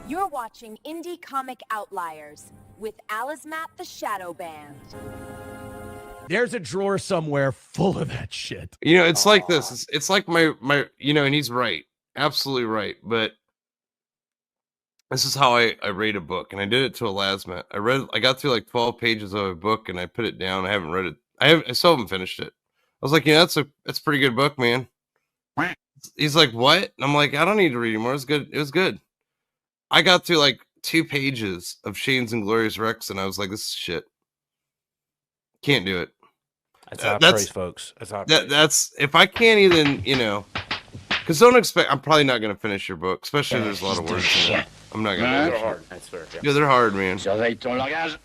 You're watching Indie Comic Outliers with Alizmat the Shadow Band. There's a drawer somewhere full of that shit. You know, it's like this. It's like my, you know, and he's right. Absolutely right. But this is how I rate a book. And I did it to Alizmat. I got through like 12 pages of a book and I put it down. I haven't read it. I still haven't finished it. I was like, yeah, that's a pretty good book, man. He's like, what? And I'm like, I don't need to read anymore. It was good. It was good. I got through like 2 pages of Shane's Inglorious Rex, and I was like, this is shit. Can't do it. That's high praise, folks. That's high praise. That's if I can't even, you know, because don't expect. I'm probably not going to finish your book, especially if there's a lot of words in it. I'm not going to. They're hard. That's fair. Yeah, they're hard, man. Surveille ton langage.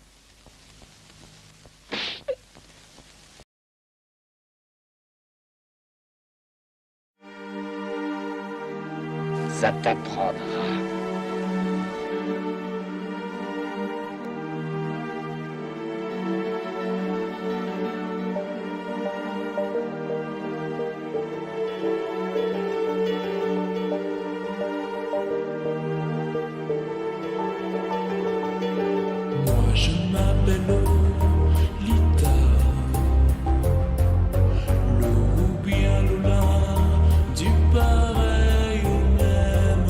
Ça t'apprendra. Moi je m'appelle Lolita, Lou bien Lola, du pareil au même.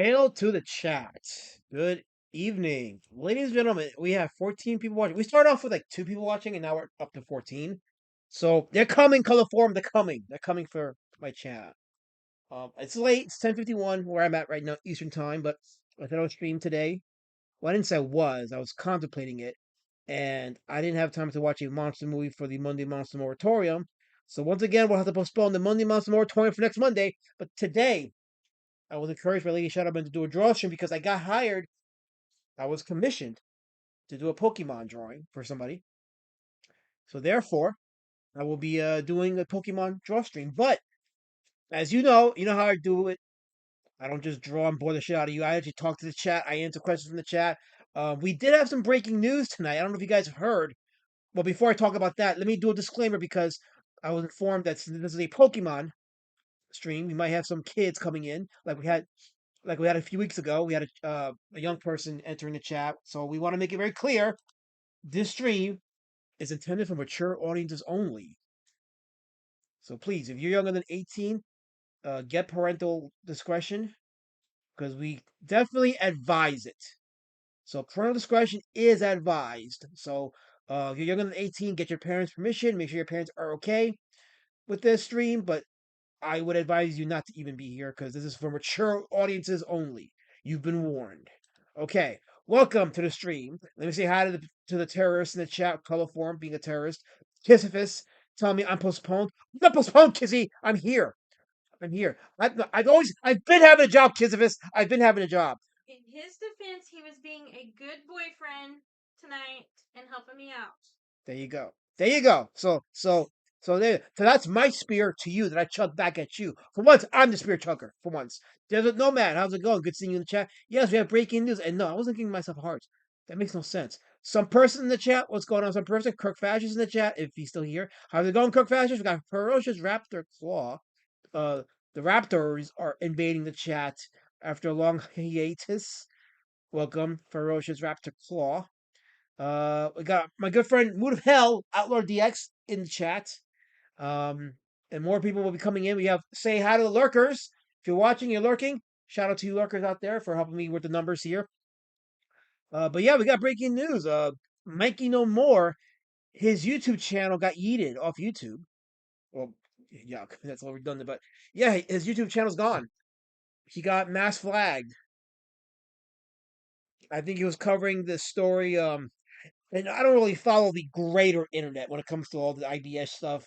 Hail to the chat. Good evening. Ladies and gentlemen, we have 14 people watching. We started off with like 2 people watching, and now we're up to 14. So they're coming, color form. They're coming. They're coming for my chat. It's late. It's 10:51 where I'm at right now, Eastern time. But I thought I would stream today. Well, I didn't say I was. I was contemplating it, and I didn't have time to watch a monster movie for the Monday Monster Moratorium. So once again, we'll have to postpone the Monday Monster Moratorium for next Monday. But today, I was encouraged by Lady Shadowman to do a drawstream because I got hired. I was commissioned to do a Pokemon drawing for somebody. So therefore, I will be doing a Pokemon drawstream. But as you know how I do it. I don't just draw and bore the shit out of you. I actually talk to the chat. I answer questions from the chat. We did have some breaking news tonight. I don't know if you guys have heard. Well, before I talk about that, let me do a disclaimer because I was informed that since this is a Pokemon stream, we might have some kids coming in, like we had a few weeks ago. We had a young person entering the chat, so we want to make it very clear: this stream is intended for mature audiences only. So please, if you're younger than 18, get parental discretion because we definitely advise it. So parental discretion is advised. So if you're younger than 18, get your parents' permission. Make sure your parents are okay with this stream. But I would advise you not to even be here because this is for mature audiences only. You've been warned. Okay, welcome to the stream. Let me say hi to the terrorists in the chat. Color form being a terrorist. Kissifus telling me I'm postponed. I'm not postponed, Kissy. I'm here. I'm here. I've been having a job, Kissifus. I've been having a job. In his defense, he was being a good boyfriend tonight and helping me out. There you go. There you go. So that's my spear to you that I chuck back at you. For once, I'm the spear chucker. For once. There's no man. How's it going? Good seeing you in the chat. Yes, we have breaking news. And no, I wasn't giving myself a heart. That makes no sense. Some person in the chat. What's going on? Some person. Kirk Fash is in the chat. If he's still here. How's it going, Kirk Fash? We got Ferocious Raptor Claw. The Raptors are invading the chat after a long hiatus. Welcome, Ferocious Raptor Claw. We got my good friend Mood of Hell, Outlaw DX in the chat. And more people will be coming in. We have say hi to the lurkers. If you're watching, you're lurking. Shout out to you lurkers out there for helping me with the numbers here. But yeah, we got breaking news. Mikey No More, his YouTube channel got yeeted off YouTube. Well, yuck, that's all redundant. But yeah, his YouTube channel's gone. He got mass flagged. I think he was covering this story. And I don't really follow the greater internet when it comes to all the IDS stuff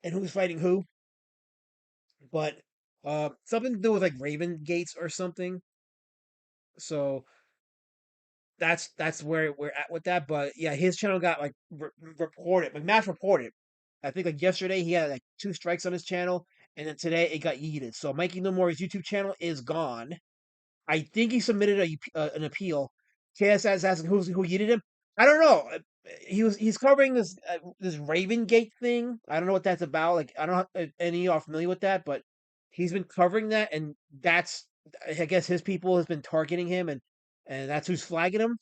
and who's fighting who. But something to do with like Raven Gates or something. So that's where we're at with that. But yeah, his channel got like reported, like mass reported. I think like yesterday he had like 2 strikes on his channel, and then today it got yeeted. So Mikey No More's YouTube channel is gone. I think he submitted an appeal. KSS is asking who yeeted him. I don't know. He's covering this Raven Gate thing. I don't know what that's about. Like I don't know if any of y'all are familiar with that, but he's been covering that, and that's I guess his people has been targeting him, and that's who's flagging him.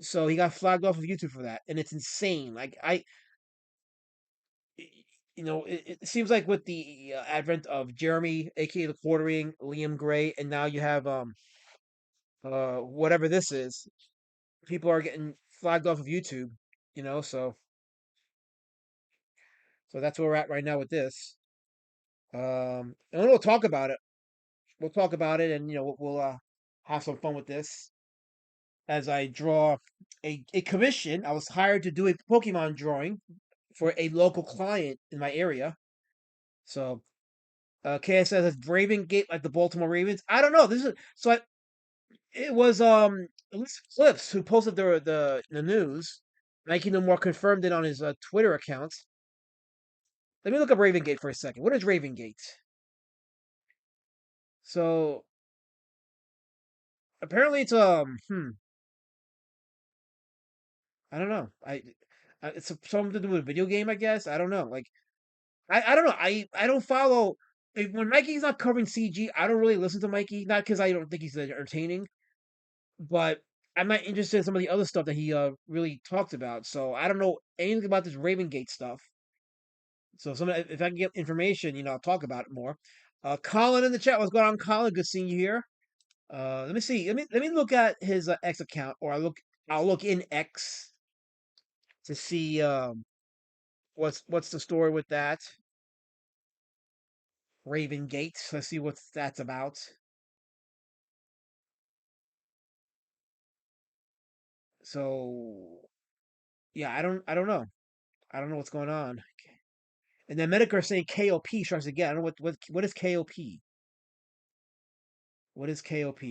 So he got flagged off of YouTube for that, and it's insane. Like it seems like with the advent of Jeremy, aka the Quartering, Liam Gray, and now you have whatever this is, people are getting flagged off of YouTube. So that's where we're at right now with this. And we'll talk about it. We'll talk about it, and we'll have some fun with this. As I draw a commission, I was hired to do a Pokemon drawing for a local client in my area. So, KS says it's Raven Gate like the Baltimore Ravens. I don't know. It was Elisa Clips who posted the news. Mikey No More confirmed it on his Twitter account. Let me look up Raven Gate for a second. What is Raven Gate? So apparently it's I don't know. It's something to do with a video game, I guess. I don't know. Like I don't know. I don't follow when Mikey's not covering CG. I don't really listen to Mikey, not because I don't think he's entertaining, but I'm not interested in some of the other stuff that he really talks about. So I don't know anything about this Raven Gate stuff. So if I can get information, I'll talk about it more. Colin in the chat, what's going on, Colin? Good seeing you here. Let me see. Let me look at his X account, or I'll look in X to see what's the story with that Raven Gate. Let's see what that's about. So yeah, I don't know. I don't know what's going on. And then Medicare saying KOP strikes again. I don't know what is KOP. What is KOP?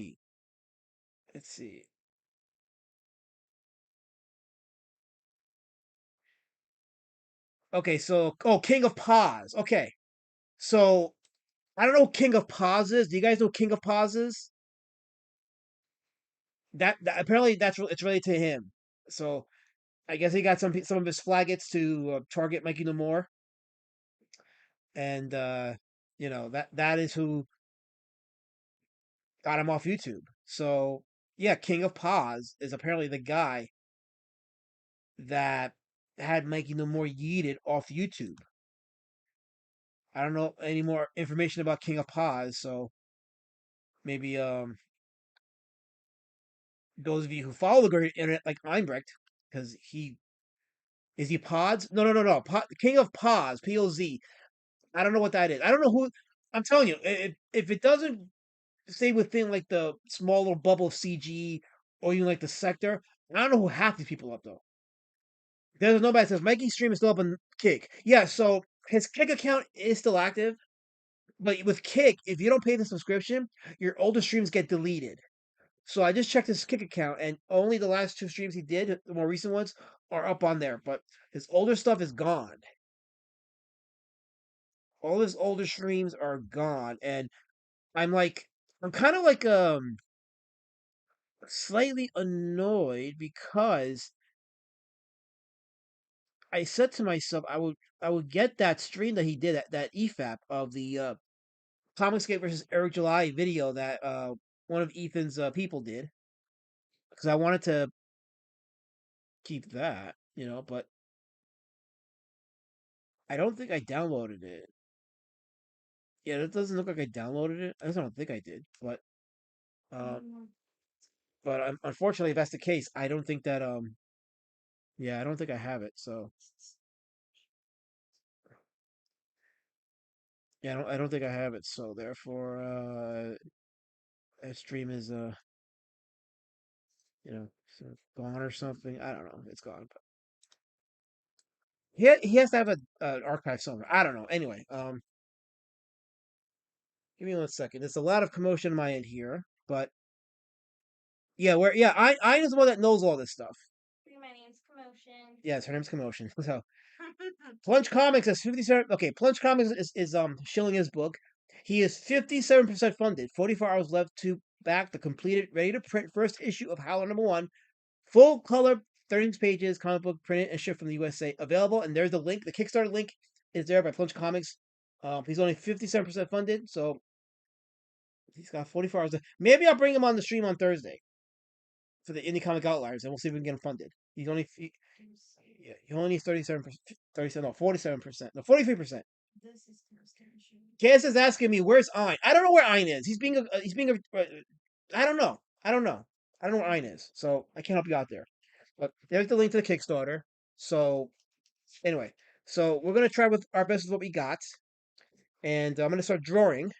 Let's see. Okay, so King of Paws. Okay, so I don't know who King of Paws is. Do you guys know who King of Paws is? That apparently it's related to him. So I guess he got some of his flaggots to target Mikey no more, and that is who got him off YouTube. So yeah, King of Paws is apparently the guy that had Mikey no more yeeted off YouTube. I don't know any more information about King of Paws, so maybe those of you who follow the great internet like Einbrecht, because he Pods? No. King of Paws, POZ. I don't know what that is. I don't know who. I'm telling you, if it doesn't stay within like the small little bubble of CG or even like the sector, I don't know who half these people up though. There's nobody that says Mikey's stream is still up on Kick. Yeah, so his Kick account is still active, but with Kick, if you don't pay the subscription, your older streams get deleted. So I just checked his Kick account, and only the last two streams he did, the more recent ones, are up on there. But his older stuff is gone. All his older streams are gone, and I'm kind of like slightly annoyed because I said to myself I would get that stream that he did that EFAP of the Comicscape versus Eric July video that one of Ethan's people did, because I wanted to keep that, but I don't think I downloaded it. Yeah, it doesn't look like I downloaded it. I don't think I did, um, but unfortunately, if that's the case, I don't think that yeah, I don't think I have it. So yeah, I don't think I have it. So therefore, that stream is sort of gone or something. I don't know. It's gone, but he has to have an archive somewhere. I don't know. Anyway, give me 1 second. There's a lot of commotion on my end here, but I is the one that knows all this stuff. My name's Commotion. Yes, her name's Commotion. So Plunge Comics is 57. Okay, Plunge Comics is shilling his book. He is 57% funded. 44 hours left to back the completed, ready to print first issue of Howler #1. Full color, 36 pages, comic book printed and shipped from the USA. Available, and there's the link. The Kickstarter link is there by Plunge Comics. He's only 57% funded, so he's got 44 hours. Maybe I'll bring him on the stream on Thursday for the Indie Comic Outliers, and we'll see if we can get him funded. Yeah, he only needs 37%, 37, no, 47%, no, 43%. Cass is asking me, where's Ein? I don't know where Ein is. I don't know. I don't know where Ein is, so I can't help you out there. But there's the link to the Kickstarter. So anyway, so we're gonna try with our best with what we got, and I'm gonna start drawing.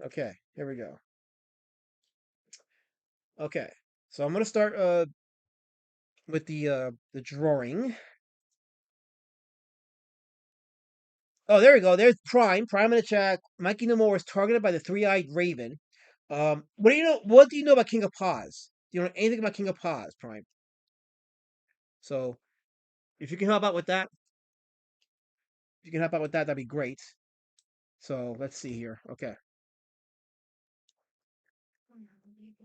Okay, here we go. Okay, so I'm gonna start with the drawing. Oh, there we go. There's Prime. Prime in the chat. Mikey No More was targeted by the three-eyed raven. What do you know? What do you know about King of Paws? Do you know anything about King of Paws, Prime? So, if you can help out with that, that'd be great. So let's see here. Okay.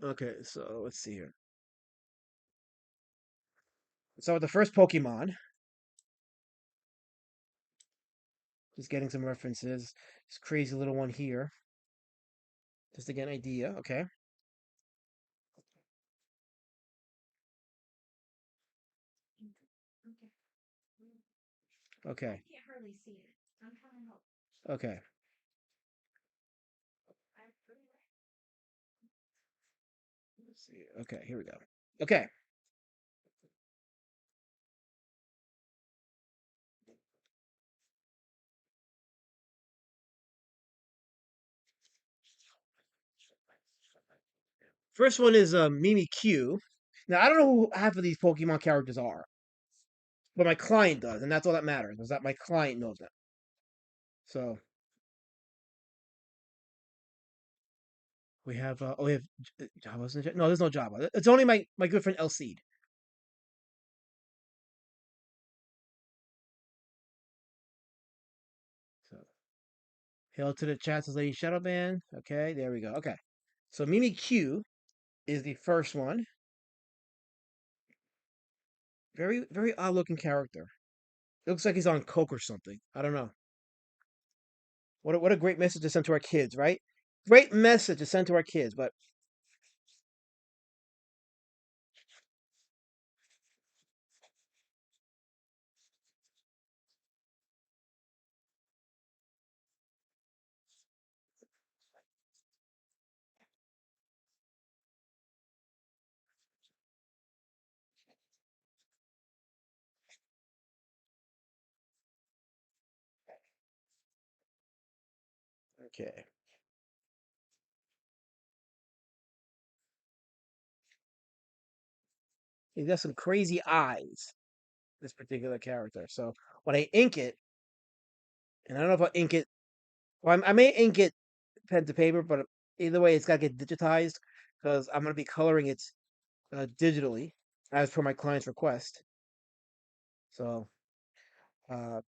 Okay. So let's see here. So the first Pokemon. Just getting some references. This crazy little one here. Just to get an idea. Okay. Okay. I can't hardly see it. I'm trying to help. Okay. Let's see. Okay, here we go. Okay. First one is Mimi Q. Now I don't know who half of these Pokemon characters are, but my client does, and that's all that matters. Is that my client knows them. So we have we have Java. No, there's no Java. It's only my good friend El Cid. So hail to the chat, says Lady Shadowban. Okay, there we go. Okay, so Mimi Q is the first one. Very odd looking character. It looks like he's on coke or something. I don't know. What a great message to send to our kids, right? Great message to send to our kids, but okay. He's got some crazy eyes, this particular character. So when I ink it, and I don't know if I'll ink it, well, I may ink it pen to paper, but either way, it's got to get digitized because I'm going to be coloring it digitally as per my client's request. So, uh,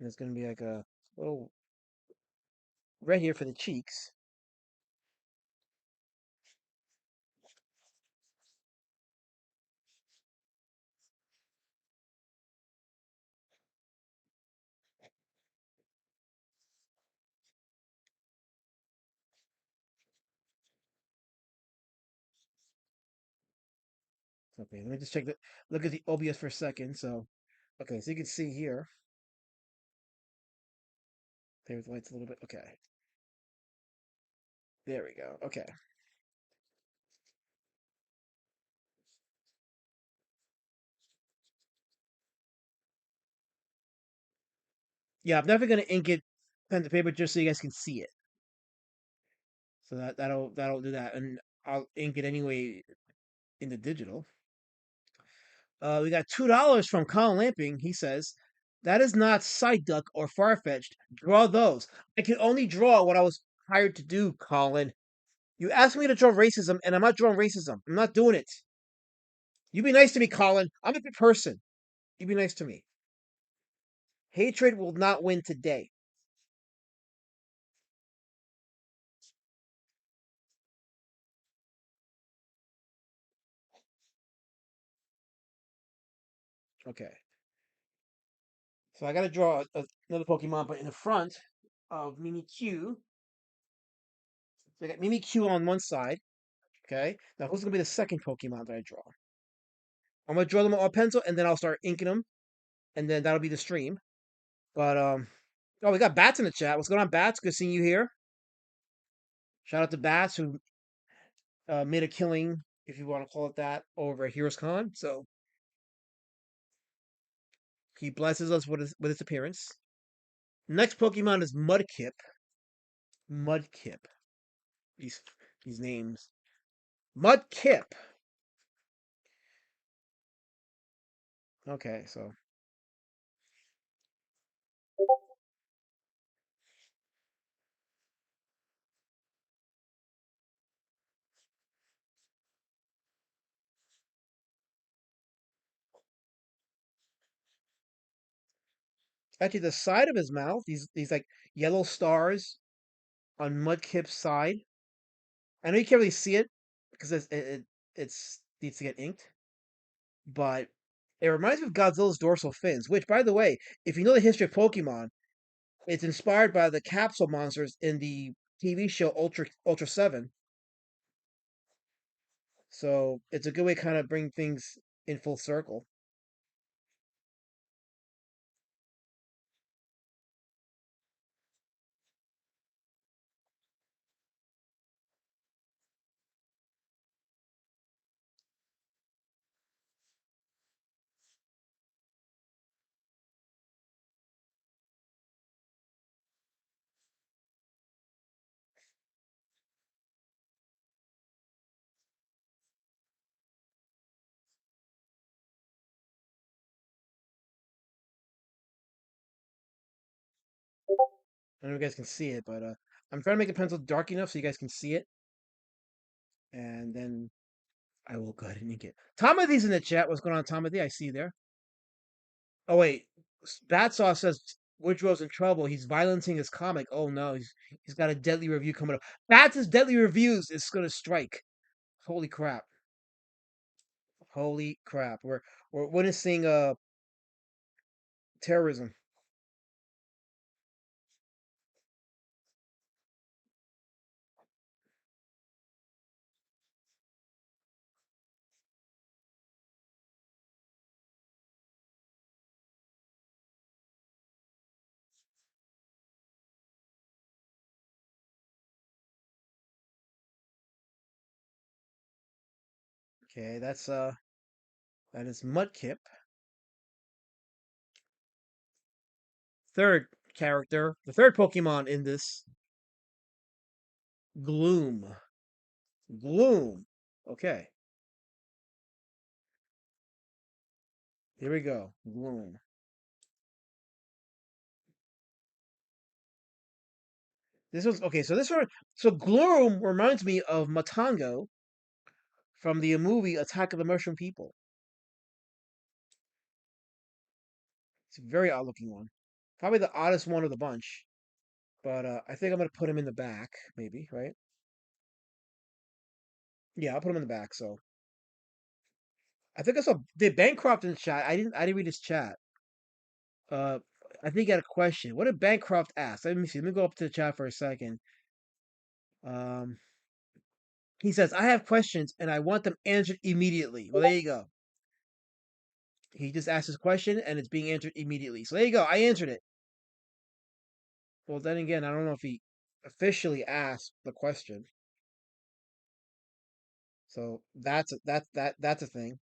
it's going to be like a little red here for the cheeks. Okay, let me just check the look at the OBS for a second. So, okay, so you can see here. There's lights a little bit. Okay, there we go. Okay. Yeah, I'm never gonna ink it pen to paper just so you guys can see it. So that'll do that, and I'll ink it anyway in the digital. We got $2 from Colin Lamping. He says, "That is not Psyduck or Farfetch'd. Draw those. I can only draw what I was hired to do, Colin. You asked me to draw racism, and I'm not drawing racism. I'm not doing it. You be nice to me, Colin. I'm a good person. You be nice to me. Hatred will not win today." Okay. So I got to draw another Pokemon, but in the front of Mimikyu. So I got Mimikyu on one side. Okay. Now who's gonna be the second Pokemon that I draw? I'm gonna draw them on pencil, and then I'll start inking them, and then that'll be the stream. But oh, we got Bats in the chat. What's going on, Bats? Good seeing you here. Shout out to Bats who made a killing, if you want to call it that, over at Heroes Con. So he blesses us with his appearance. Next Pokemon is Mudkip. Mudkip. These these names. Mudkip. Okay, so actually the side of his mouth, these like yellow stars on Mudkip's side. I know you can't really see it because it's needs to get inked, but it reminds me of Godzilla's dorsal fins. Which, by the way, if you know the history of Pokemon, It's inspired by the capsule monsters in the TV show Ultra 7. So it's a good way to kind of bring things in full circle. I don't know if you guys can see it, but I'm trying to make the pencil dark enough so you guys can see it. And then I will go ahead and ink it. Timothy's in the chat. What's going on, Timothy? I see you there. Oh wait, Batsaw says Woodrow's in trouble. He's violencing his comic. Oh no, he's got a deadly review coming up. Bats' deadly reviews is gonna strike. Holy crap! Holy crap! We're witnessing terrorism. Okay, that is Mudkip. Third character, the third Pokemon in this, Gloom. Gloom. Okay, here we go. Gloom. This was okay. So Gloom reminds me of Matango from the movie Attack of the Mushroom People. It's a very odd looking one. Probably the oddest one of the bunch. But I think I'm gonna put him in the back, maybe, right? Yeah, I'll put him in the back. So I think I saw did Bancroft in the chat. I didn't read his chat. Uh I think he got a question. What did Bancroft ask? Let me see. Let me go up to the chat for a second. Um he says, I have questions and I want them answered immediately. Well, there you go. He just asked his question and it's being answered immediately. So there you go. I answered it. Well, then again, I don't know if he officially asked the question. So that's a thing.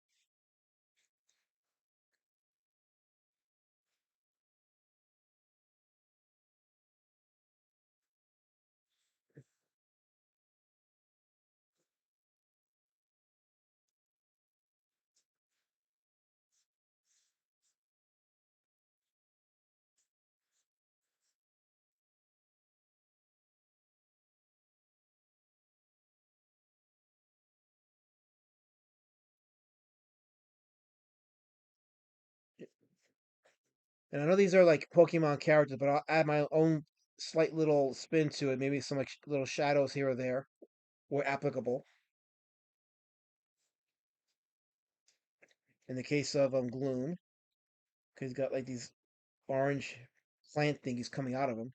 And I know these are like Pokemon characters, but I'll add my own slight little spin to it. Maybe some like little shadows here or there where applicable. In the case of Gloom, because he's got like these orange plant thingies coming out of him.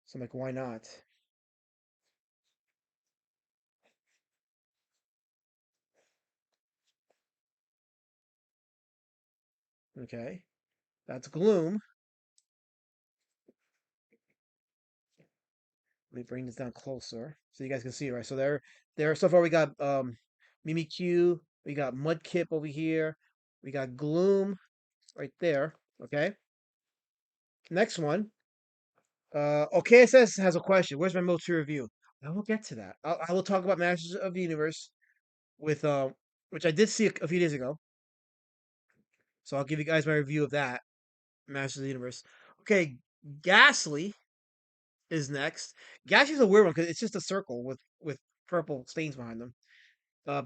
So I'm like, why not? Okay, that's Gloom. Let me bring this down closer so you guys can see it, right? So there. So far we got Mimikyu, we got Mudkip over here, we got Gloom right there. Okay. Next one. OKSS has a question. Where's my Motu review? I will get to that. I will talk about Masters of the Universe with which I did see a few days ago. So I'll give you guys my review of that Masters of the Universe. Okay, Ghastly is next. Ghastly's a weird one because it's just a circle with purple stains behind them.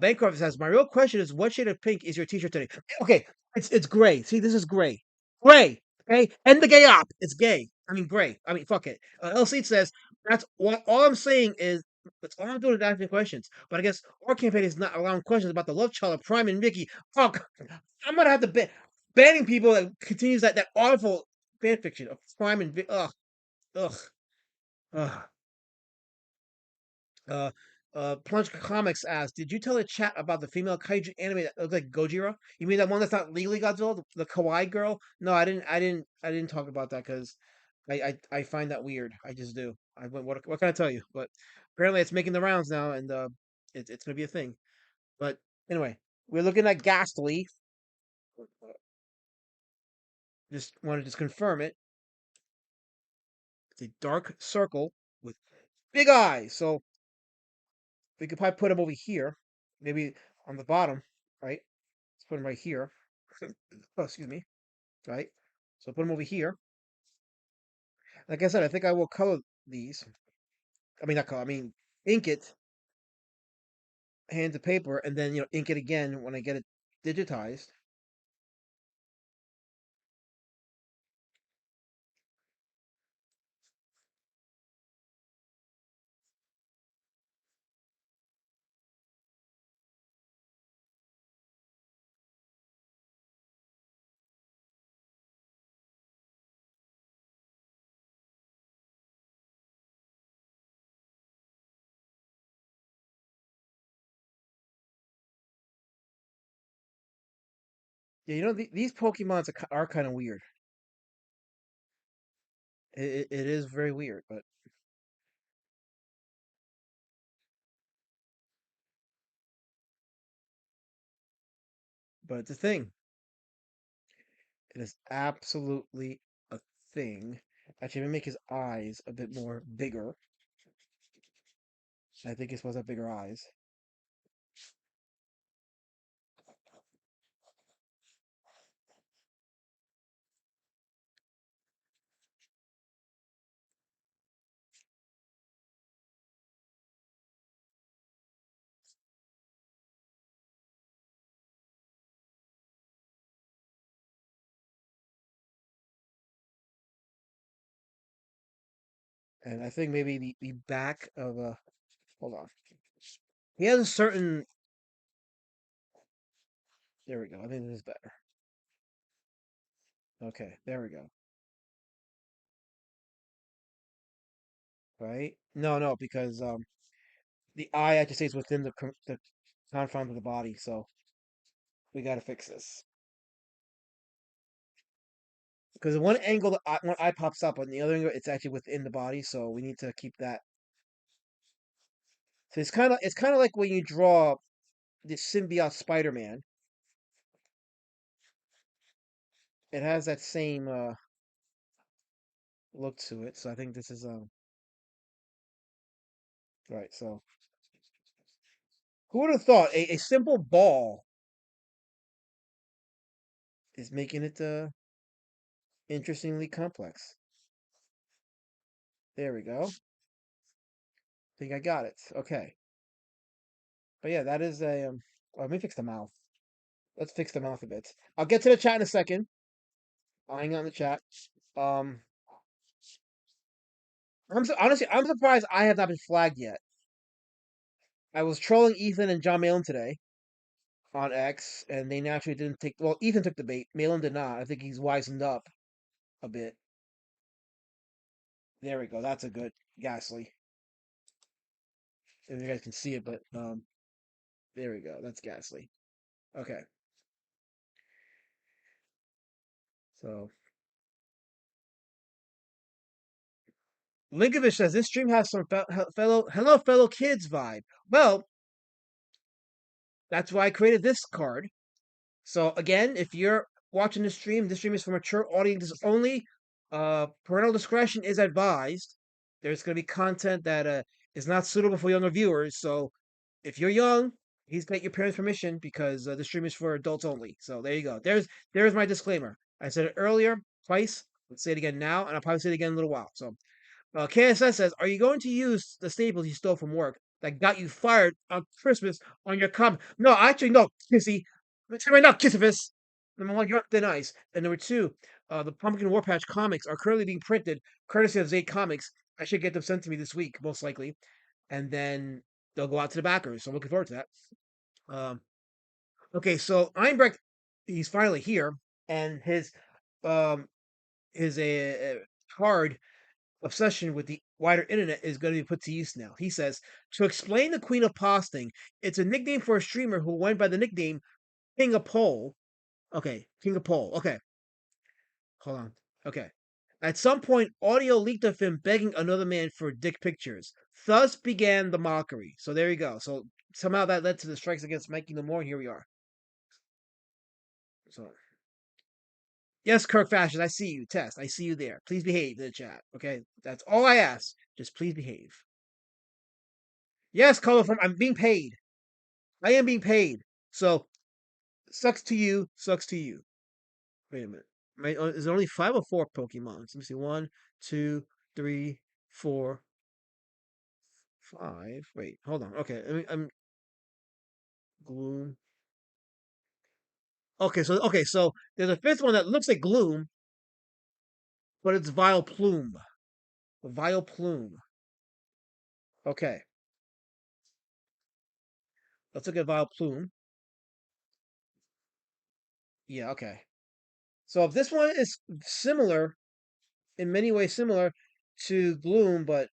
Bancroft says, "My real question is, what shade of pink is your T-shirt today?" Okay, it's gray. See, this is gray. Gray. Okay, end the gay op. It's gay. I mean, gray. I mean, fuck it. El Cid says, "That's what. All I'm saying is, that's all I'm doing is asking questions." But I guess our campaign is not allowing questions about the love child of Prime and Mickey. Fuck. I'm gonna have to banning people that continues that awful fan fiction of Prime and Vicky. Ugh. Ugh. Ugh. Uh, Plunge Comics asked, "Did you tell the chat about the female kaiju anime that looks like Gojira? You mean that one that's not legally Godzilla, the kawaii girl? No, I didn't. I didn't talk about that because I find that weird. I just do. What can I tell you? But apparently, it's making the rounds now, and it's gonna be a thing. But anyway, we're looking at Ghastly. Just want to just confirm it. It's a dark circle with big eyes. So we could probably put him over here, maybe on the bottom, right? Let's put him right here. Oh, excuse me, right? So put him over here. Like I said, I think I will color these. I mean, not color. I mean, ink it, hand to paper, and then ink it again when I get it digitized. Yeah, these Pokemons are kind of weird. It is very weird, but it's a thing. It is absolutely a thing. Actually, let me make his eyes a bit more bigger. I think he's supposed to have bigger eyes. And I think maybe the back of a hold on. He has a certain there we go. I think this is better. Okay, there we go. Right? No, no, because the eye I just say is within the confines of the body, so we got to fix this. Because one angle, one eye pops up, on the other angle, it's actually within the body, so we need to keep that. So it's kind of like when you draw the symbiote Spider-Man. It has that same look to it. So I think this is right. So who would have thought a simple ball is making it interestingly complex? There we go. Think I got it. Okay. But yeah, that is a let me fix the mouth. Let's fix the mouth a bit. I'll get to the chat in a second. I'll hang on the chat. Um, honestly, I'm surprised I have not been flagged yet. I was trolling Ethan and John Malin today on X, and they naturally didn't take. Well, Ethan took the bait. Malin did not. I think he's wisened up a bit. There we go. That's a good Ghastly. If you guys can see it, but there we go. That's Ghastly. Okay. So Linkovich says this stream has some fellow kids vibe. Well, that's why I created this card. So again, if you're watching this stream is for mature audiences only. Parental discretion is advised. There's going to be content that is not suitable for younger viewers. So if you're young, please get your parents' permission because the stream is for adults only. So there you go. There's my disclaimer. I said it earlier twice. Let's say it again now, and I'll probably say it again in a little while. So KSS says, "Are you going to use the staples you stole from work that got you fired on Christmas on your comment?" No, actually, no, Kissy. I'm right now, Kissifus. Number one, you're up thin ice. And number two, the Pumpkin War Patch comics are currently being printed, courtesy of Zate Comics. I should get them sent to me this week, most likely. And then they'll go out to the backers. So I'm looking forward to that. Okay, so Einbrecht, he's finally here, and his card obsession with the wider internet is going to be put to use now. He says, to explain the Queen of Posting, it's a nickname for a streamer who went by the nickname King of Pole. Okay, King of Pole. Okay, hold on. Okay. At some point, audio leaked of him begging another man for dick pictures. Thus began the mockery. So there you go. So somehow that led to the strikes against Mikey no more, and here we are. So yes, Kirk Fashion, I see you. Test, I see you there. Please behave in the chat. Okay, that's all I ask. Just please behave. Yes, colorful. I'm being paid. I am being paid. So sucks to you. Sucks to you. Wait a minute. Is there only 5 or 4 Pokemon? Let me see. 1, 2, 3, 4, 5. Wait, hold on. Okay, I'm Gloom. Okay, so there's a 5th one that looks like Gloom, but it's Vileplume. Vileplume. Okay, let's look at Vileplume. Yeah, okay. So if this one is similar, in many ways similar to Gloom, but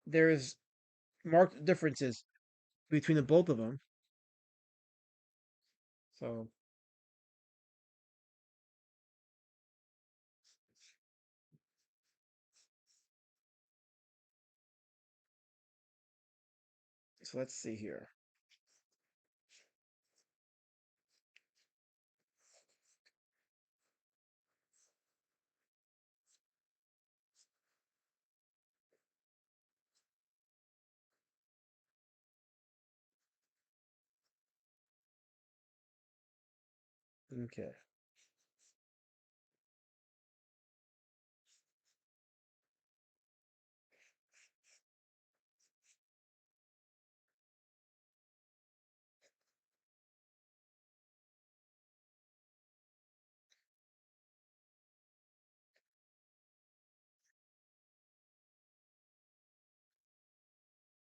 there's marked differences between the both of them. So let's see here. Okay.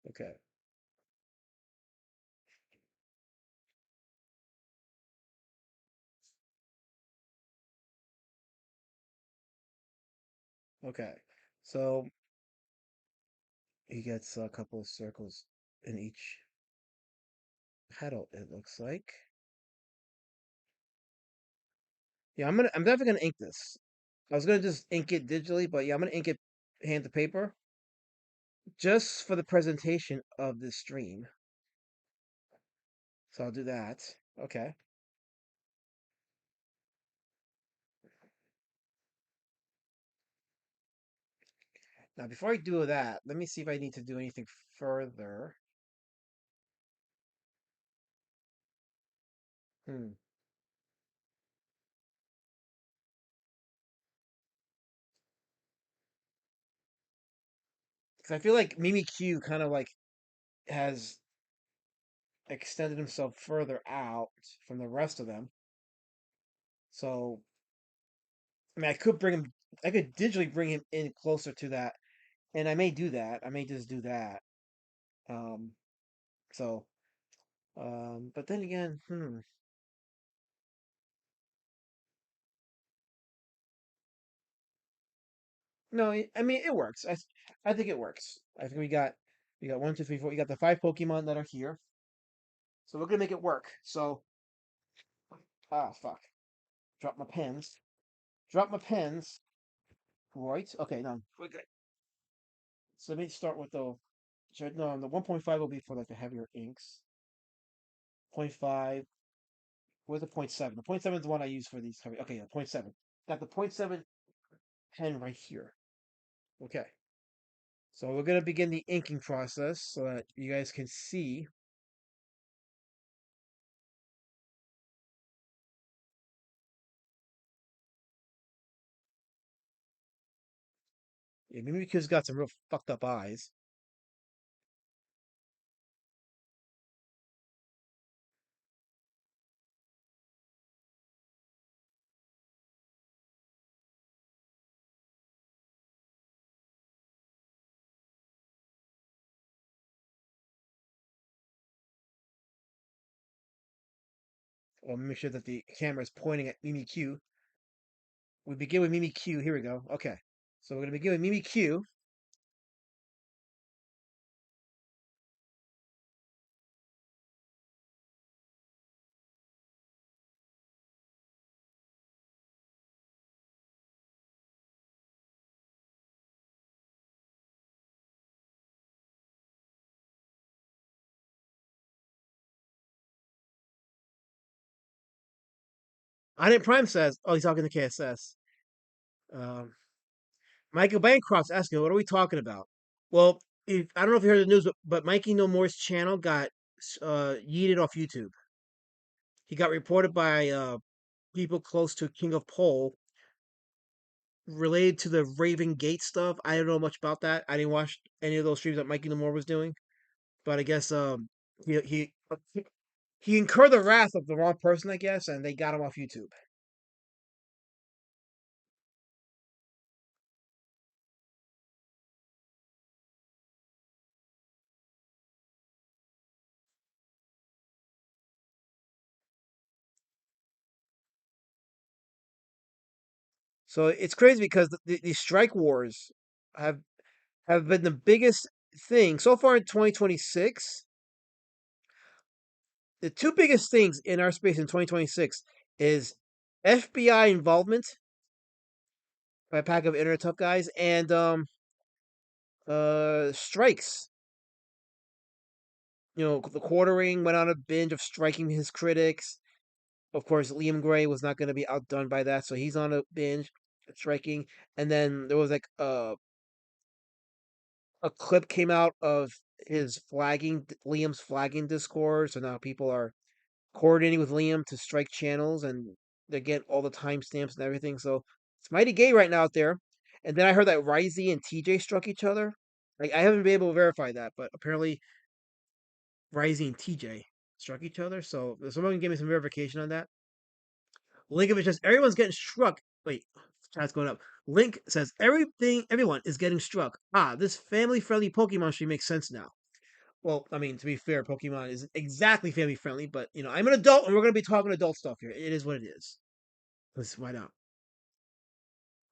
Okay. Okay. So he gets a couple of circles in each petal, it looks like. Yeah, I'm definitely gonna ink this. I was gonna just ink it digitally, but yeah, I'm gonna ink it hand to paper just for the presentation of this stream. So I'll do that. Okay. Now before I do that, let me see if I need to do anything further. Hmm. Because I feel like Mimikyu kind of like has extended himself further out from the rest of them. So I mean, I could digitally bring him in closer to that, and I may do that. I may just do that. Um, so, but then again, no, I mean it works. I think it works. I think we got 1, 2, 3, 4. You got the 5 Pokemon that are here, so we're gonna make it work. So, fuck, drop my pens. Drop my pens. Right. Okay, no, we're good. So let me start with the. No, the 1.5 will be for like the heavier inks. Point 0.5. Where's the point 0.7? The point 0.7 is the one I use for these heavy. Okay, yeah, point 0.7. Got the point 0.7 pen right here. Okay. So we're gonna begin the inking process so that you guys can see. Yeah, maybe because got some real fucked up eyes. I'll make sure that the camera is pointing at Mimikyu. We begin with Mimikyu. Here we go. Okay. So we're gonna be giving Mimi Q. I didn't Prime says, oh, he's talking to KSS. Um, Michael Bancroft's asking, what are we talking about? Well, I don't know if you heard the news, but Mikey No More's channel got yeeted off YouTube. He got reported by people close to King of Pole related to the Raven Gate stuff. I don't know much about that. I didn't watch any of those streams that Mikey No More was doing, but I guess he incurred the wrath of the wrong person, I guess, and they got him off YouTube. So it's crazy because these strike wars have have been the biggest thing so far in 2026. The two biggest things in our space in 2026 is FBI involvement by a pack of internet tough guys and strikes. You know, the Quartering went on a binge of striking his critics. Of course, Liam Gray was not going to be outdone by that, so he's on a binge striking. And then there was like a clip came out of his flagging, Liam's flagging Discord. So now people are coordinating with Liam to strike channels, and they get all the timestamps and everything. So it's mighty gay right now out there. And then I heard that Risey and TJ struck each other. Like I haven't been able to verify that, but apparently Risey and TJ struck each other. So if someone can give me some verification on that. Linkovich says everyone's getting struck. Wait, chat's going up. Link says everyone is getting struck. Ah, this family-friendly Pokemon stream makes sense now. Well, I mean, to be fair, Pokemon isn't exactly family friendly, but you know, I'm an adult and we're gonna be talking adult stuff here. It is what it is. Let's why not?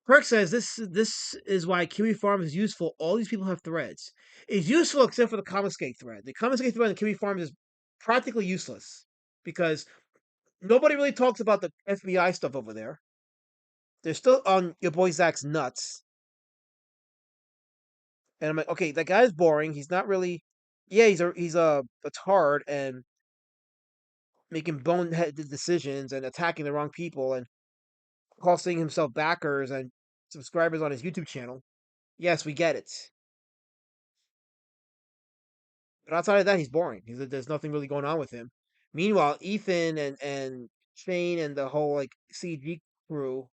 Perk says this is why Kiwi Farms is useful. All these people have threads. It's useful except for the Comicsgate thread. The Comicsgate thread in Kiwi Farms is practically useless because nobody really talks about the FBI stuff over there. They're still on your boy Zach's nuts. And I'm like, okay, that guy's boring. He's not really. Yeah, he's a tard and making boneheaded decisions and attacking the wrong people and costing himself backers and subscribers on his YouTube channel. Yes, we get it. But outside of that, he's boring. There's nothing really going on with him. Meanwhile, Ethan and Shane and the whole like CG crew.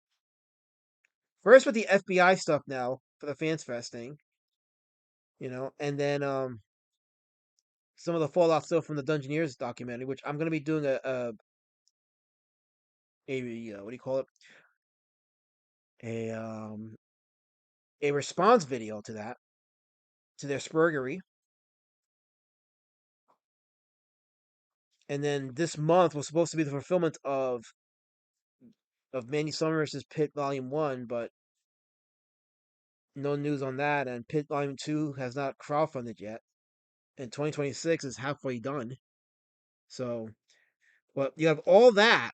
First with the FBI stuff now for the Fans Fest thing, you know, and then some of the fallout stuff from the Dungeoneers documentary, which I'm gonna be doing a what do you call it? A a response video to that, to their spurgery. And then this month was supposed to be the fulfillment of Manny Summers' Pit Volume 1, but no news on that. And Pit Volume 2 has not crowdfunded yet. And 2026 is halfway done. So, but you have all that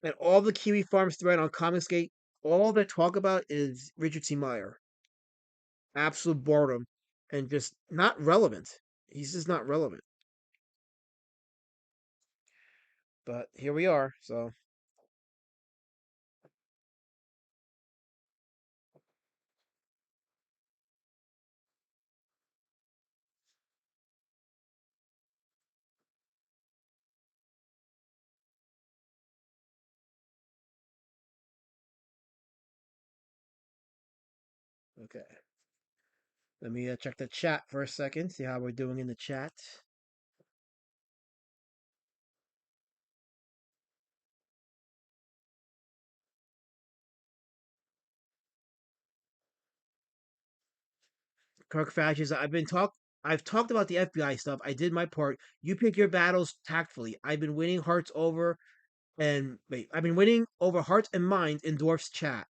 and all the Kiwi Farms thread on Comicsgate. All they talk about is Richard C. Meyer. Absolute boredom and just not relevant. He's just not relevant. But here we are. So, okay. Let me check the chat for a second, see how we're doing in the chat. Kirk Fascist, I've talked about the FBI stuff. I did my part. You pick your battles tactfully. I've been winning hearts over I've been winning over hearts and minds in Dwarf's chat.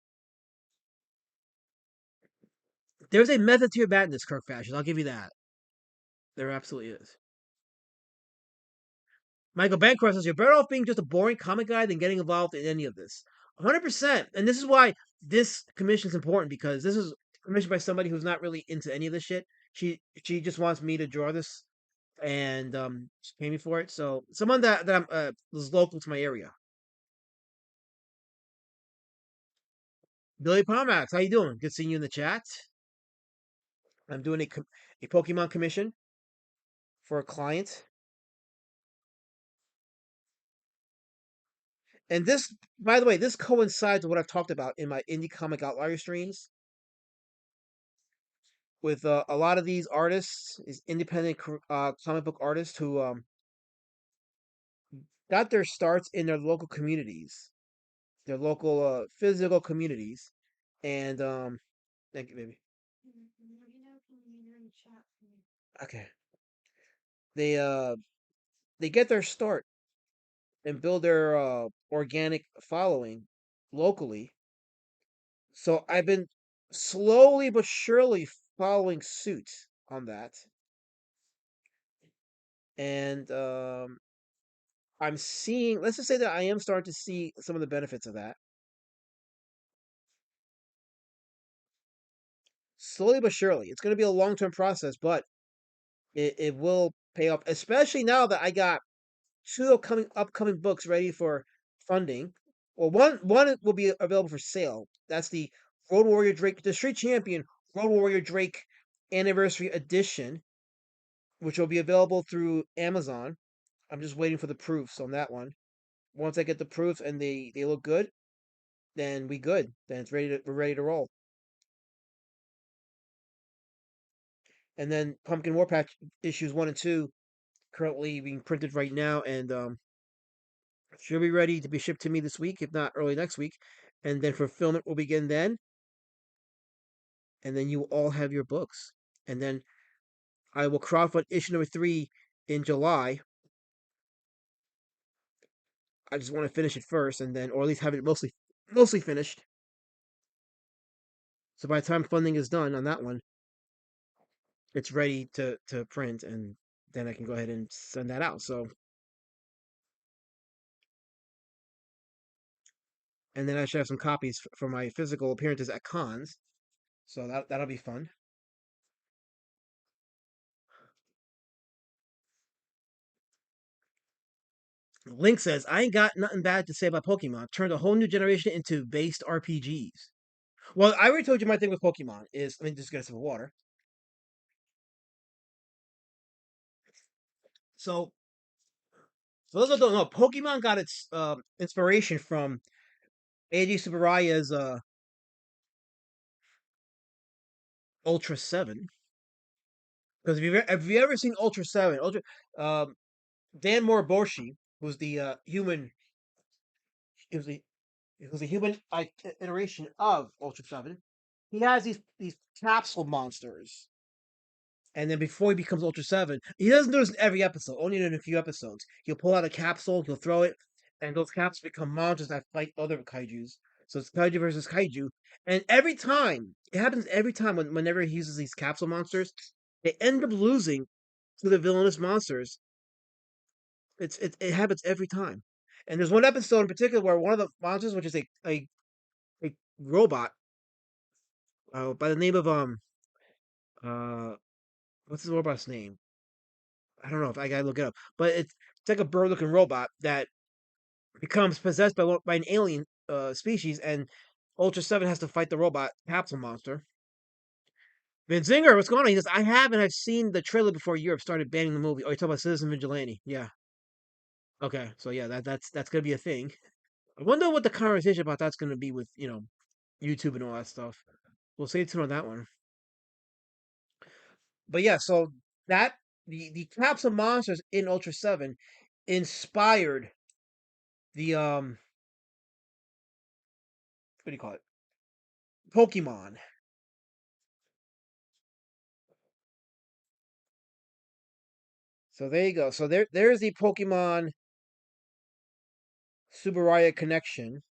There's a method to your madness, Kirk Fashion. I'll give you that. There absolutely is. Michael Bancroft says, you're better off being just a boring comic guy than getting involved in any of this. 100%. And this is why this commission is important, because this is commissioned by somebody who's not really into any of this shit. She just wants me to draw this, and she paid me for it. So someone that I'm is local to my area. Billy Pomax, how you doing? Good seeing you in the chat. I'm doing a Pokemon commission for a client. And this, by the way, this coincides with what I've talked about in my Indie Comic Outlier streams. With a lot of these artists, these independent comic book artists who got their starts in their local communities, their local physical communities, and thank you, baby. Okay, they get their start and build their organic following locally. So I've been slowly but surely following suit on that, and I'm seeing. Let's just say that I am starting to see some of the benefits of that. Slowly but surely. It's going to be a long term process, but it will pay off, especially now that I got two upcoming books ready for funding. Well, one will be available for sale. That's the Road Warrior Drake, the Street Champion Road Warrior Drake Anniversary Edition, which will be available through Amazon. I'm just waiting for the proofs on that one. Once I get the proofs and they look good, then we good. Then we're ready to roll. And then Pumpkin War Patch issues 1 and 2 currently being printed right now, and should be ready to be shipped to me this week, if not early next week. And then fulfillment will begin then. And then you will all have your books. And then I will crowdfund issue number 3 in July. I just want to finish it first, and then, or at least have it mostly finished. So by the time funding is done on that one, it's ready to print, and then I can go ahead and send that out. So, and then I should have some copies for my physical appearances at cons. So that'll be fun. Link says, I ain't got nothing bad to say about Pokemon. Turned a whole new generation into based RPGs. Well, I already told you my thing with Pokemon is, let me just get a sip of water. So, for those that don't know, Pokemon got its inspiration from Eiji Tsuburaya's Ultra 7. Because if you ever seen Ultra 7, Dan Moriboshi was the human. It was a human iteration of Ultra 7. He has these capsule monsters. And then before he becomes Ultra 7, he doesn't do this in every episode, only in a few episodes. He'll pull out a capsule, he'll throw it, and those capsules become monsters that fight other kaijus. So it's kaiju versus kaiju. And every time, it happens every time whenever he uses these capsule monsters, they end up losing to the villainous monsters. It happens every time. And there's one episode in particular where one of the monsters, which is a robot, by the name of what's the robot's name? I don't know if I gotta look it up, but it's like a bird-looking robot that becomes possessed by an alien species, and Ultra 7 has to fight the robot capsule monster. Vinzinger, what's going on? He says, I've seen the trailer before Europe started banning the movie. Oh, you're talking about Citizen Vigilante. Yeah. Okay, so yeah, that's gonna be a thing. I wonder what the conversation about that's gonna be with, YouTube and all that stuff. We'll stay tuned on that one. But yeah, so that the capsule monsters in Ultra 7 inspired the what do you call it? Pokemon. So there you go. So there's the Pokemon Subaraya connection.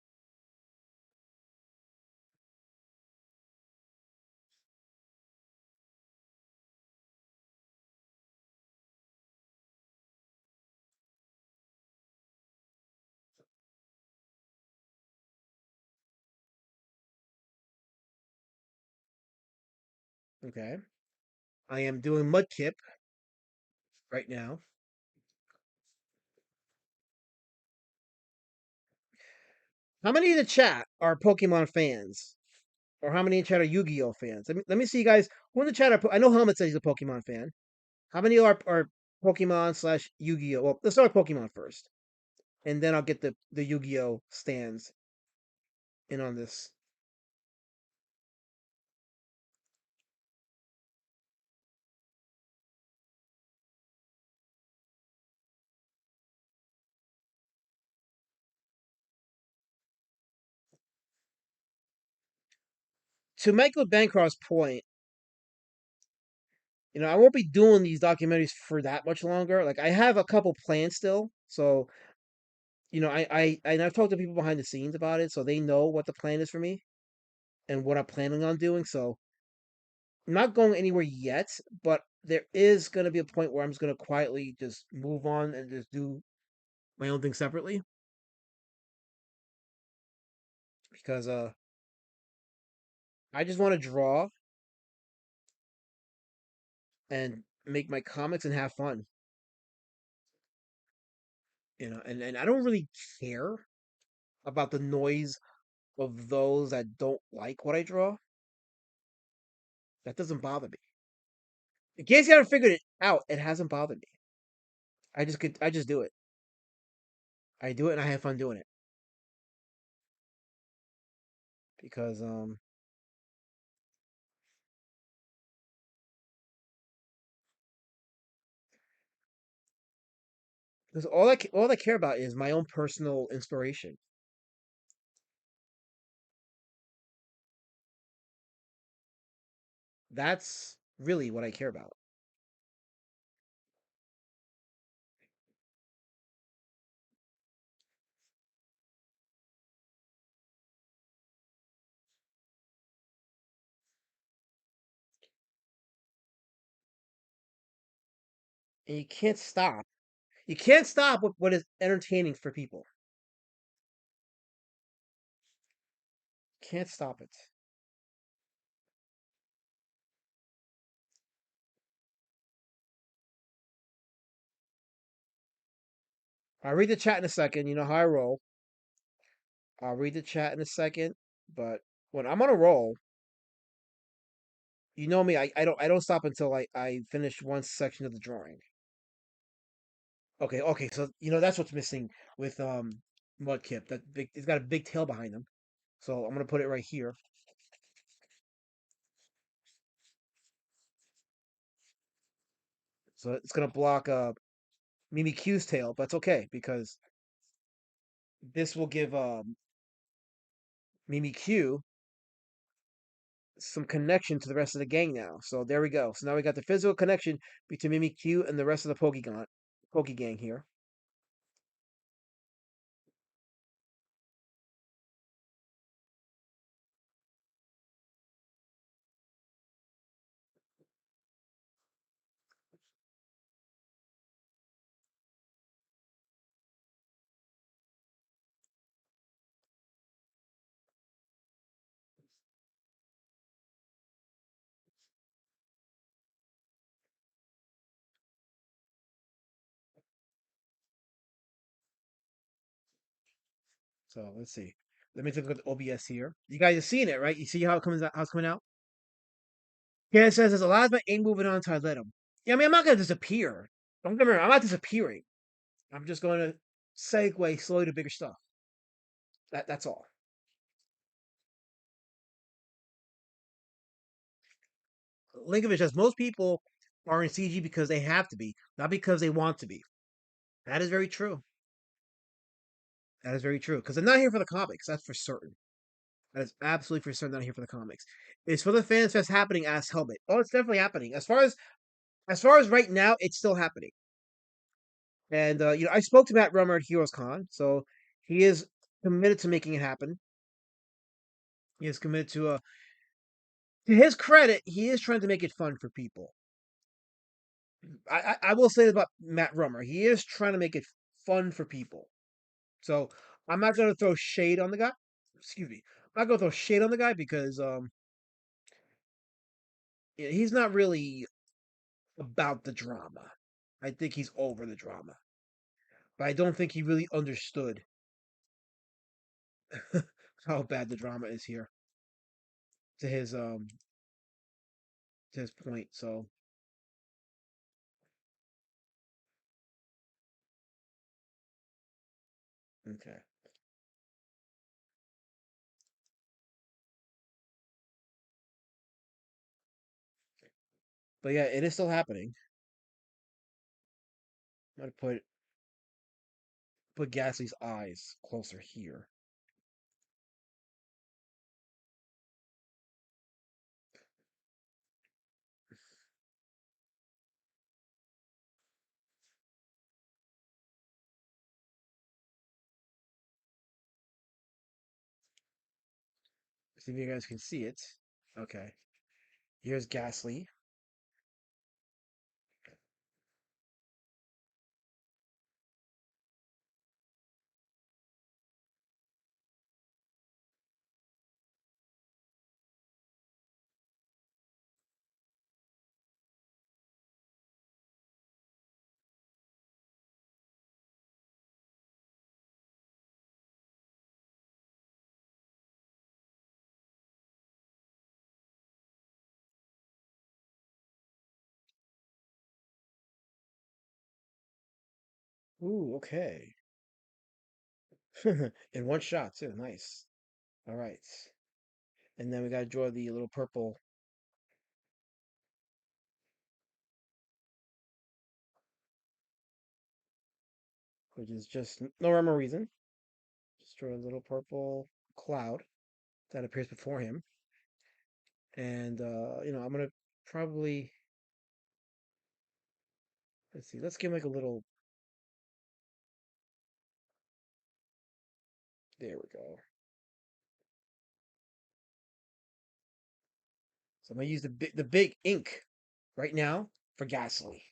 Okay. I am doing Mudkip right now. How many in the chat are Pokemon fans? Or how many in chat are Yu-Gi-Oh fans? Let me see, guys. Who in the chat are? I know Helmet says he's a Pokemon fan. How many are Pokemon slash Yu-Gi-Oh? Well, let's start with Pokemon first, and then I'll get the Yu-Gi-Oh stands in on this. To Michael Bancroft's point, I won't be doing these documentaries for that much longer. Like I have a couple plans still, so and I've talked to people behind the scenes about it, so they know what the plan is for me and what I'm planning on doing. So I'm not going anywhere yet, but there is going to be a point where I'm just going to quietly just move on and just do my own thing separately because I just want to draw and make my comics and have fun. And I don't really care about the noise of those that don't like what I draw. That doesn't bother me. In case you haven't figured it out, it hasn't bothered me. I just do it. I do it and I have fun doing it. Because all I care about is my own personal inspiration. That's really what I care about. And you can't stop. You can't stop what is entertaining for people. Can't stop it. I'll read the chat in a second. You know how I roll. I'll read the chat in a second. But when I'm on a roll, you know me, I don't stop until I finish one section of the drawing. Okay, so that's what's missing with Mudkip. That big it's got a big tail behind him. So I'm gonna put it right here. So it's gonna block Mimi Q's tail, but it's okay because this will give Mimi Q some connection to the rest of the gang now. So there we go. So now we got the physical connection between Mimi Q and the rest of the Poke gang here. So let's see. Let me look at the OBS here. You guys are seeing it, right? You see how it comes out, how it's coming out? Yeah, it says there's a lot of ain't moving on until I let him. Yeah, I mean I'm not gonna disappear. Don't get me wrong, I'm not disappearing. I'm just gonna segue slowly to bigger stuff. That's all. Linkovich says most people are in CG because they have to be, not because they want to be. That is very true. That is very true. Because they're not here for the comics. That's for certain. That is absolutely for certain not here for the comics. It's for the fans fest happening as Helmet. Oh, it's definitely happening. As far as right now, it's still happening. And I spoke to Matt Rummer at Heroes Con, so he is committed to making it happen. He is committed to his credit, he is trying to make it fun for people. I will say about Matt Rummer. He is trying to make it fun for people. So I'm not going to throw shade on the guy. Excuse me. I'm not going to throw shade on the guy because he's not really about the drama. I think he's over the drama, but I don't think he really understood how bad the drama is here to his point. So okay, but yeah, it is still happening. I'm gonna put Gasly's eyes closer here. See if you guys can see it. Okay, here's Gasly. Ooh, okay. In one shot too. Nice. All right. And then we gotta draw the little purple, which is just no rhyme or reason. Just draw a little purple cloud that appears before him. And I'm gonna probably let's see, let's give him like a little there we go. So I'm gonna use the big ink right now for Gasly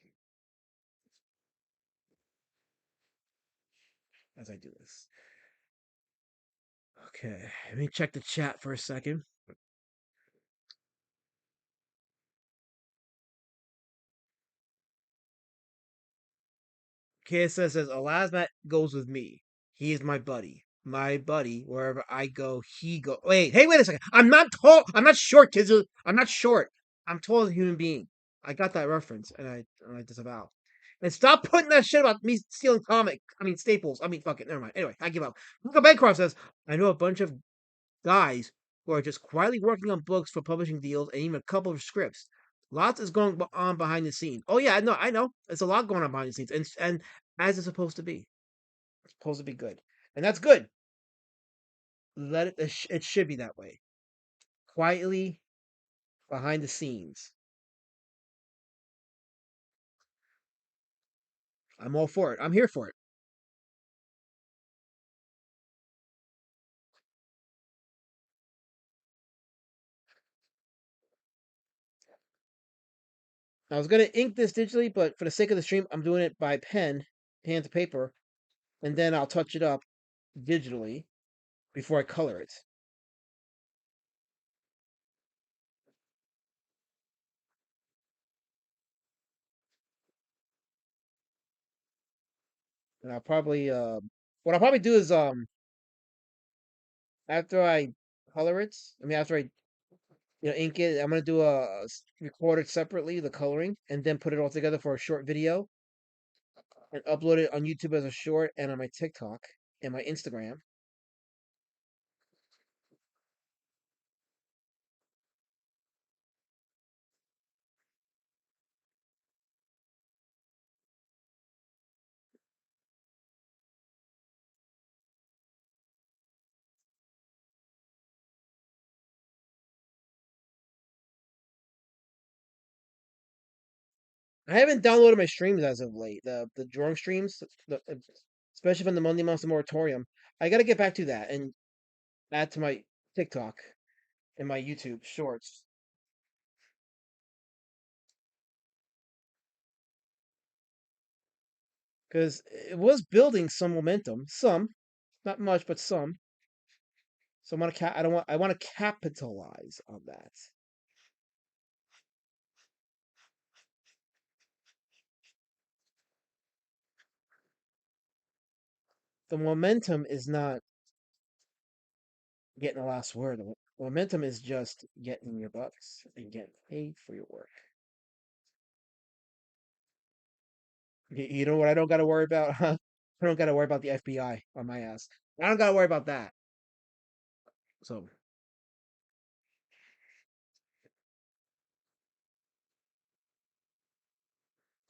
as I do this. Okay, let me check the chat for a second. KSS says Elasmat goes with me. He is my buddy. My buddy, wherever I go, he go. Wait a second. I'm not tall. I'm not short, kids. I'm not short. I'm tall as a human being. I got that reference, and I disavow. And stop putting that shit about me stealing staples. Fuck it. Never mind. Anyway, I give up. Michael Bancroft says, I know a bunch of guys who are just quietly working on books for publishing deals and even a couple of scripts. Lots is going on behind the scenes. Oh yeah, I know. There's a lot going on behind the scenes, and as it's supposed to be. It's supposed to be good, and that's good. Let it. It should be that way. Quietly behind the scenes. I'm all for it. I'm here for it. I was gonna ink this digitally, but for the sake of the stream, I'm doing it by pen to paper, and then I'll touch it up digitally before I color it. And I'll probably what I'll probably do is after I color it, after I ink it, I'm gonna do record it separately, the coloring, and then put it all together for a short video and upload it on YouTube as a short and on my TikTok and my Instagram. I haven't downloaded my streams as of late. The drawing streams, especially from the Monday Monster Moratorium. I got to get back to that and add to my TikTok and my YouTube shorts. Because it was building some momentum, not much, but some. So I want to capitalize on that. the momentum is not getting the last word. The momentum is just getting your bucks and getting paid for your work. You know what I don't got to worry about? Huh? I don't got to worry about the FBI on my ass. I don't got to worry about that. So,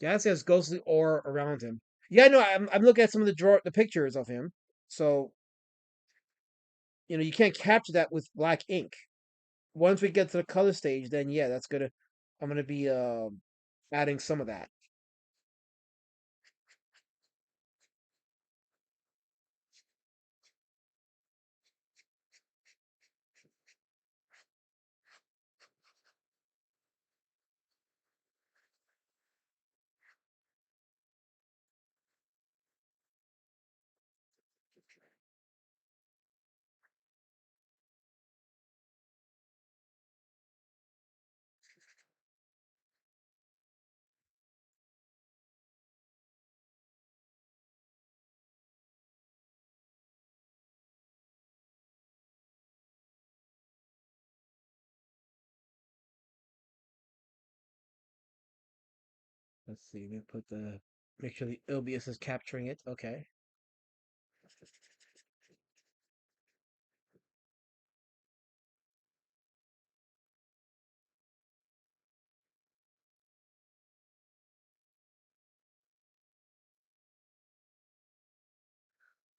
Jazz has ghostly aura around him. Yeah, no, I'm looking at some of the pictures of him. So, you can't capture that with black ink. Once we get to the color stage, then yeah, I'm gonna be adding some of that. Let's see. Let me make sure the Ilbius is capturing it. Okay.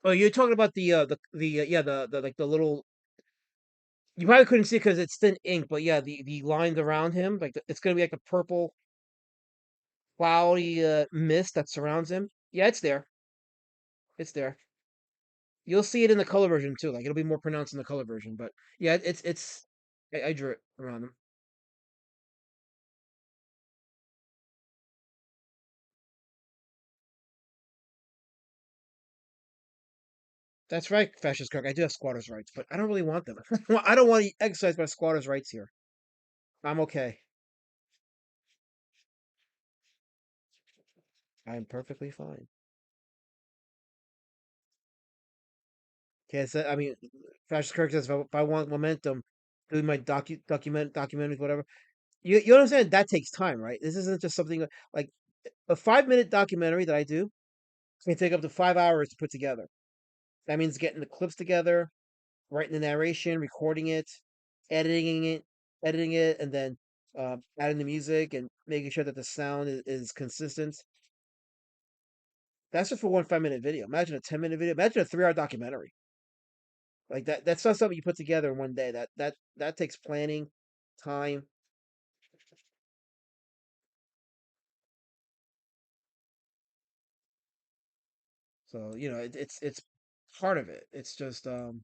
Oh, you're talking about the like the little. You probably couldn't see because it's thin ink, but yeah, the lines around him, it's gonna be like a purple, cloudy mist that surrounds him. Yeah, it's there. It's there. You'll see it in the color version too. Like it'll be more pronounced in the color version, but yeah, it's. I drew it around him. That's right, Fascist Kirk. I do have squatters' rights, but I don't really want them. I don't want to exercise my squatters' rights here. I'm okay. I'm perfectly fine. Okay, so I mean, Fascist Kirk says if I want momentum, doing my documentaries, whatever. You understand that takes time, right? This isn't just something like a 5 minute documentary that I do. It's gonna take up to 5 hours to put together. That means getting the clips together, writing the narration, recording it, editing it, editing it, and then adding the music and making sure that the sound is consistent. That's just for one 5 minute video. Imagine a 10 minute video. Imagine a 3 hour documentary. Like that. That's not something you put together in one day. That takes planning, time. So it's part of it. It's just okay.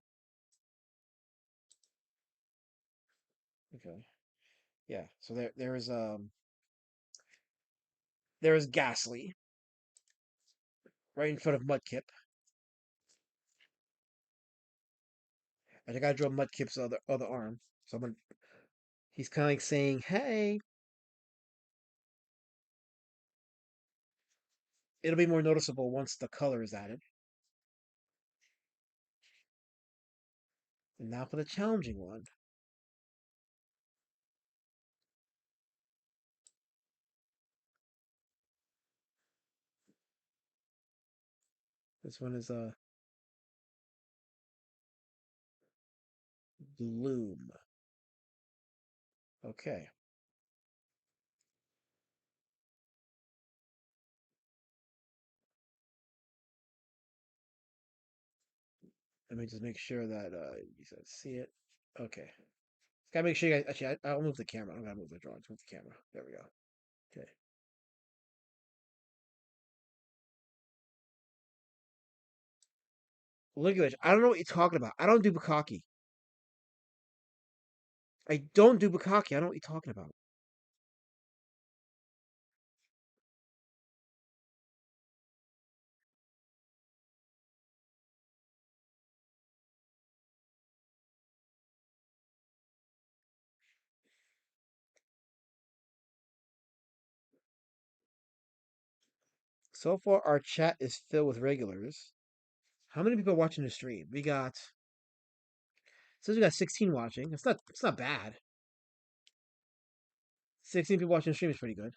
Yeah. So there is Ghastly right in front of Mudkip. And I gotta draw Mudkip's other arm. So he's kind of like saying, "Hey." It'll be more noticeable once the color is added. And now for the challenging one. This one is Gloom. Okay. Let me just make sure that you guys see it. Okay. Gotta make sure you guys. Actually, I'll move the camera. I don't gotta move the drawing. Just move the camera. There we go. Okay. Look at it. I don't know what you're talking about. I don't do bukkake. I don't do bukkake. I don't know what you're talking about. So far, our chat is filled with regulars. How many people are watching the stream? Says we got 16 watching. It's not bad. 16 people watching the stream is pretty good.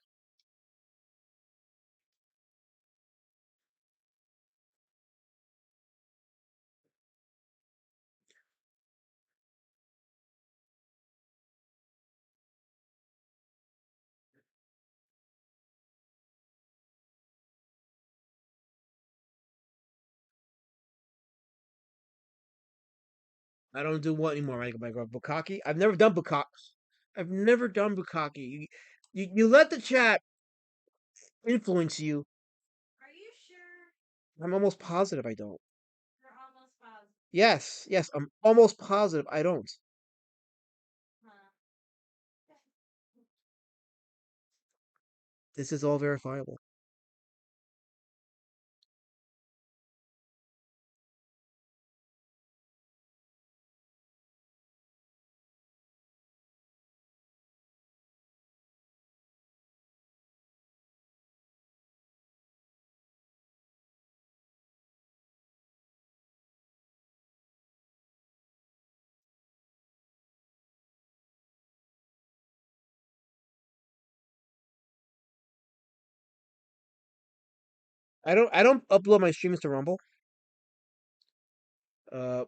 I don't do what anymore, my girl. Bukkake? I've never done bukkake. I've never done bukkake. You let the chat influence you. Are you sure? I'm almost positive I don't. You're almost positive. Yes, I'm almost positive I don't. Huh. This is all verifiable. I don't upload my streams to Rumble.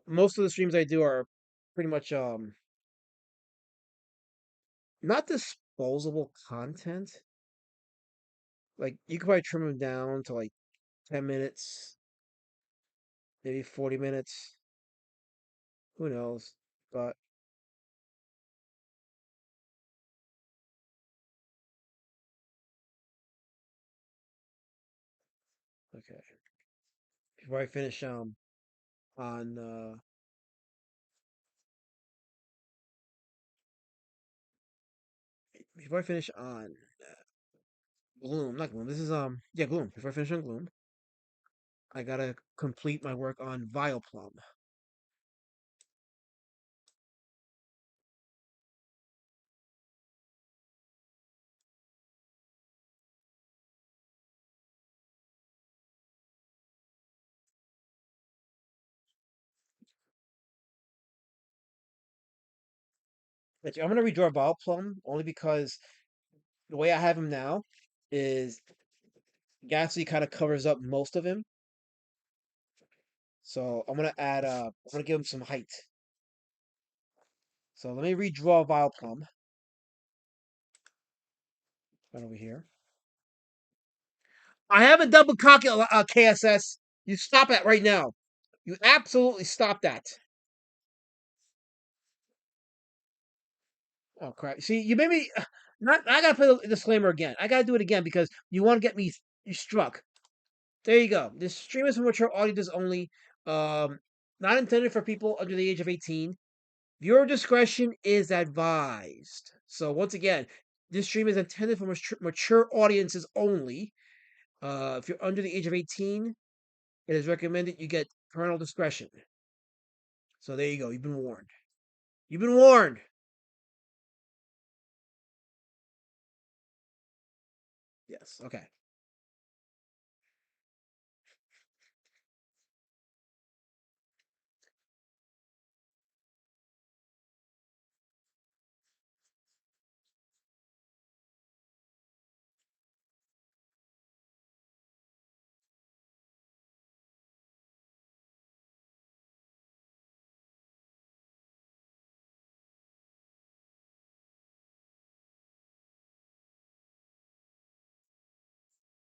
Most of the streams I do are pretty much not disposable content. Like you could probably trim them down to like 10 minutes, maybe 40 minutes. Who knows? But okay. Before I finish on before I finish on Gloom, not Gloom. This is yeah, Gloom. Before I finish on Gloom, I gotta complete my work on Vileplum. Like, I'm gonna redraw Vileplum only because the way I have him now is Gatsby kind of covers up most of him. So I'm gonna give him some height. So let me redraw Vileplum. Right over here. I haven't done Bukaki KSS. You stop that right now. You absolutely stop that. Oh crap! See, you made me. Not. I gotta put a disclaimer again. I gotta do it again because you want to get me you struck. There you go. This stream is for mature audiences only. Um, not intended for people under the age of 18. Viewer discretion is advised. So once again, this stream is intended for mature audiences only. If you're under the age of 18, it is recommended you get parental discretion. So there you go. You've been warned. You've been warned. Yes. Okay.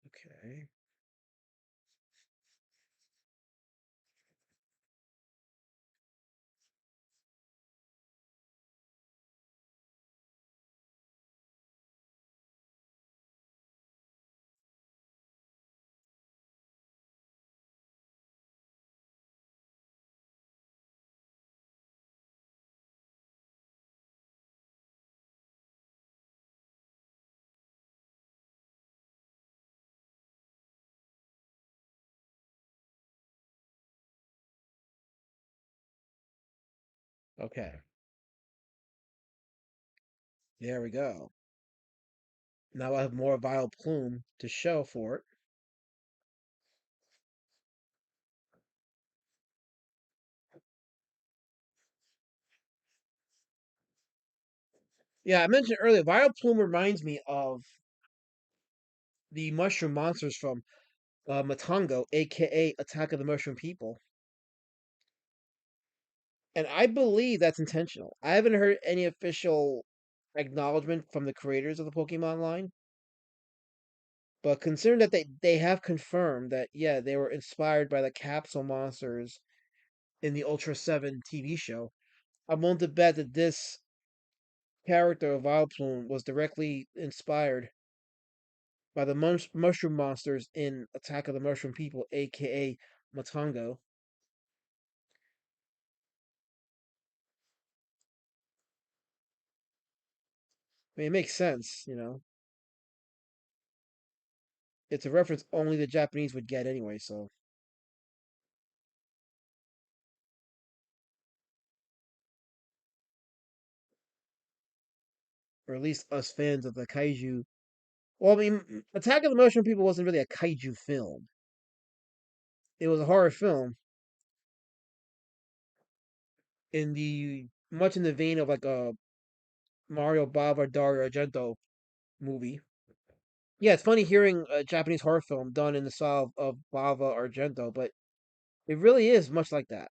Okay. Okay. There we go. Now I have more Vile Plume to show for it. Yeah, I mentioned earlier, Vileplume reminds me of the mushroom monsters from Matango, aka Attack of the Mushroom People. And I believe that's intentional. I haven't heard any official acknowledgement from the creators of the Pokemon line, but considering that they have confirmed that, yeah, they were inspired by the capsule monsters in the Ultra 7 TV show, I'm willing to bet that this character of Vileplume was directly inspired by the mushroom monsters in Attack of the Mushroom People, aka Matango. I mean, it makes sense, you know. It's a reference only the Japanese would get anyway, so. Or at least us fans of the kaiju. Well, I mean, Attack of the Mushroom People wasn't really a kaiju film. It was a horror film in the much in the vein of like a Mario Bava Dario Argento movie. Yeah, it's funny hearing a Japanese horror film done in the style of Bava Argento, but it really is much like that.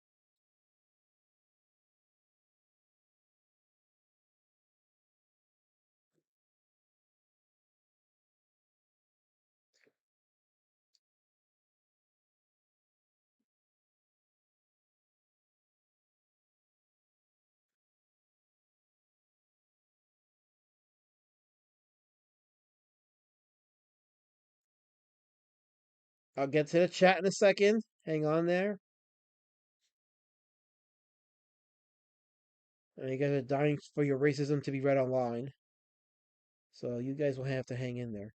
I'll get to the chat in a second. Hang on there. And you guys are dying for your racism to be read online. So you guys will have to hang in there.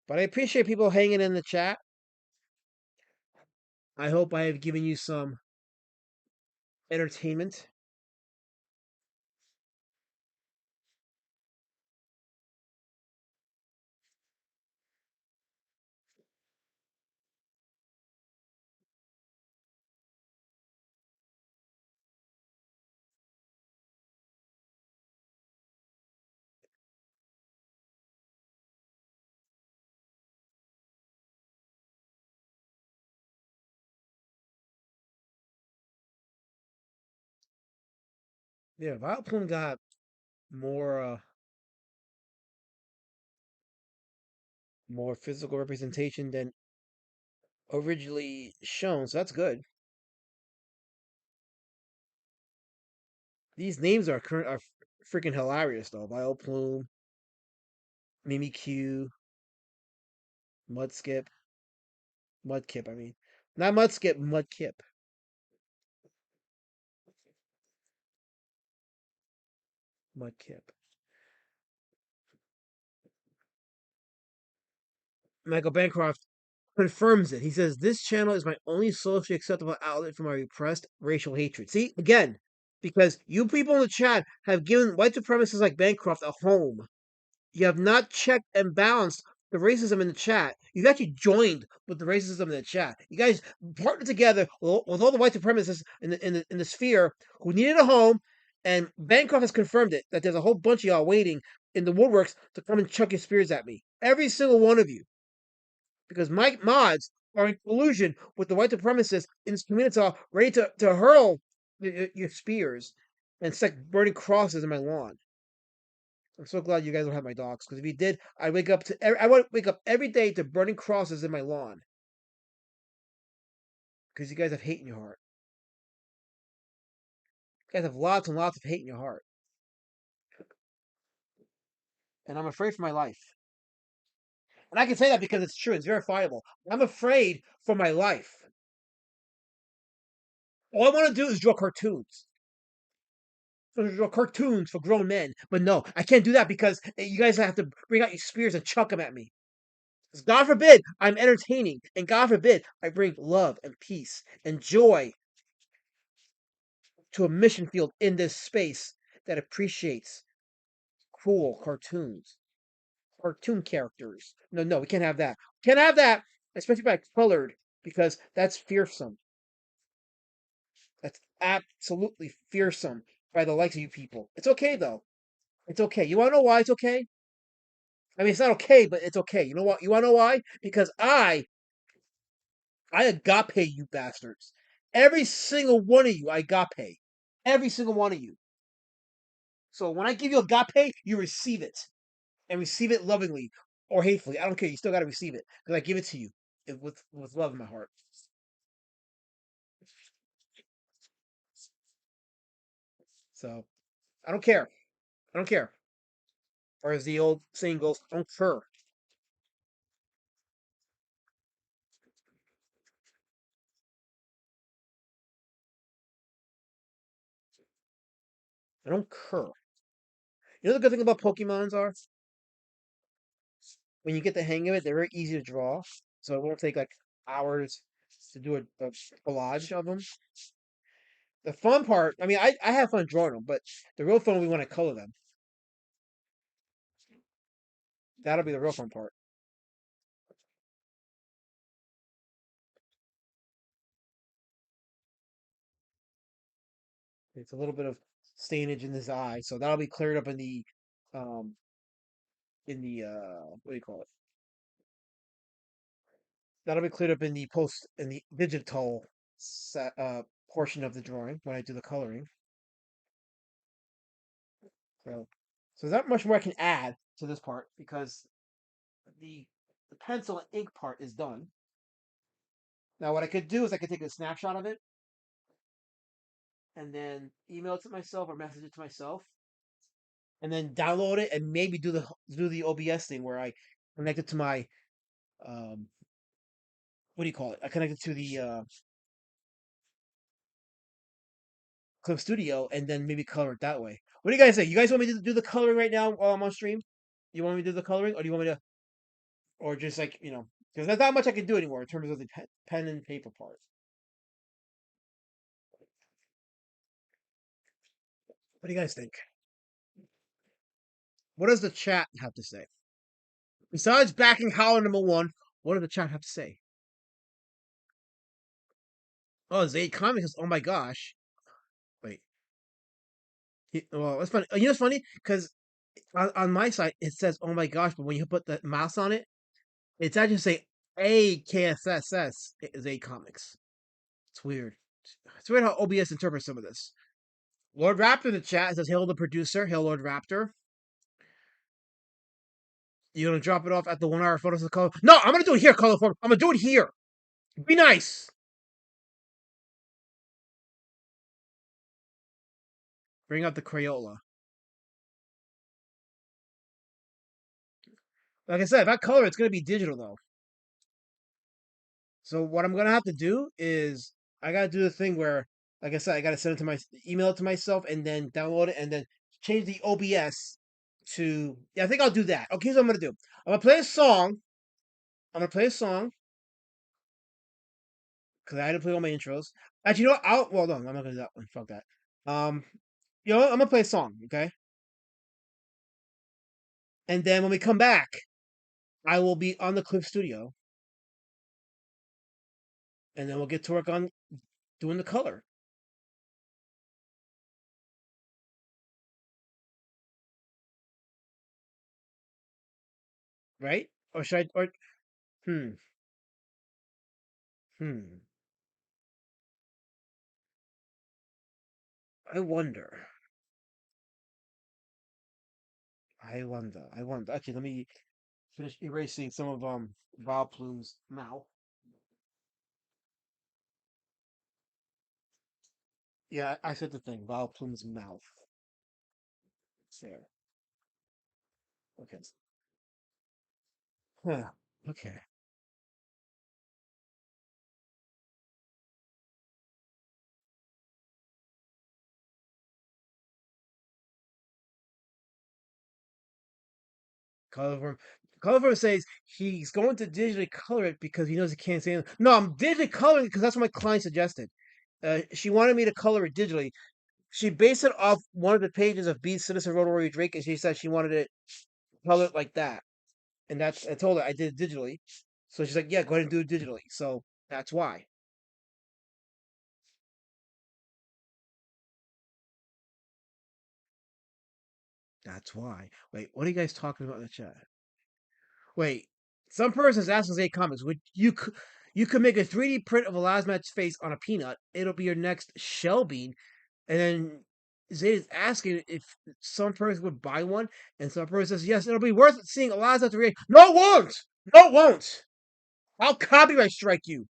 But I appreciate people hanging in the chat. I hope I have given you some entertainment. Yeah, Vileplume got more more physical representation than originally shown, so that's good. These names are freaking hilarious though. Vileplume, Mimikyu, Mudskip, Mudkip. I mean, not Mudskip, Mudkip, Mudkip. Michael Bancroft confirms it. He says, "This channel is my only socially acceptable outlet for my repressed racial hatred." See, again, because you people in the chat have given white supremacists like Bancroft a home. You have not checked and balanced the racism in the chat. You've actually joined with the racism in the chat. You guys partnered together with all the white supremacists in the sphere who needed a home, and Bancroft has confirmed it that there's a whole bunch of y'all waiting in the woodworks to come and chuck your spears at me. Every single one of you, because my mods are in collusion with the white supremacists in this community, ready to hurl your spears and stick burning crosses in my lawn. I'm so glad you guys don't have my dogs, because if you did, I would wake up every day to burning crosses in my lawn. Because you guys have hate in your heart. You guys have lots and lots of hate in your heart. And I'm afraid for my life. And I can say that because it's true, it's verifiable. I'm afraid for my life. All I want to do is draw cartoons. Draw cartoons for grown men. But no, I can't do that because you guys have to bring out your spears and chuck them at me. God forbid I'm entertaining, and God forbid I bring love and peace and joy to a mission field in this space that appreciates cool cartoons, cartoon characters. No, we can't have that. Can't have that, especially by colored because that's fearsome. That's absolutely fearsome by the likes of you people. It's okay though. It's okay. You want to know why it's okay? I mean, it's not okay, but it's okay. You know what? You want to know why? Because I agape you bastards. Every single one of you, I agape. Every single one of you. So when I give you agape, you receive it. And receive it lovingly or hatefully. I don't care. You still got to receive it because I give it to you with love in my heart. So I don't care. I don't care. Or as the old saying goes, I don't care. I don't care. You know the good thing about Pokemons are when you get the hang of it, they're very easy to draw. So it won't take like hours to do a collage of them. The fun part, I mean, I have fun drawing them, but the real fun will be when I color them. That'll be the real fun part. It's a little bit of stainage in his eye, so that'll be cleared up um what do you call it? That'll be cleared up in the digital portion of the drawing when I do the coloring. So there's not much more I can add to this part because the the pencil and ink part is done. Now what I could do is I could take a snapshot of it and then email it to myself or message it to myself and then download it and maybe do the OBS thing where I connect it to my um what do you call it? I connect it to the Clip Studio and then maybe color it that way. What do you guys say? You guys want me to do the coloring right now while I'm on stream? You want me to do the coloring, or do you want me to, or just like because there's not much I can do anymore in terms of the pen and paper part. What do you guys think? What does the chat have to say? Besides backing Howler #1, what does the chat have to say? Oh, Zayd Comics. Oh my gosh. Wait. Well, it's funny. You know what's funny? Because on my side it says "Oh my gosh," but when you put the mouse on it, it's actually say AKSSS Zayd Comics. It's weird. It's weird how OBS interprets some of this. Lord Raptor in the chat says, "Hail the producer, hail Lord Raptor." You gonna drop it off at the 1 hour photos of color? No, I'm gonna do it here, color form. I'm gonna do it here. Be nice. Bring out the Crayola. Like I said, if I color, it's gonna be digital though. So what I'm gonna have to do is I gotta do the thing where, like I said, I gotta send it to my email it to myself and then download it and then change the OBS to. Yeah, I think I'll do that. Okay, here's what I'm gonna do. I'm gonna play a song. I'm gonna play a song because I had to play all my intros. Actually, you know what? Well, no, I'm not gonna do that one. Fuck that. Um, you know what? I'm gonna play a song, okay? And then when we come back, I will be on the Clip Studio, and then we'll get to work on doing the color. Right? Or should I? Or hmm, hmm. I wonder. I wonder. I wonder. Okay, let me finish erasing some of Val Plume's mouth. Yeah, I said the thing. Val Plume's mouth. There. Okay. Huh. Okay. Colorform. Colorform says he's going to digitally color it because he knows he can't say anything. No, I'm digitally coloring because that's what my client suggested. She wanted me to color it digitally. She based it off one of the pages of Beast Citizen Rotary Drake, and she said she wanted it colored like that. And that's I told her I did it digitally. So she's like, yeah, go ahead and do it digitally. So That's why. That's why. Wait, what are you guys talking about in the chat? Wait, some person's asking Zay Comics, would you could make a 3D print of a Lazmat's face on a peanut. It'll be your next Shelby. And then Zay is asking if some person would buy one, and some person says, yes, it'll be worth seeing a Lazmat 3D. No, it won't! No, it won't! I'll copyright strike you.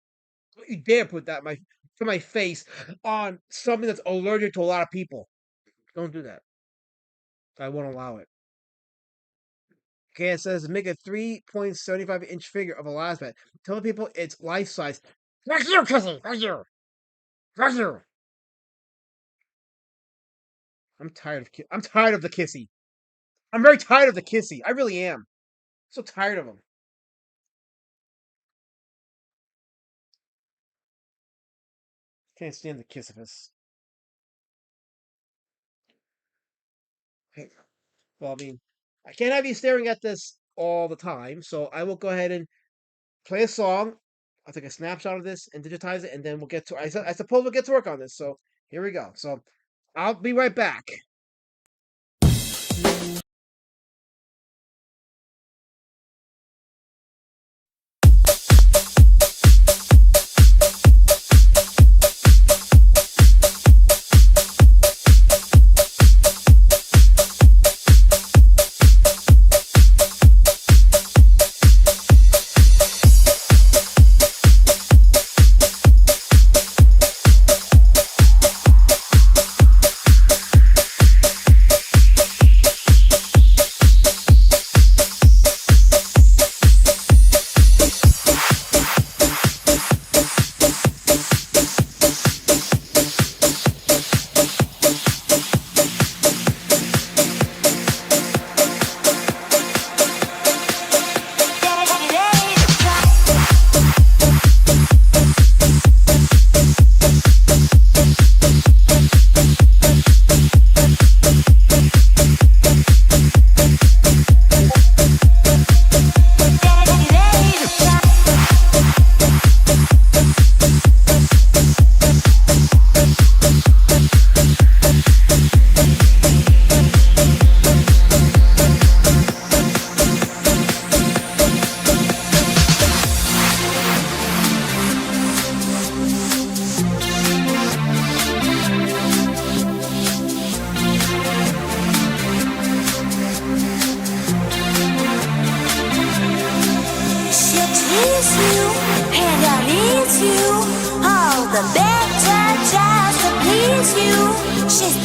Don't you dare put that to my face on something that's allergic to a lot of people. Don't do that. I won't allow it. Okay, it says make a 3.75-inch figure of a Lazmat. Tell people it's life size. Right here, Kissy! Right here! Right here! I'm tired of the Kissy. I'm very tired of the Kissy. I really am. I'm so tired of him. Can't stand the Kissifus. Okay. Well, I mean, I can't have you staring at this all the time, so I will go ahead and play a song. I'll take a snapshot of this and digitize it, and then we'll get to. I suppose we'll get to work on this. So here we go. So I'll be right back.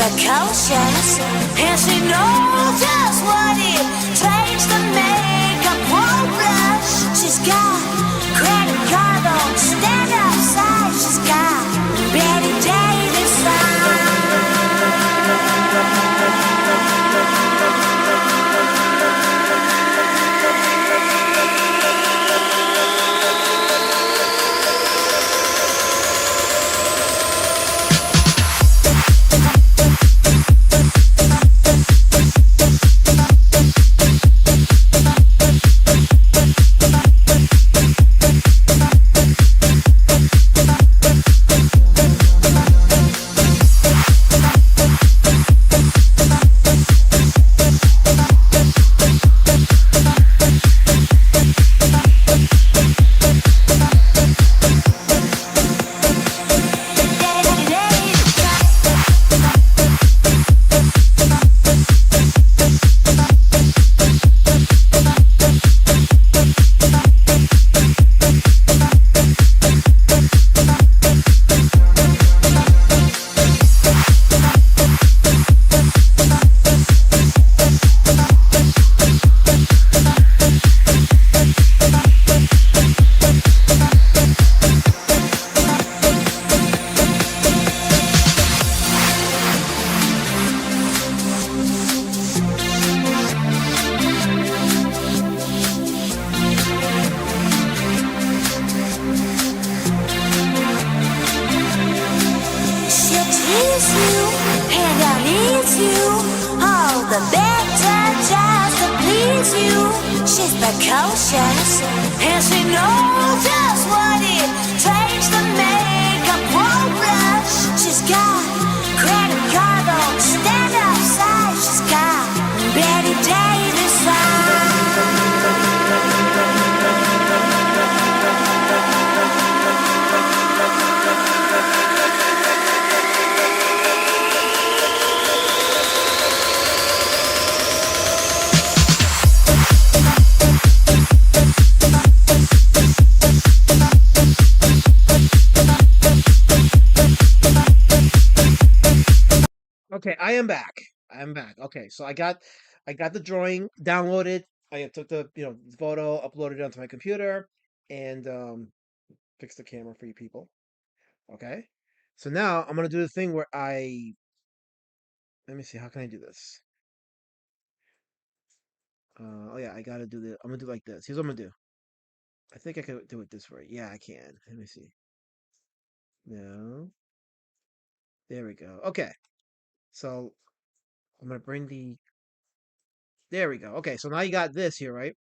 precocious, and she knows just what it takes to make a pro blush. She's got credit card on stand-up side. She's got Betty Davis precocious, and she knows just what it takes. Okay, I am back. I am back. Okay, so I got the drawing downloaded. I took the photo, uploaded it onto my computer, and fixed the camera for you people. Okay, so now I'm gonna do the thing where let me see, how can I do this? Oh yeah, I gotta do the. I'm gonna do like this. Here's what I'm gonna do. I think I can do it this way. Yeah, I can. Let me see. No, there we go. Okay, so I'm gonna bring the. There we go. Okay, so now you got this here, right?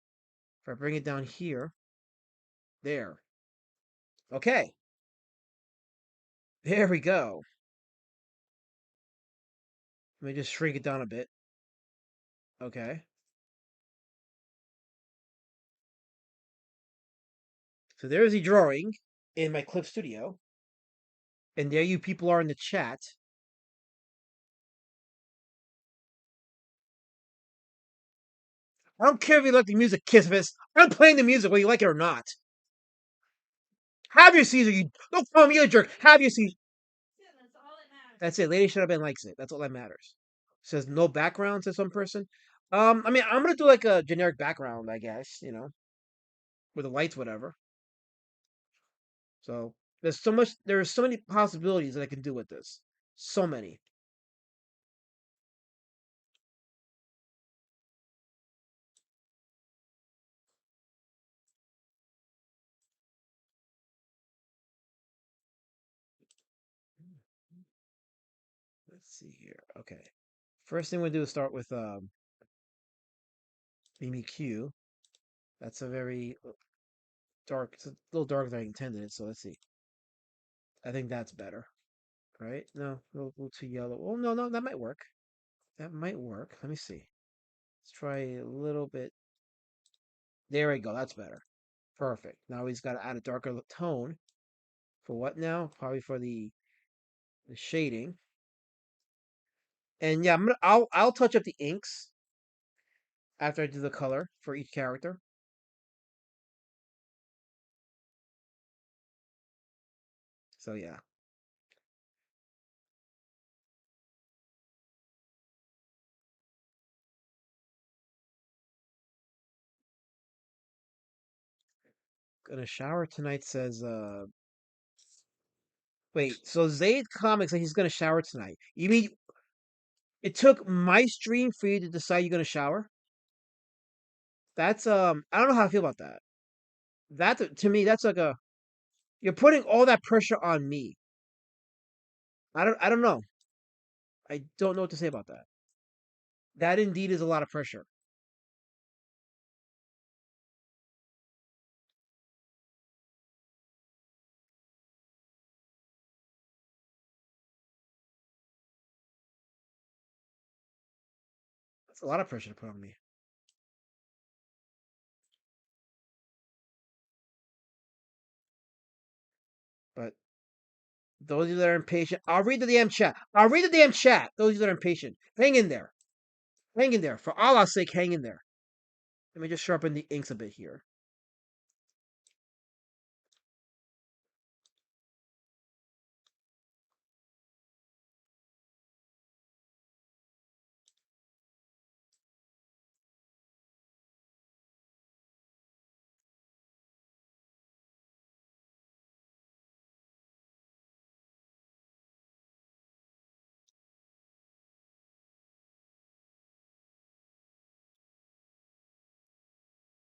If I bring it down here, there. Okay, there we go. Let me just shrink it down a bit. Okay. So there's the drawing in my Clip Studio. And there you people are in the chat. I don't care if you like the music, Kissfist. I'm playing the music whether you like it or not. Have your Caesar, you don't call me a jerk. Have your Caesar. Yeah, that's all that matters. That's it. Lady Should Have Been likes it. That's all that matters. Says no background to some person. I mean, I'm gonna do like a generic background, I guess, with the lights, whatever. So there are so many possibilities that I can do with this. So many. Let's see here. Okay. First thing we do is start with BBQ. That's a very dark. It's a little darker than I intended it. So let's see. I think that's better, right? No, a little too yellow. Oh no, no, that might work. That might work. Let me see. Let's try a little bit. There we go. That's better. Perfect. Now he's got to add a darker tone. For what now? Probably for the shading. And yeah, I'll touch up the inks after I do the color for each character. So yeah. Gonna shower tonight says wait, so Zayd Comics like he's gonna shower tonight. You mean it took my stream for you to decide you're gonna shower? That's I don't know how I feel about that. That to me that's like a you're putting all that pressure on me. I don't know. I don't know what to say about that. That indeed is a lot of pressure. That's a lot of pressure to put on me. But those of you that are impatient, I'll read the damn chat. I'll read the damn chat. Those of you that are impatient, hang in there. Hang in there. For Allah's sake, hang in there. Let me just sharpen the inks a bit here.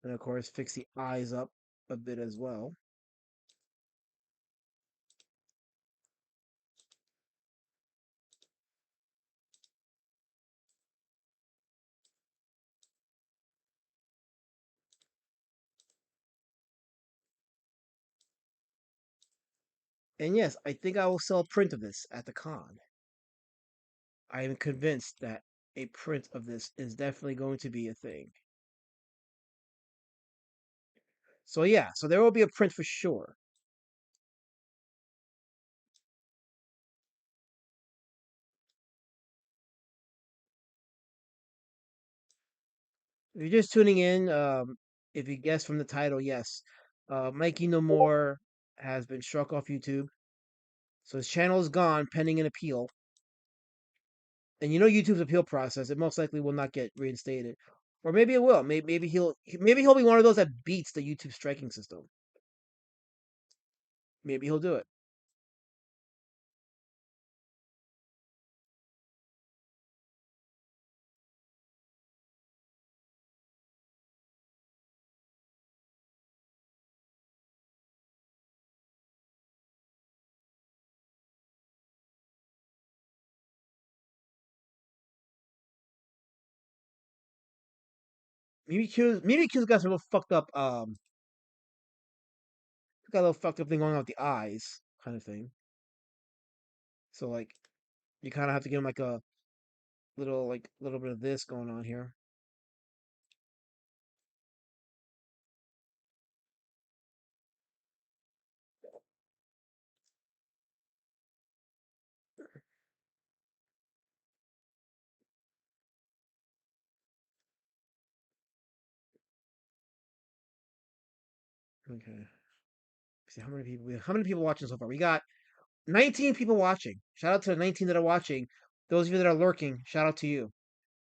And of course, fix the eyes up a bit as well. And yes, I think I will sell a print of this at the con. I am convinced that a print of this is definitely going to be a thing. So yeah, so there will be a print for sure. If you're just tuning in, if you guess from the title, yes, Mikey No More has been struck off YouTube. So his channel is gone pending an appeal. And you know YouTube's appeal process, it most likely will not get reinstated. Or maybe it will. Maybe he'll be one of those that beats the YouTube striking system. Maybe he'll do it. Mimikyu's got some little fucked up got a little fucked up thing going on with the eyes, kind of thing. So like you kinda have to give him like a little bit of this going on here. Okay. See how many people watching so far? We got 19 people watching. Shout out to the 19 that are watching. Those of you that are lurking, shout out to you.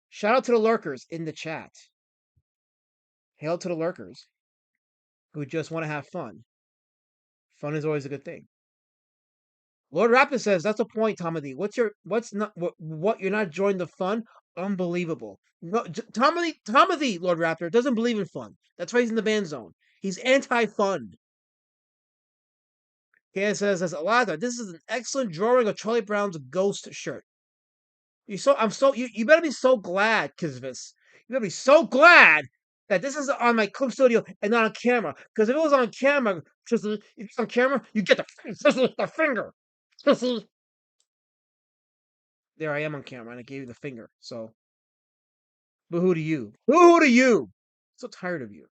Shout out to the lurkers in the chat. Hail to the lurkers who just want to have fun. Fun is always a good thing. Lord Raptor says that's the point, Tomady. What you're not enjoying the fun? Unbelievable. No, Tomady, Lord Raptor doesn't believe in fun. That's why he's in the ban zone. He's anti-fun. Ken says, as Alada, this is an excellent drawing of Charlie Brown's ghost shirt. You better be so glad, Kizvis. You better be so glad that this is on my clip studio and not on camera. Because if it was on camera, if it's on camera, you get the finger. There I am on camera, and I gave you the finger. So, boo-hoo to you. Boo-hoo to you. I'm so tired of you.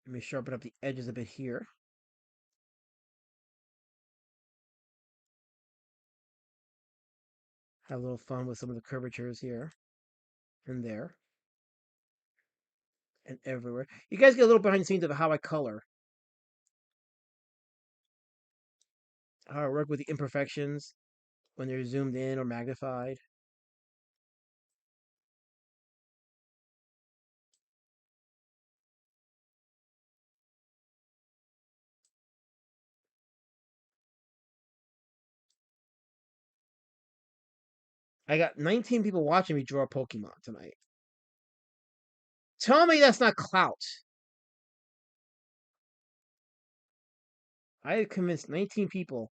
Let me sharpen up the edges a bit here. Have a little fun with some of the curvatures here and there and everywhere. You guys get a little behind the scenes of how I color, how I work with the imperfections when they're zoomed in or magnified. I got 19 people watching me draw a Pokemon tonight. Tell me that's not clout. I have convinced 19 people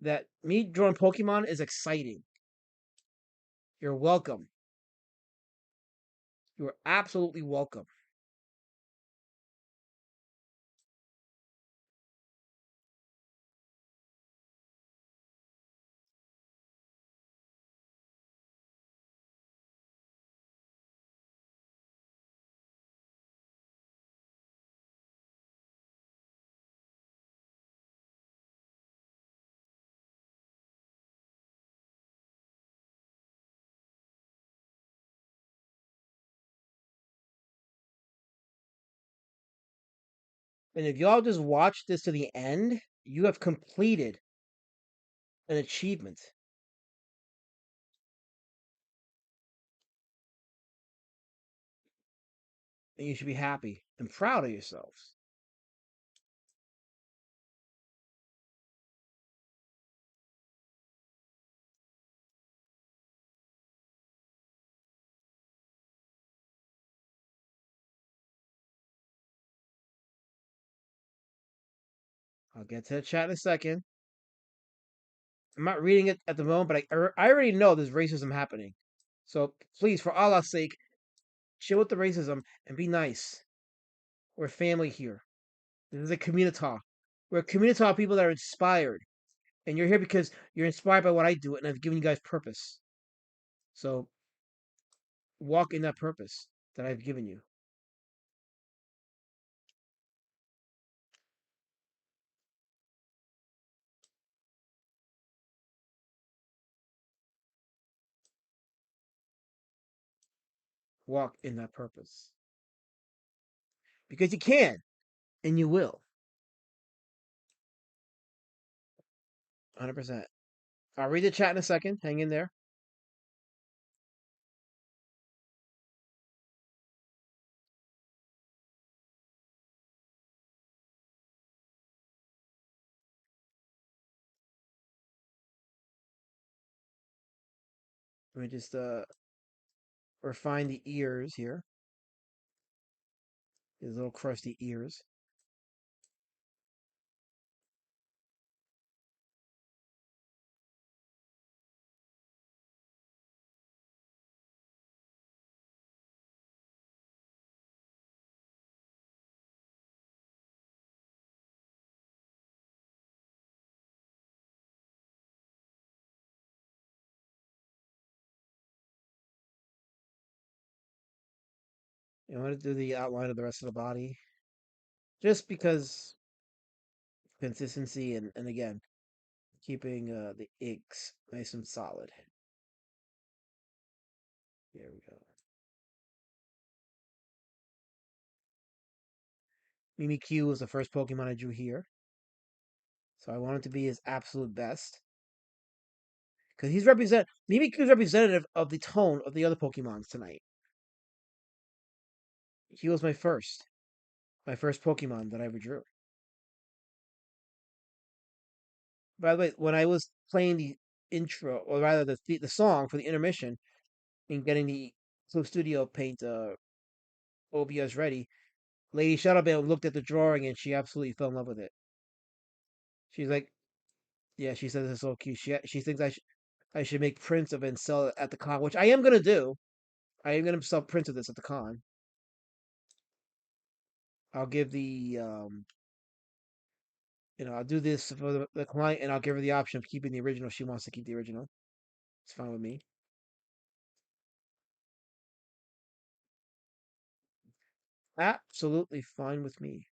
that me drawing Pokemon is exciting. You're welcome. You are absolutely welcome. And if y'all just watch this to the end, you have completed an achievement. And you should be happy and proud of yourselves. I'll get to the chat in a second. I'm not reading it at the moment, but I already know there's racism happening. So please, for Allah's sake, chill with the racism and be nice. We're family here. This is a community. We're a community of people that are inspired. And you're here because you're inspired by what I do, and I've given you guys purpose. So walk in that purpose that I've given you. walk in that purpose. Because you can, and you will. 100%. I'll read the chat in a second. Hang in there. Let me just refine the ears here. These little crusty ears. I want to do the outline of the rest of the body. Just because consistency and again, keeping the inks nice and solid. There we go. Mimikyu was the first Pokemon I drew here. So I want him to be his absolute best. Because Mimikyu is representative of the tone of the other Pokemons tonight. He was my first Pokemon that I ever drew. By the way, when I was playing the intro, or rather the song for the intermission, and getting the Clue Studio Paint OBS ready, Lady Shadowbane looked at the drawing and she absolutely fell in love with it. She's like, yeah, she says it's so cute. She thinks I should make prints of it and sell it at the con, which I am gonna do. I am gonna sell prints of this at the con. I'll give the I'll do this for the client, and I'll give her the option of keeping the original. If she wants to keep the original, it's fine with me. Absolutely fine with me.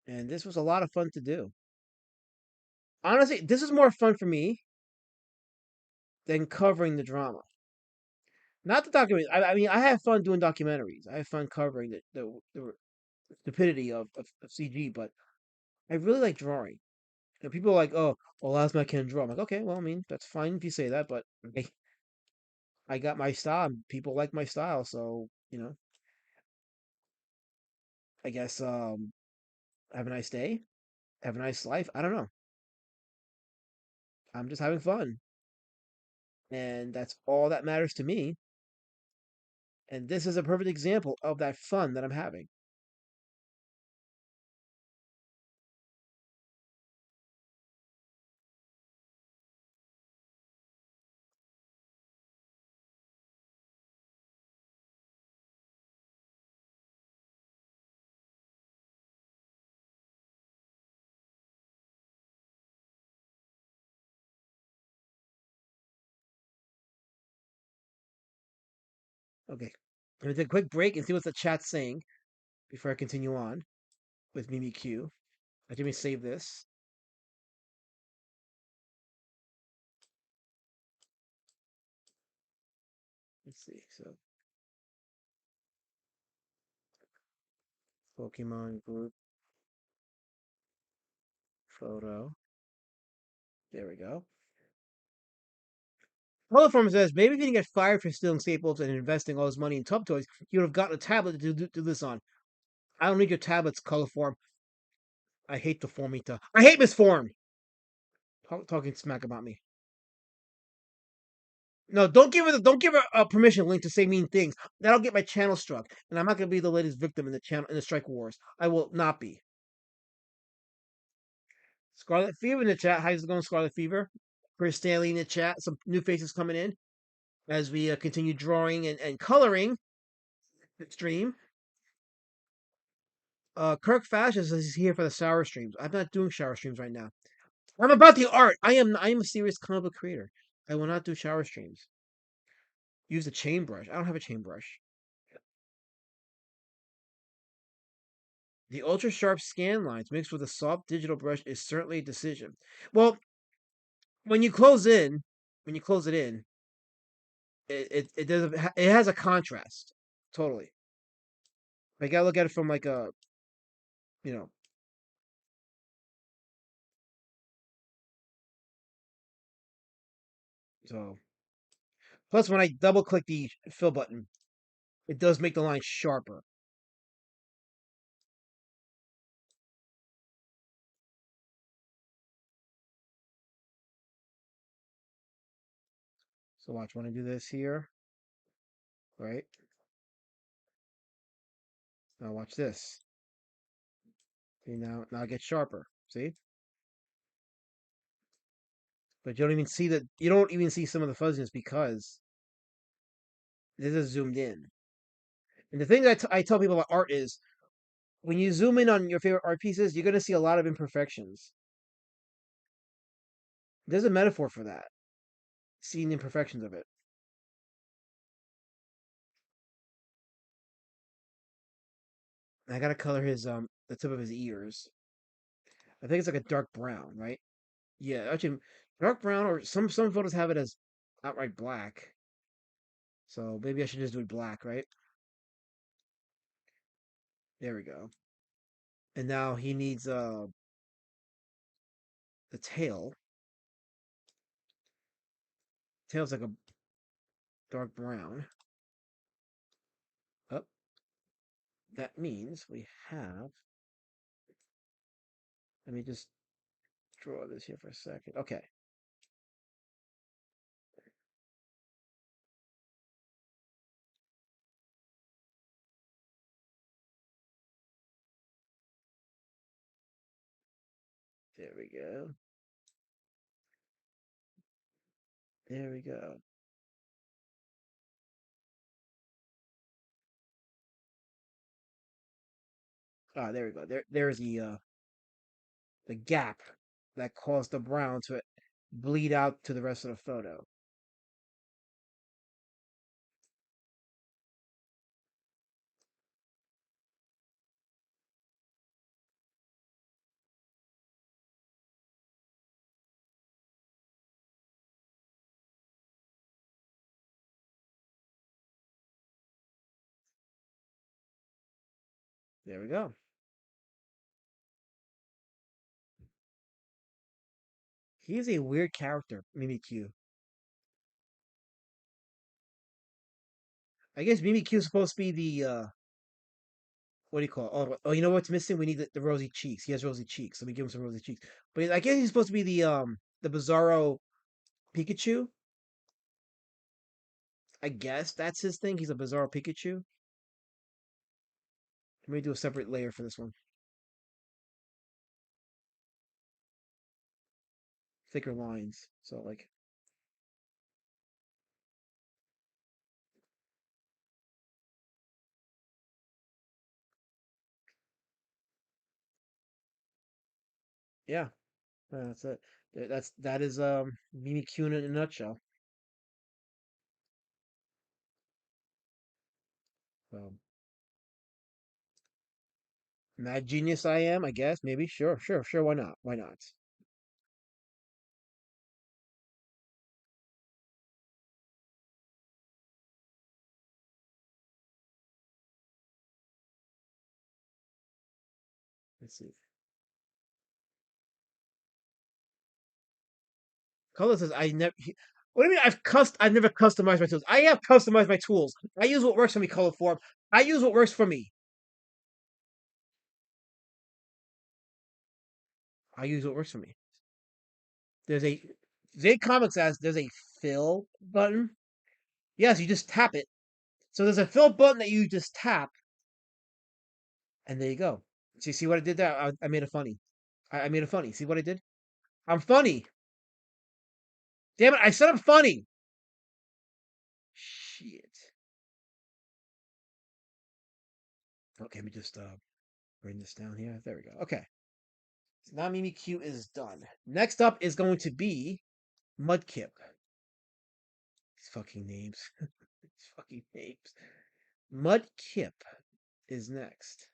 And this was a lot of fun to do. Honestly, this is more fun for me than covering the drama. Not the documentary. I mean, I have fun doing documentaries. I have fun covering the stupidity of CG, but I really like drawing. People are like, oh, well, Lasma can draw. I'm like, okay, well, I mean, that's fine if you say that, but I got my style. And people like my style, so I guess have a nice day, have a nice life. I don't know. I'm just having fun, and that's all that matters to me. And this is a perfect example of that fun that I'm having. Okay, I'm gonna take a quick break and see what the chat's saying before I continue on with Mimikyu. Let me save this. Let's see. So, Pokemon group photo. There we go. Holoform says, maybe if he didn't get fired for stealing staples and investing all his money in Tub Toys, he would have gotten a tablet to do this on. I don't need your tablets, Colorform. I hate the Formita. I hate Miss Form! Talking smack about me. No, don't give her a permission link to say mean things. That'll get my channel struck, and I'm not gonna be the latest victim in the strike wars. I will not be. Scarlet Fever in the chat. How's it going, Scarlet Fever? Chris Stanley in the chat. Some new faces coming in as we continue drawing and coloring the stream. Kirk Fashion says he's here for the shower streams. I'm not doing shower streams right now. I'm about the art. I am a serious comic book creator. I will not do shower streams. Use a chain brush. I don't have a chain brush. The ultra sharp scan lines mixed with a soft digital brush is certainly a decision. Well, when you close in, when you close it in, it does it has a contrast. Totally. I gotta look at it from like a, you know. So plus when I double click the fill button, it does make the line sharper. So watch when I do this here, right? Now watch this. See now it gets sharper. See? But you don't even see that. You don't even see some of the fuzziness because this is zoomed in. And the thing that I tell people about art is when you zoom in on your favorite art pieces, you're going to see a lot of imperfections. There's a metaphor for that, seeing imperfections of it. And I got to color his the tip of his ears. I think it's like a dark brown, right? Yeah, actually, dark brown, or some photos have it as outright black. So maybe I should just do it black, right? There we go. And now he needs the tail. Tail's like a dark brown. Oh, that means we have. Let me just draw this here for a second. Okay. There we go. There we go. Ah, there we go. There's the gap that caused the brown to bleed out to the rest of the photo. There we go. He is a weird character, Mimikyu. I guess Mimikyu is supposed to be the what do you call it? Oh, you know what's missing? We need the rosy cheeks. He has rosy cheeks. Let me give him some rosy cheeks. But I guess he's supposed to be the Bizarro Pikachu. I guess that's his thing. He's a Bizarro Pikachu. Let me do a separate layer for this one. Thicker lines. So like yeah, that's it. That is Mimikyu in a nutshell. So mad genius I am, I guess. Maybe. Sure. Why not? Why not? Let's see. Color says I never. What do you mean? I've never customized my tools. I have customized my tools. I use what works for me. Color form. I use what works for me. I use what works for me. There's a Z Comics says there's a fill button. Yes, you just tap it. So there's a fill button that you just tap, and there you go. So you see what I did there? I made a funny. I made a funny. See what I did? I'm funny. Damn it! I said I'm funny. Shit. Okay, let me just bring this down here. There we go. Okay. So now Mimikyu is done. Next up is going to be Mudkip. These fucking names. These fucking names. Mudkip is next.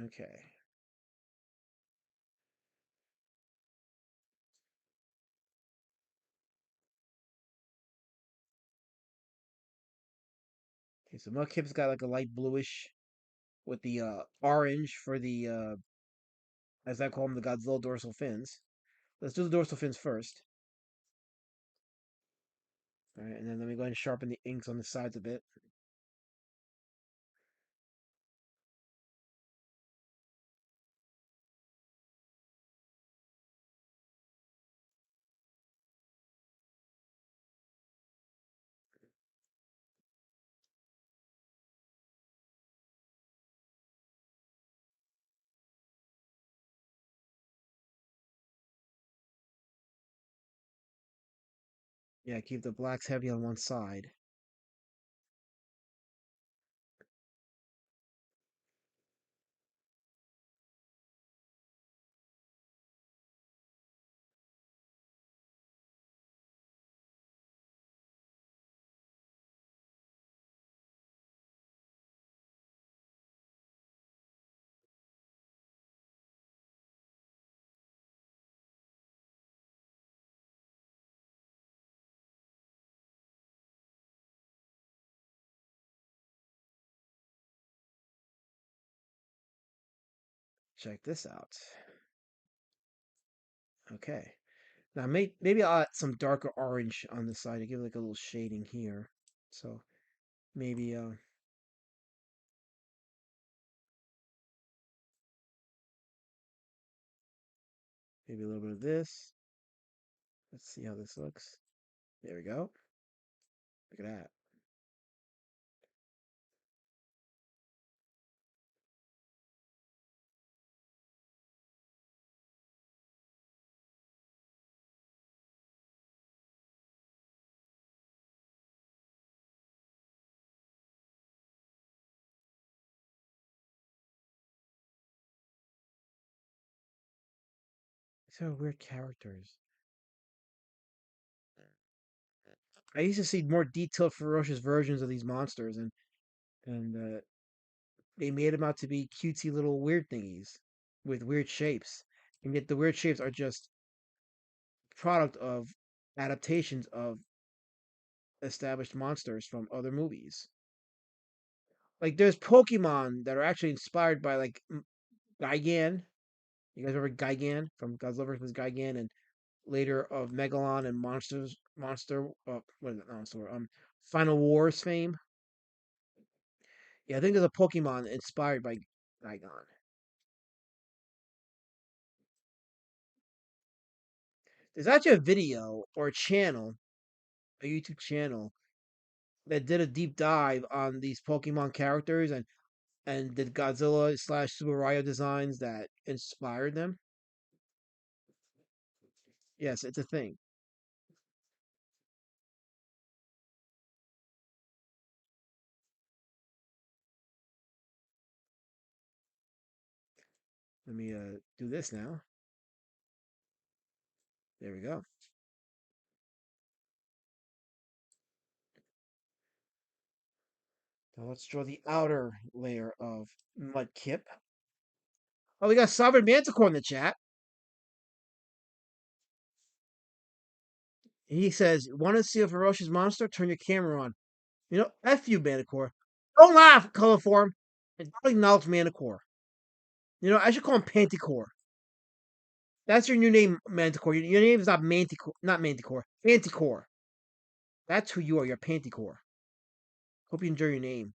Okay. Okay, so Mudkip's got like a light bluish with the orange for the as I call them, the Godzilla dorsal fins. Let's do the dorsal fins first. All right, and then let me go ahead and sharpen the inks on the sides a bit. Yeah, keep the blacks heavy on one side. Check this out. Okay. Now maybe I'll add some darker orange on the side to give it like a little shading here. So maybe maybe a little bit of this. Let's see how this looks. There we go. Look at that. These are weird characters. I used to see more detailed, ferocious versions of these monsters, and they made them out to be cutesy little weird thingies with weird shapes, and yet the weird shapes are just product of adaptations of established monsters from other movies. Like there's Pokemon that are actually inspired by like Gigan. You guys remember Gigan from Godzilla vs. Gigan, and later of Megalon and what is it? Monster. Final Wars fame. Yeah, I think there's a Pokemon inspired by Gigan. There's actually a video or a channel, a YouTube channel that did a deep dive on these Pokemon characters and did Godzilla slash Super Mario designs that inspired them. Yes, it's a thing. Let me do this now. There we go. Now let's draw the outer layer of Mudkip. Oh, we got Sovereign Manticore in the chat. He says, "Want to see a ferocious monster? Turn your camera on." You know, F you, Manticore. Don't laugh, Colorform. And don't acknowledge Manticore. You know, I should call him Panticore. That's your new name, Manticore. Your name is not Manticore. Not Manticore. Panticore. That's who you are. You're Panticore. Hope you enjoy your name.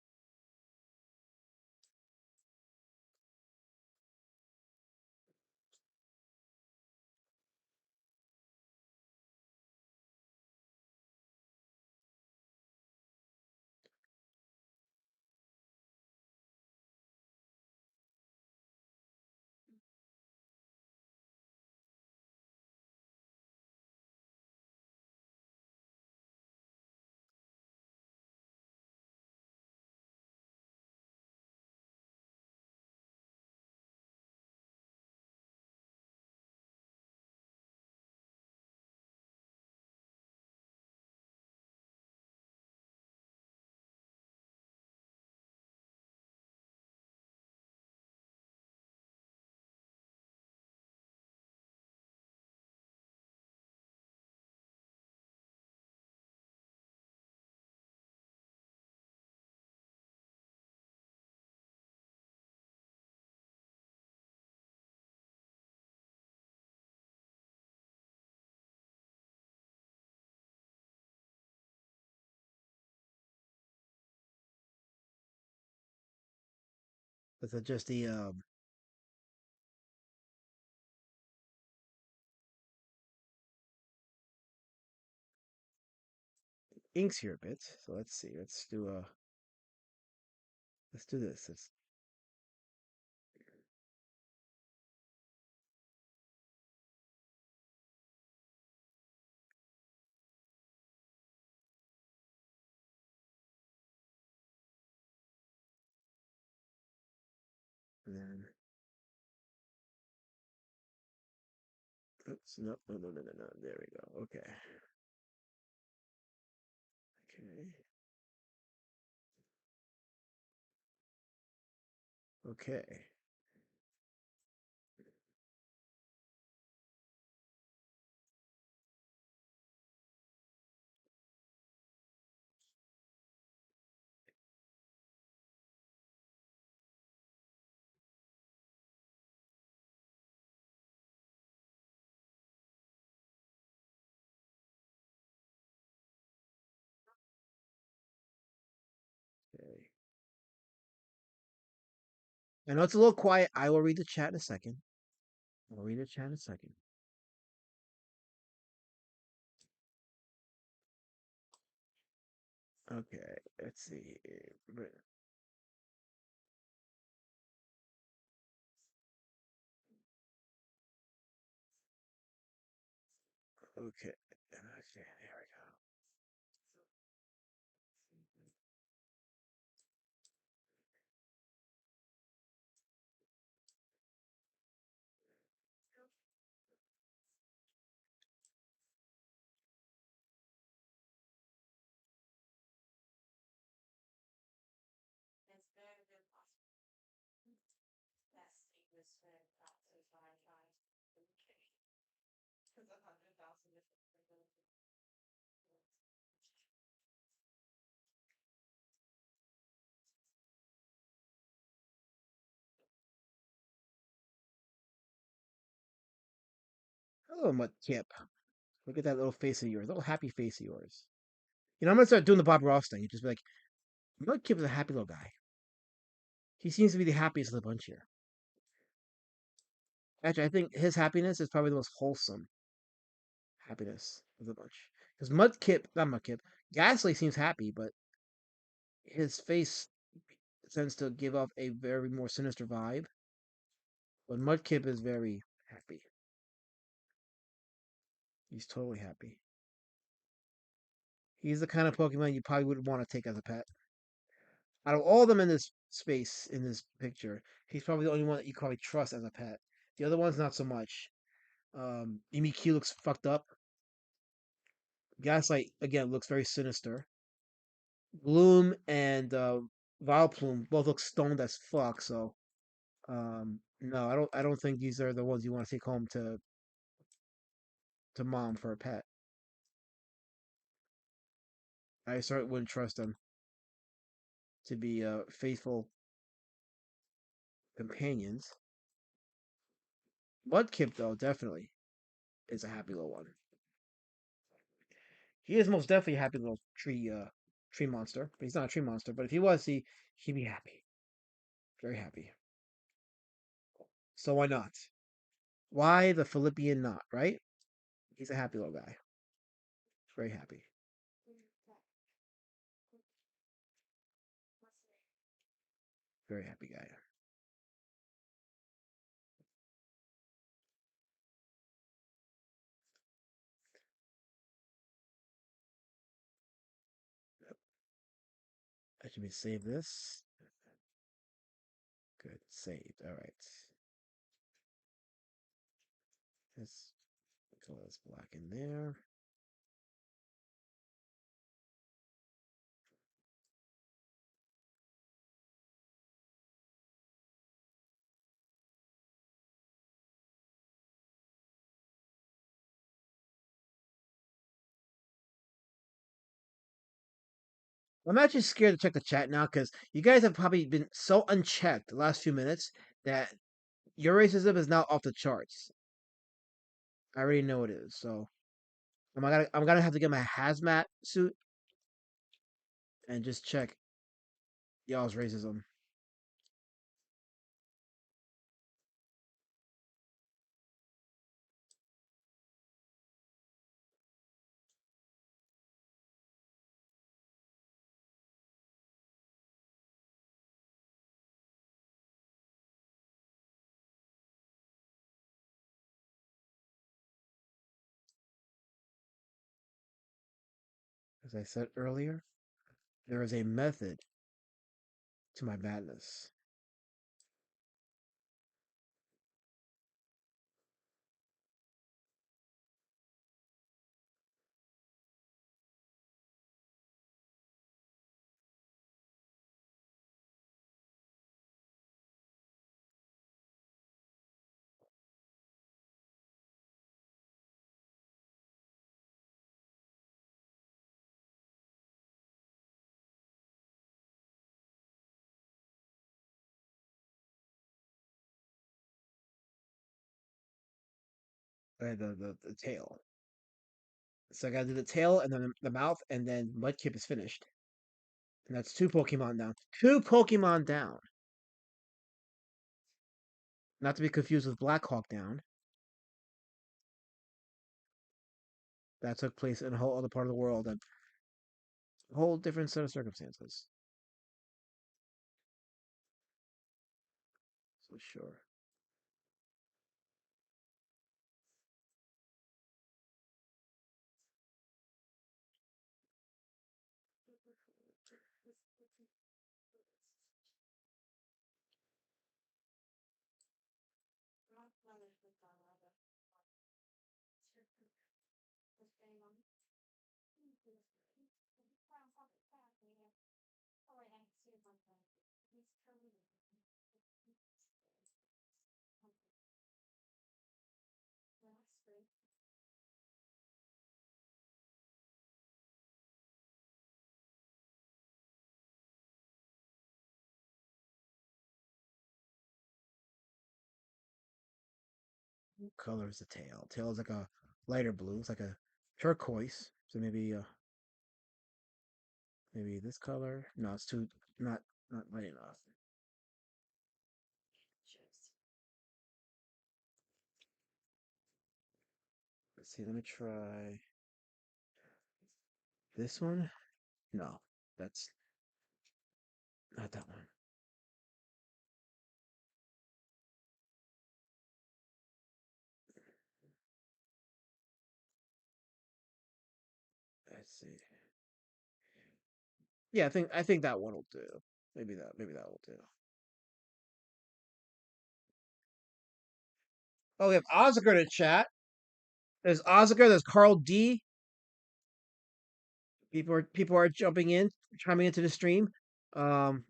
Let's adjust the inks here a bit. So let's see. Let's do this. Let's and then oops, no, no, no, no, no, no. There we go. Okay. Okay. Okay. Okay. I know it's a little quiet. I will read the chat in a second. I'll read the chat in a second. Okay, let's see. Okay. Okay, there we go. Hello, Mudkip. Look at that little face of yours, little happy face of yours. You know, I'm gonna start doing the Bob Ross thing. You just be like, Mudkip is a happy little guy. He seems to be the happiest of the bunch here. Actually, I think his happiness is probably the most wholesome happiness of the bunch. Because not Mudkip, Ghastly seems happy, but his face tends to give off a very more sinister vibe. But Mudkip is very happy. He's totally happy. He's the kind of Pokemon you probably wouldn't want to take as a pet. Out of all of them in this space, in this picture, he's probably the only one that you probably trust as a pet. The other ones, not so much. Q looks fucked up. Gaslight, again, looks very sinister. Bloom and Vileplume both look stoned as fuck, so no, I don't think these are the ones you want to take home to mom for a pet. I certainly wouldn't trust them to be faithful companions. Mudkip, though, definitely is a happy little one. He is most definitely a happy little tree monster. But he's not a tree monster. But if he was, he'd be happy, very happy. So why not? Why the Philippian not? Right? He's a happy little guy. Very happy. Very happy guy. I should be save this. Good, saved. All right. Let's color this black in there. I'm actually scared to check the chat now because you guys have probably been so unchecked the last few minutes that your racism is now off the charts. I already know it is. So I'm gonna have to get my hazmat suit and just check y'all's racism. As I said earlier, there is a method to my madness. The tail. So I gotta do the tail and then the mouth, and then Mudkip is finished. And that's 2 Pokemon down. 2 Pokemon down. Not to be confused with Blackhawk down. That took place in a whole other part of the world and a whole different set of circumstances. So sure. What color is the tail? Tail is like a lighter blue. It's like a turquoise. So maybe this color. No, it's too not light enough. Let's see. Let me try this one. No, that's not that one. Let's see. Yeah, I think that one will do. Maybe that will do. Oh, we have Oscar to chat. There's Oscar. There's Carl D. People are jumping in, chiming into the stream. Um,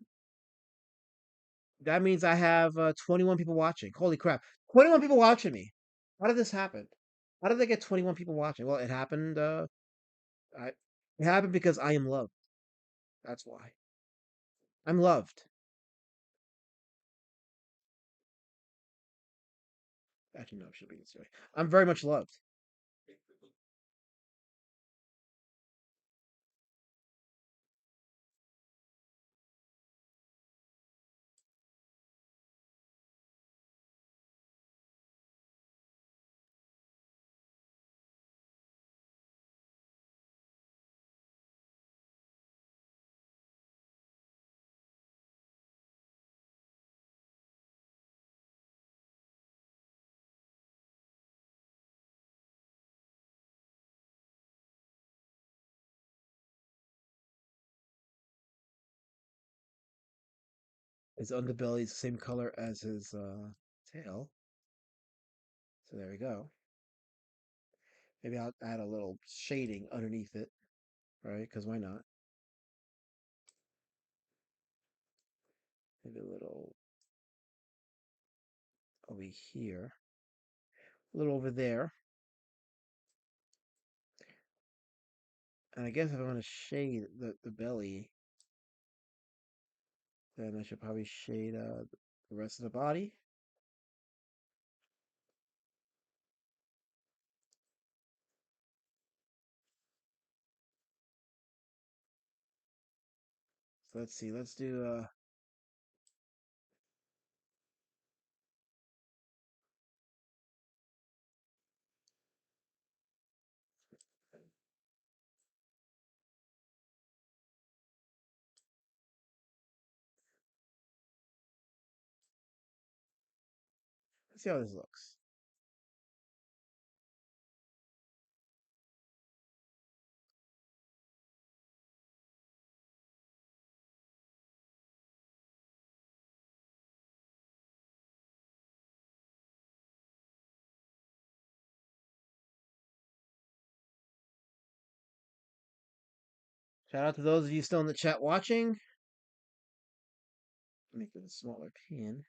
that means I have 21 people watching. Holy crap! 21 people watching me. How did this happen? How did they get 21 people watching? Well, it happened. It happened because I am loved. That's why. I'm loved. Actually, no, it should be this way. I'm very much loved. His underbelly is the same color as his tail. So there we go. Maybe I'll add a little shading underneath it, right? Because why not? Maybe a little over here, a little over there. And I guess if I want to shade the belly, then I should probably shade the rest of the body. So let's see. Let's do let's see how this looks. Shout out to those of you still in the chat watching. Make it a smaller pan.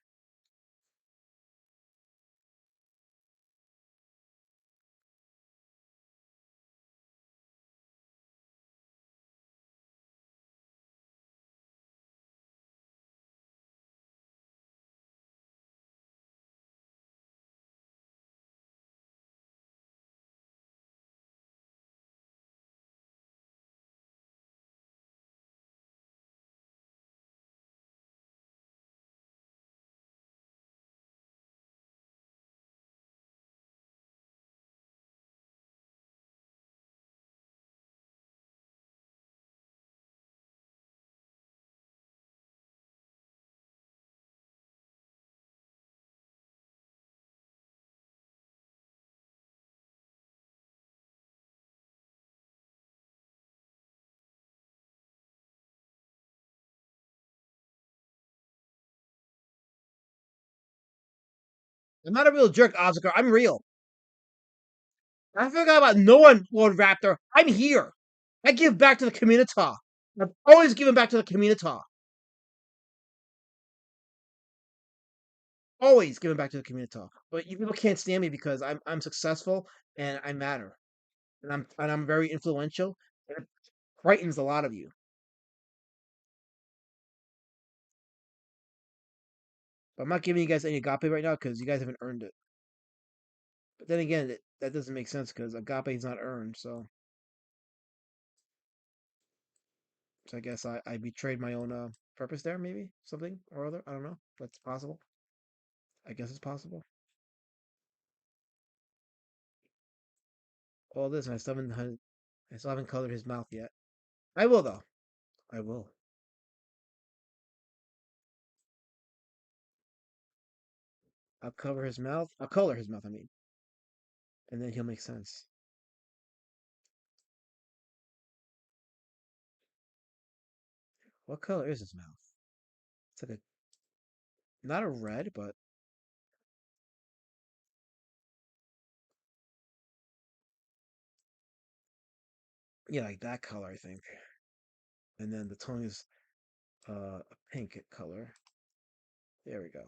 I'm not a real jerk, Oscar. I'm real. I forgot about no one, Lord Raptor. I'm here. I give back to the community. I've always given back to the community. Always giving back to the community. But you people can't stand me because I'm successful and I matter. And I'm very influential. And it frightens a lot of you. But I'm not giving you guys any agape right now because you guys haven't earned it. But then again, that doesn't make sense because agape is not earned. So I guess I betrayed my own purpose there, maybe something or other. I don't know. That's possible. I guess it's possible. All this, and I still haven't colored his mouth yet. I will though. I will. I'll cover his mouth. I'll color his mouth. I mean, and then he'll make sense. What color is his mouth? It's like not a red, but yeah, like that color, I think. And then the tongue is a pink color. There we go.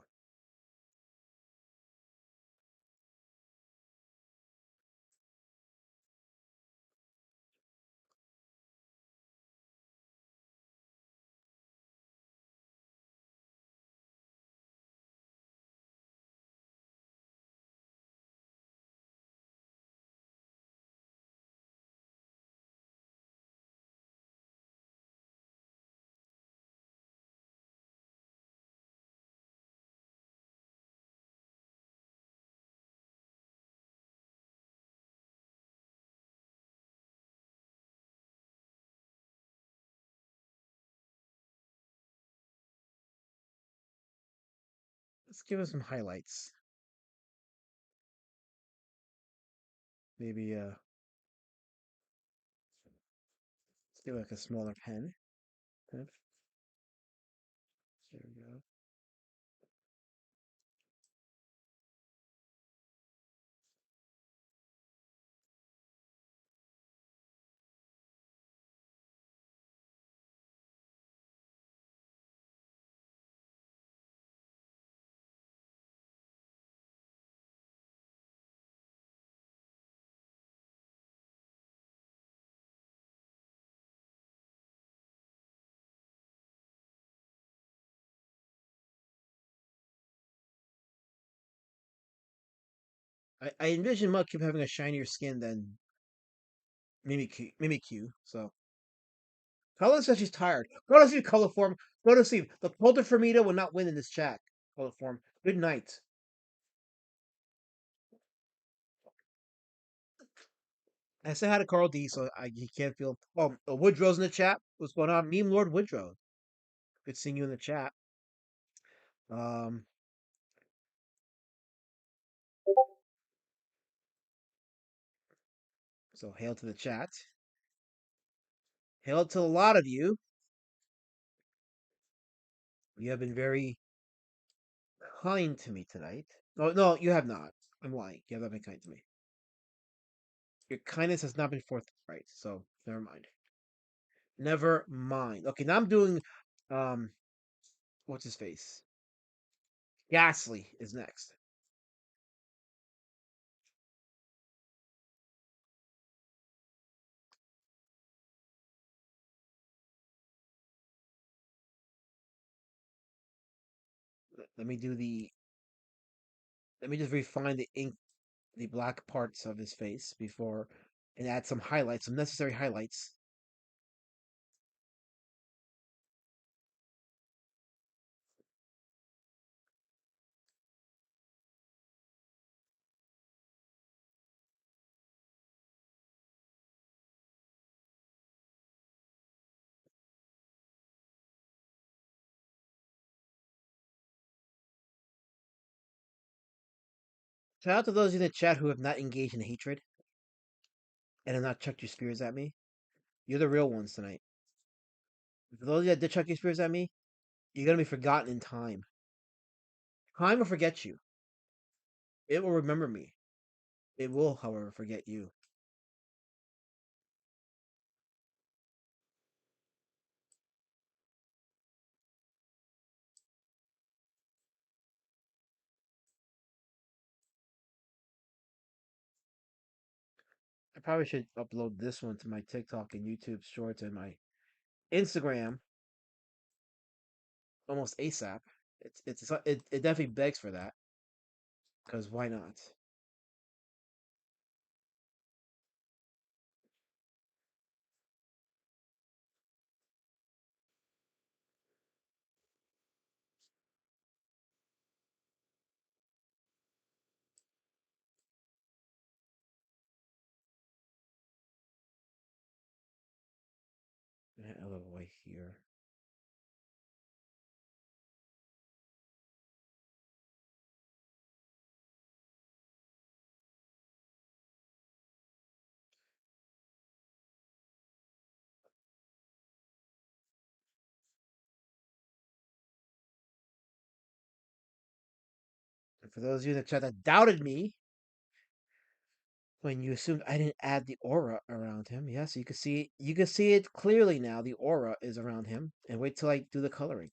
Let's give us some highlights. Maybe let's give like a smaller pen. There we go. I envision Mudkip having a shinier skin than Mimikyu. So Colin says she's tired. Go to sleep, Color Form. Go to sleep. The Polter Fermita will not win in this chat. Color Form. Good night. I said hi to Carl D, so he can't feel. Oh, Woodrow's in the chat. What's going on? Meme Lord Woodrow. Good seeing you in the chat. Um, so hail to the chat. Hail to a lot of you. You have been very kind to me tonight. No, you have not. I'm lying. You have not been kind to me. Your kindness has not been forthright, so never mind. Never mind. Okay, now I'm doing um what's his face? Ghastly is next. Let me do the let me just refine the ink the black parts of his face before and add some highlights, some necessary highlights. Shout out to those in the chat who have not engaged in hatred and have not chucked your spears at me. You're the real ones tonight. For those of you that did chuck your spears at me, you're gonna be forgotten in time. Time will forget you. It will remember me. It will, however, forget you. I probably should upload this one to my TikTok and YouTube Shorts and my Instagram almost ASAP. It definitely begs for that because why not? A little way here. And for those of you in the chat that doubted me when you assumed I didn't add the aura around him, yes, you can see it clearly now. The aura is around him, and wait till I do the coloring.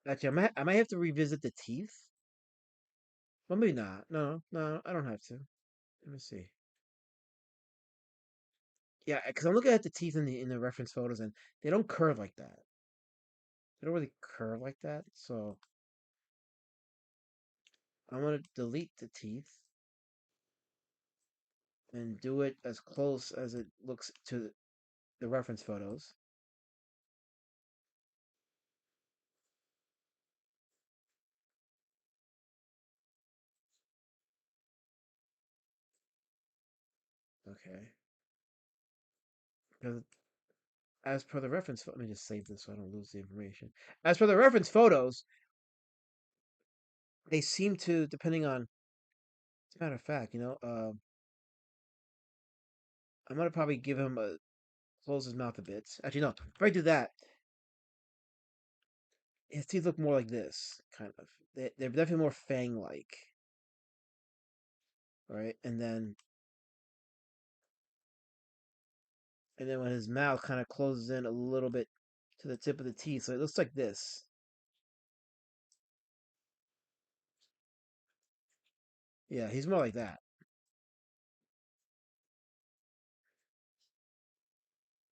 Actually, I might have to revisit the teeth. Well, maybe not. No, I don't have to. Let me see. Yeah, because I'm looking at the teeth in the reference photos, and they don't curve like that. They don't really curve like that. So I'm gonna delete the teeth and do it as close as it looks to the reference photos. Okay. Because as per the reference, let me just save this so I don't lose the information. As per the reference photos, they seem to, depending on, as a matter of fact, I'm gonna probably give him a close his mouth a bit. Actually, no. If I do that, his teeth look more like this, kind of. They're definitely more fang-like, right? And then when his mouth kind of closes in a little bit to the tip of the teeth, so it looks like this. Yeah, he's more like that.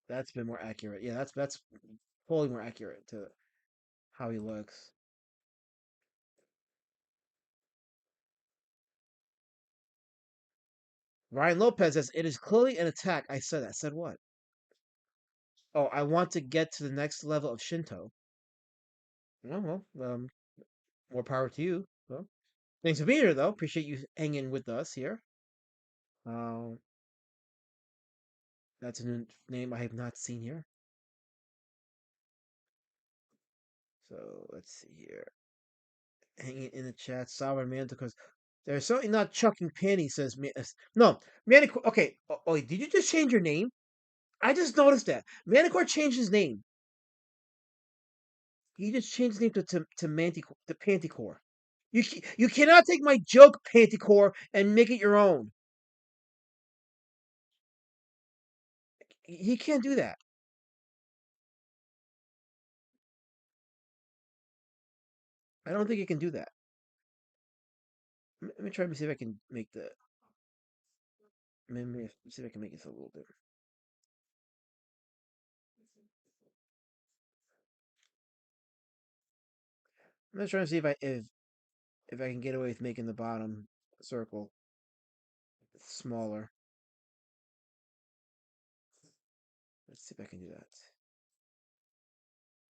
That's been more accurate. Yeah, that's totally more accurate to how he looks. Ryan Lopez says it is clearly an attack. I said that. Said what? Oh, I want to get to the next level of Shinto. Oh well, more power to you. Well, thanks for being here, though. Appreciate you hanging with us here. Um, that's a new name I have not seen here. So let's see here. hanging in the chat. Sovereign Manticore, because they're certainly not chucking panties, says no, Manicore. Okay, oh, did you just change your name? I just noticed that. Manicore changed his name. He just changed his name to Manticore, to Panticore. You cannot take my joke, Panticore, and make it your own. He can't do that. I don't think he can do that. Let me try to see if I can make the. Let me see if I can make it a little different. I'm just trying to see if I can get away with making the bottom circle smaller. Let's see if I can do that.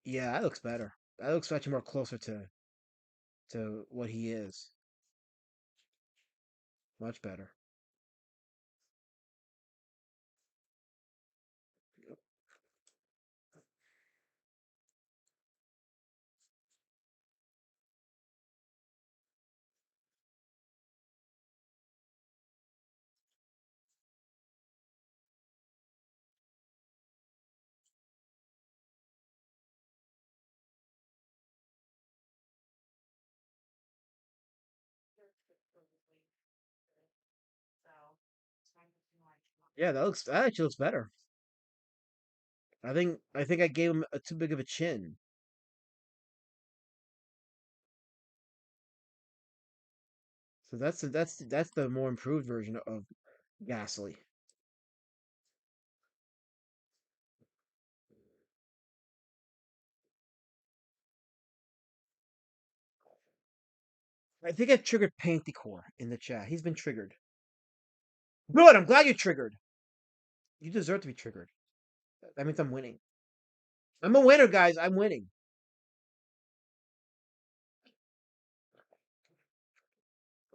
Yeah, that looks better. That looks actually more closer to what he is. Much better. Yeah, that actually looks better. I think I gave him a too big of a chin. So that's the more improved version of Ghastly. I think I've triggered Panticore in the chat. He's been triggered. Good. I'm glad you're triggered. You deserve to be triggered. That means I'm winning. I'm a winner, guys. I'm winning.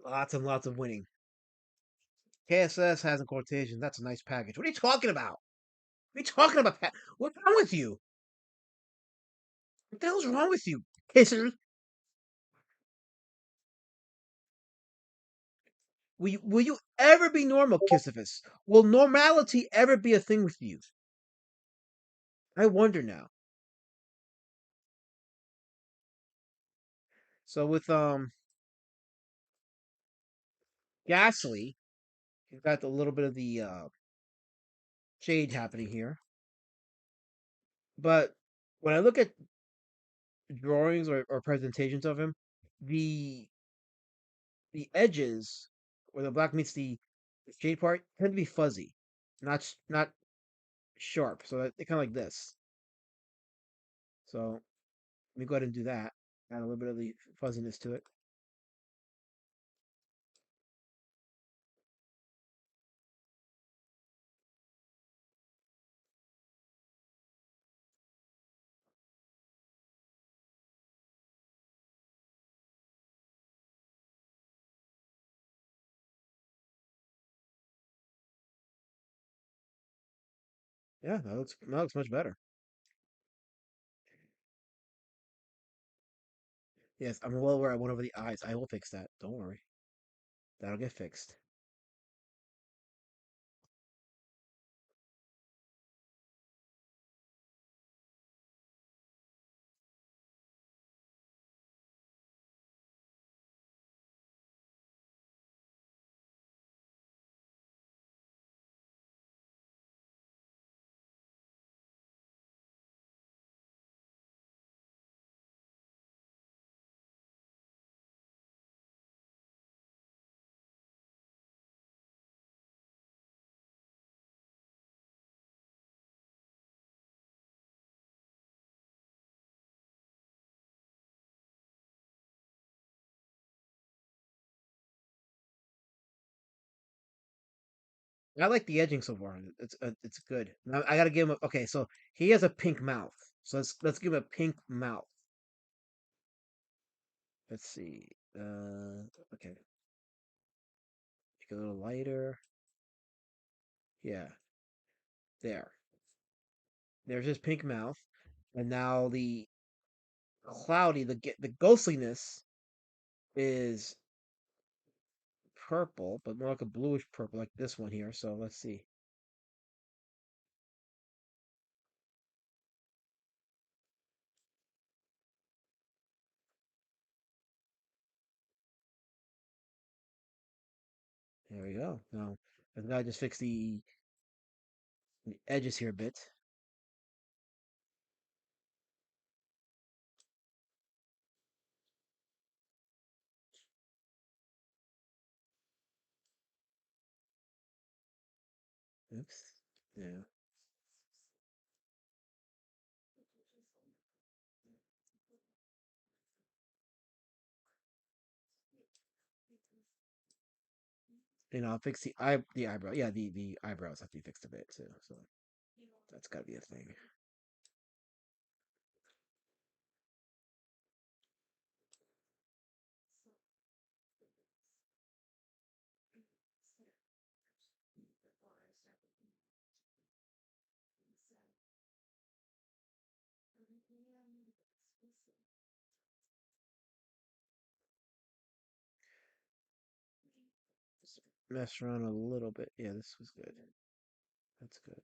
Lots and lots of winning. KSS has in quotation. That's a nice package. What are you talking about? What are you talking about, Pat? What's wrong with you? What the hell's wrong with you, Kissers? Will you ever be normal, Kissifus? Will normality ever be a thing with you? I wonder now. So with Ghastly, you've got a little bit of the shade happening here. But when I look at drawings or presentations of him, the edges where the black meets the shade part tend to be fuzzy, not sharp. So they're kind of like this. So let me go ahead and do that. Add a little bit of the fuzziness to it. Yeah, that looks much better. Yes, I'm well aware I went over the eyes. I will fix that. Don't worry. That'll get fixed. I like the edging so far. It's good. Now I gotta give him. Okay, so he has a pink mouth. So let's give him a pink mouth. Let's see. Okay. Make it a little lighter. Yeah. There. There's his pink mouth, and now the cloudy, the ghostliness is purple, but more like a bluish purple, like this one here. So let's see. There we go. Now, I've got to just fix the edges here a bit. Oops. Yeah. And I'll fix the eyebrow. Yeah, the eyebrows have to be fixed a bit too. So that's got to be a thing. Just mess around a little bit. Yeah, this was good. That's good.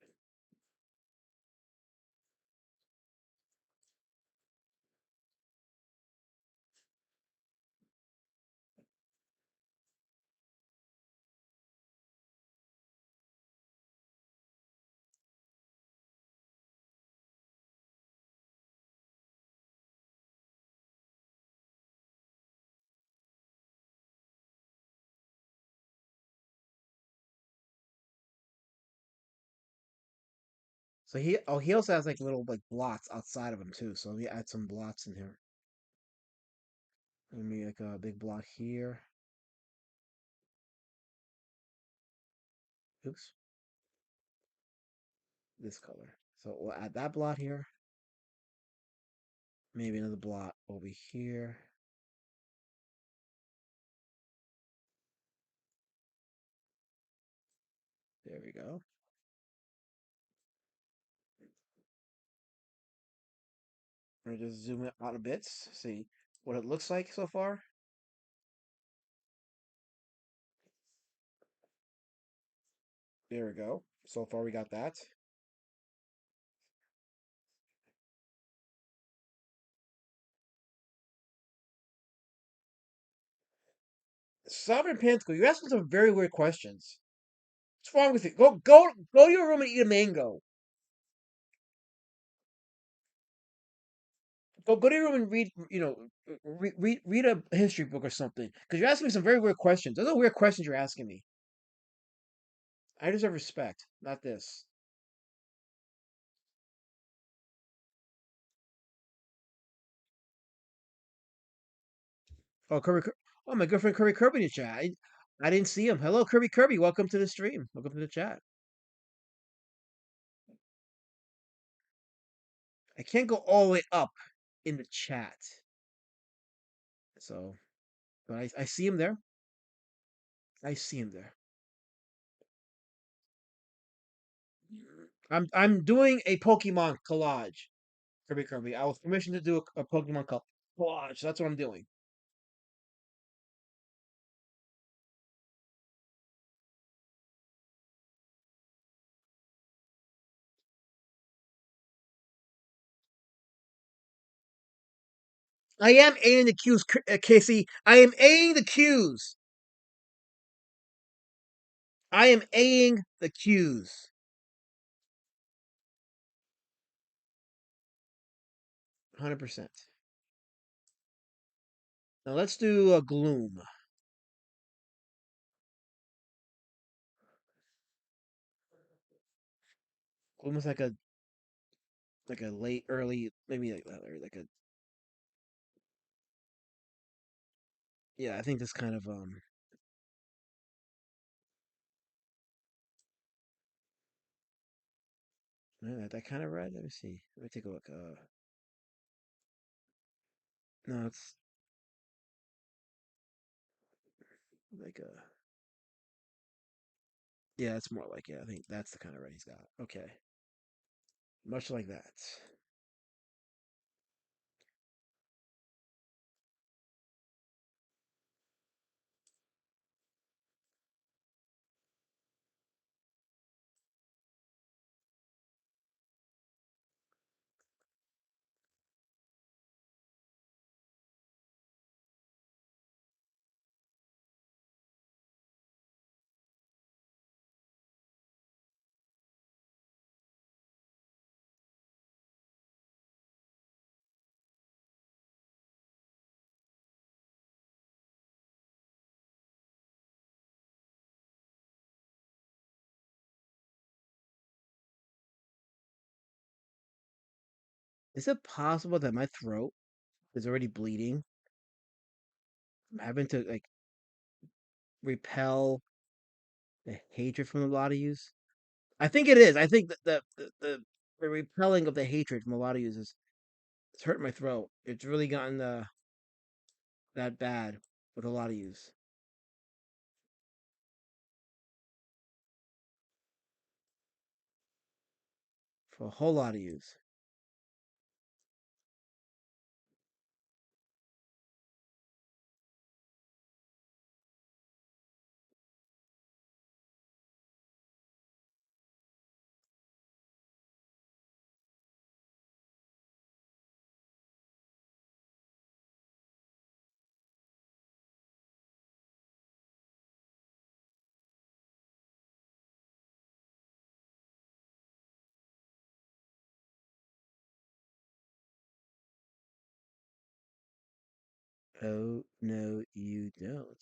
So he also has like little like blots outside of him too. So let me add some blots in here. Let me like a big blot here. Oops. This color. So we'll add that blot here. Maybe another blot over here. There we go. We're just zoom it out a bit. See what it looks like so far. There we go. So far we got that. Sovereign Panticle, you're asking some very weird questions. What's wrong with you? Go to your room and eat a mango. Go to your room and read, read a history book or something. Because you're asking me some very weird questions. Those are weird questions you're asking me. I deserve respect, not this. Oh, oh, my good friend Kirby Kirby in the chat. I didn't see him. Hello, Kirby Kirby. Welcome to the stream. Welcome to the chat. I can't go all the way up in the chat. So, but I see him there. I see him there. I'm doing a Pokemon collage. Kirby Kirby. I was permission to do a Pokemon collage. That's what I'm doing. I am Aing the Q's, Casey. I am Aing the Q's. I am Aing the Q's. 100%. Now let's do a Gloom. Gloom is like a late, early, maybe like a yeah. I think this kind of that kind of red. Let me see. Let me take a look. No, it's like a yeah. It's more like yeah. I think that's the kind of red he's got. Okay, much like that. Is it possible that my throat is already bleeding? I'm having to like repel the hatred from a lot of yous. I think it is. I think that the repelling of the hatred from a lot of yous is it's hurting my throat. It's really gotten that bad with a lot of yous. For a whole lot of yous. Oh no, you don't.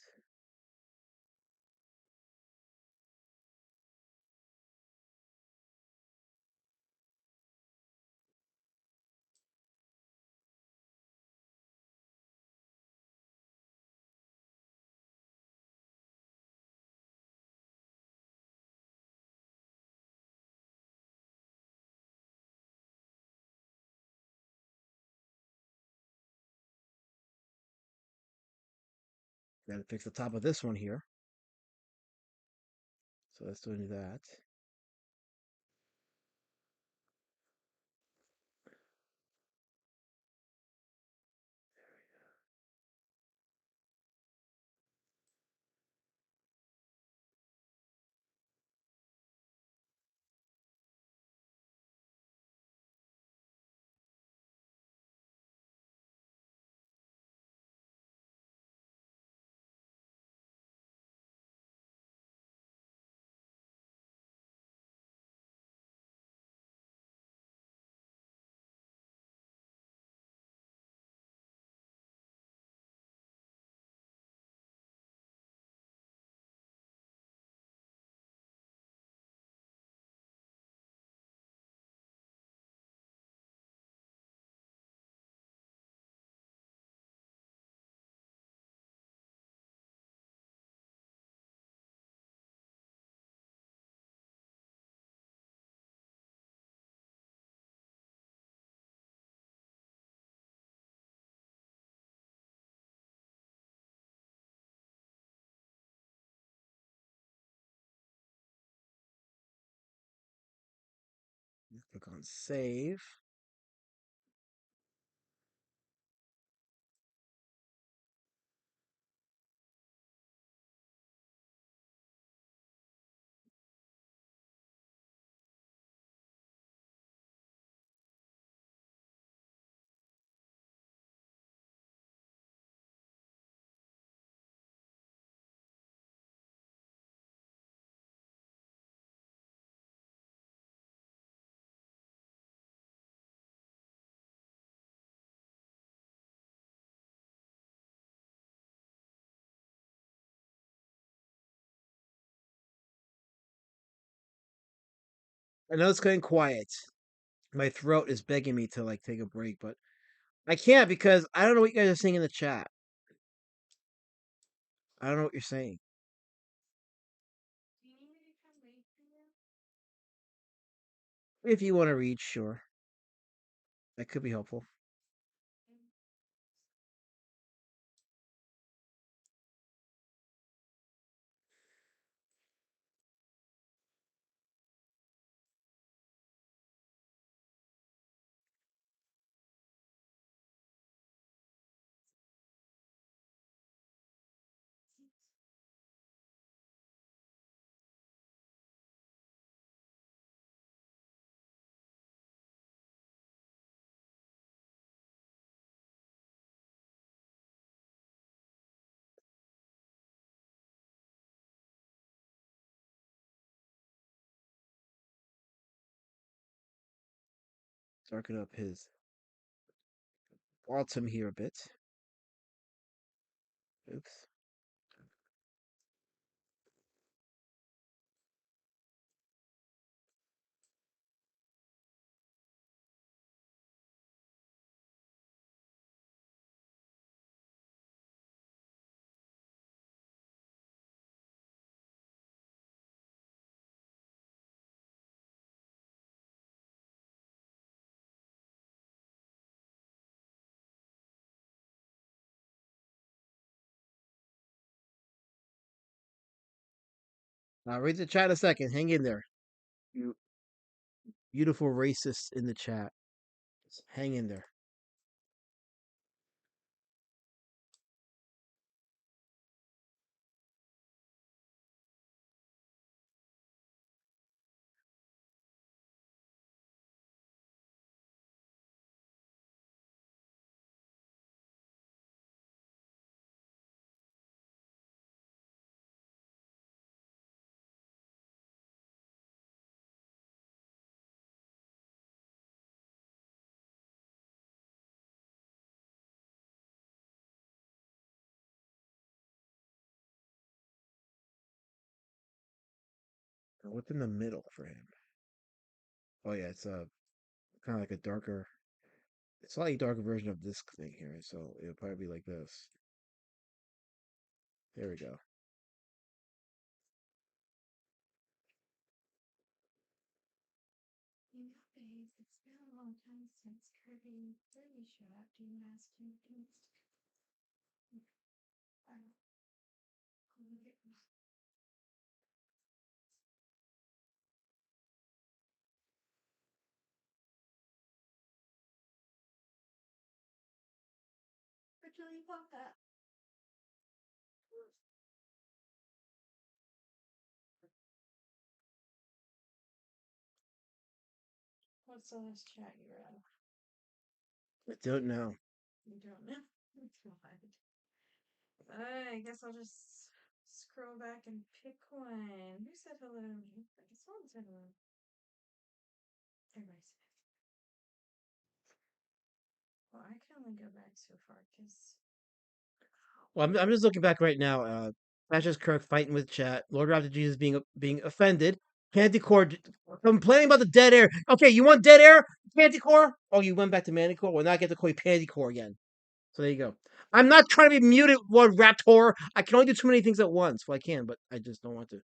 Gotta fix the top of this one here. So let's do that. Click on save. I know it's getting quiet. My throat is begging me to like take a break, but I can't because I don't know what you guys are saying in the chat. I don't know what you're saying. Do you need me to come wait for you? If you want to read, sure. That could be helpful. Darken up his autumn here a bit. Oops. I'll read the chat in a second. Hang in there. You beautiful racists in the chat. Just hang in there. What's in the middle for him? Oh yeah, it's a kind of like a darker. It's a slightly darker version of this thing here, so it'll probably be like this. There we go. It's been a long time since Kirby showed up. Do you ask him? Actually, pop that. What's the last chat you were on? I don't know. You don't know? I guess I'll just scroll back and pick one. Who said hello to me? I guess someone said hello. Everybody said it. Well, I can only go back so far because. Well, I'm just looking back right now. Patches Kirk fighting with chat. Lord Raptor Jesus being offended. Candycore complaining about the dead air. Okay, you want dead air? Candycore? Oh, you went back to Manicore? Well, now I get to call you Pandycore again. So there you go. I'm not trying to be muted, Lord Raptor. I can only do too many things at once. Well, I can, but I just don't want to.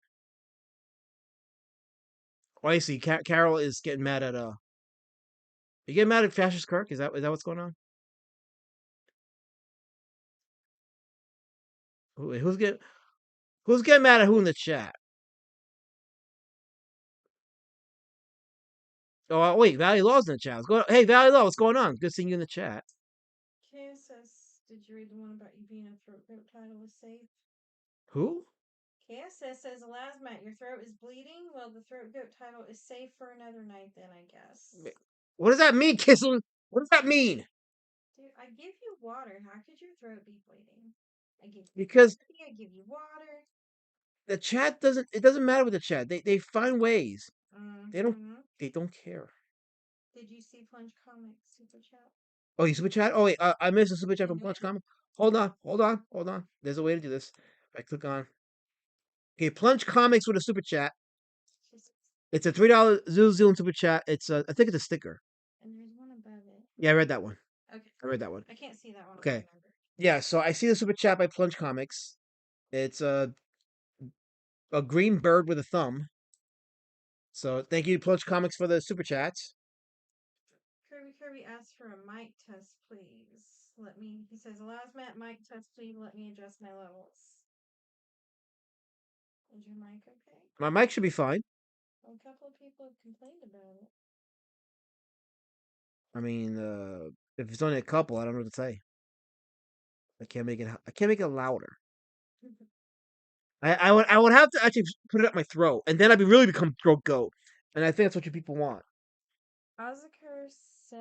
Oh, I see. Carol is getting mad at You getting mad at Fascist Kirk? Is that what's going on? Who's getting mad at who in the chat? Oh wait, Valley Law's in the chat. Hey, Valley Law, what's going on? Good seeing you in the chat. KSS, did you read the one about you being a throat goat title is safe? Who? KSS says, Elasmat, your throat is bleeding? Well, the throat goat title is safe for another night then, I guess. What does that mean, Kissel? What does that mean? Dude, I give you water. How could your throat be bleeding? I give you Because coffee, I give you water. the chat doesn't matter with the chat. They find ways. Mm-hmm. They don't care. Did you see Plunge Comics super chat? Oh, you super chat? Oh wait, I missed a super chat from Plunge Comic. Hold on. There's a way to do this. If I click on. Okay, Plunge Comics with a super chat. It's a $3 Zoom super chat. It's I think it's a sticker. And there's one above it. Yeah, I read that one. Okay. I read that one. I can't see that one. Okay. Yeah, so I see the super chat by Plunge Comics. It's a green bird with a thumb. So thank you, Plunge Comics, for the super chats. Kirby asked for a mic test, please. He says, Elasmat, mic test, please. Let me adjust my levels. Is your mic okay? My mic should be fine. Well, a couple of people have complained about it. I mean, if it's only a couple, I don't know what to say. I can't make it louder. I would have to actually put it up my throat, and then I'd really become throat goat. And I think that's what you people want. Ozakur says,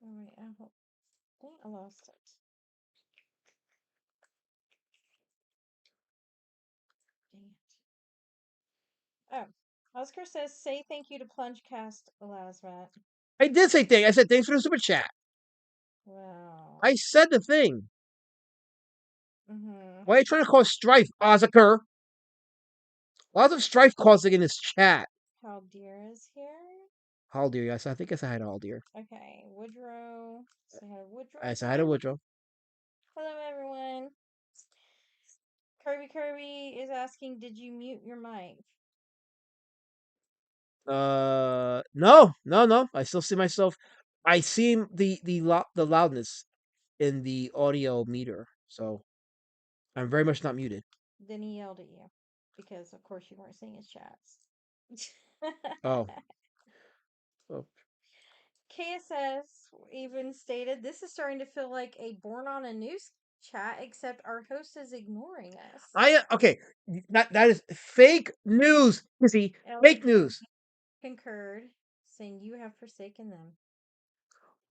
oh wait, I lost it. Dang it. Oh, Oscar says, say thank you to Plungecast, Elasmat. I did say thank. I said thanks for the super chat. Wow. I said the thing. Mm-hmm. Why are you trying to cause strife, Ozakur? Lots of strife causing in this chat. Haldir is here. Haldir, yes. I think I said hi to Haldir. Okay, Woodrow. Say hi to Woodrow. I said hi to Woodrow. Hello, everyone. Kirby is asking, did you mute your mic? No. I still see myself. I see the loudness in the audio meter, so I'm very much not muted. Then he yelled at you because, of course, you weren't seeing his chats. Oh. Oh. KSS even stated, "This is starting to feel like a Born on a News chat, except our host is ignoring us." Okay. That is fake news. See, fake news. Concurred, saying you have forsaken them.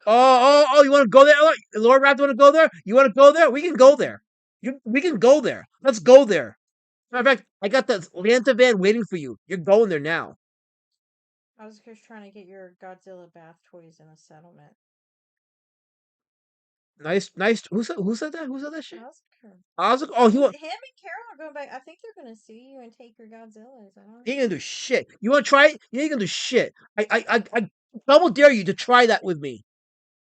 Oh! You want to go there? Lord Raptor want to go there? You want to go there? We can go there. We can go there. Let's go there. Matter of fact, I got the Lanta van waiting for you. You're going there now. I was just trying to get your Godzilla bath toys in a settlement. Nice. Who said that? Who said that shit? Oscar. Oscar. Oh, Him and Carol are going back. I think they're gonna sue you and take your Godzillas. He ain't gonna do shit. You want to try it? You ain't gonna do shit. I double dare you to try that with me.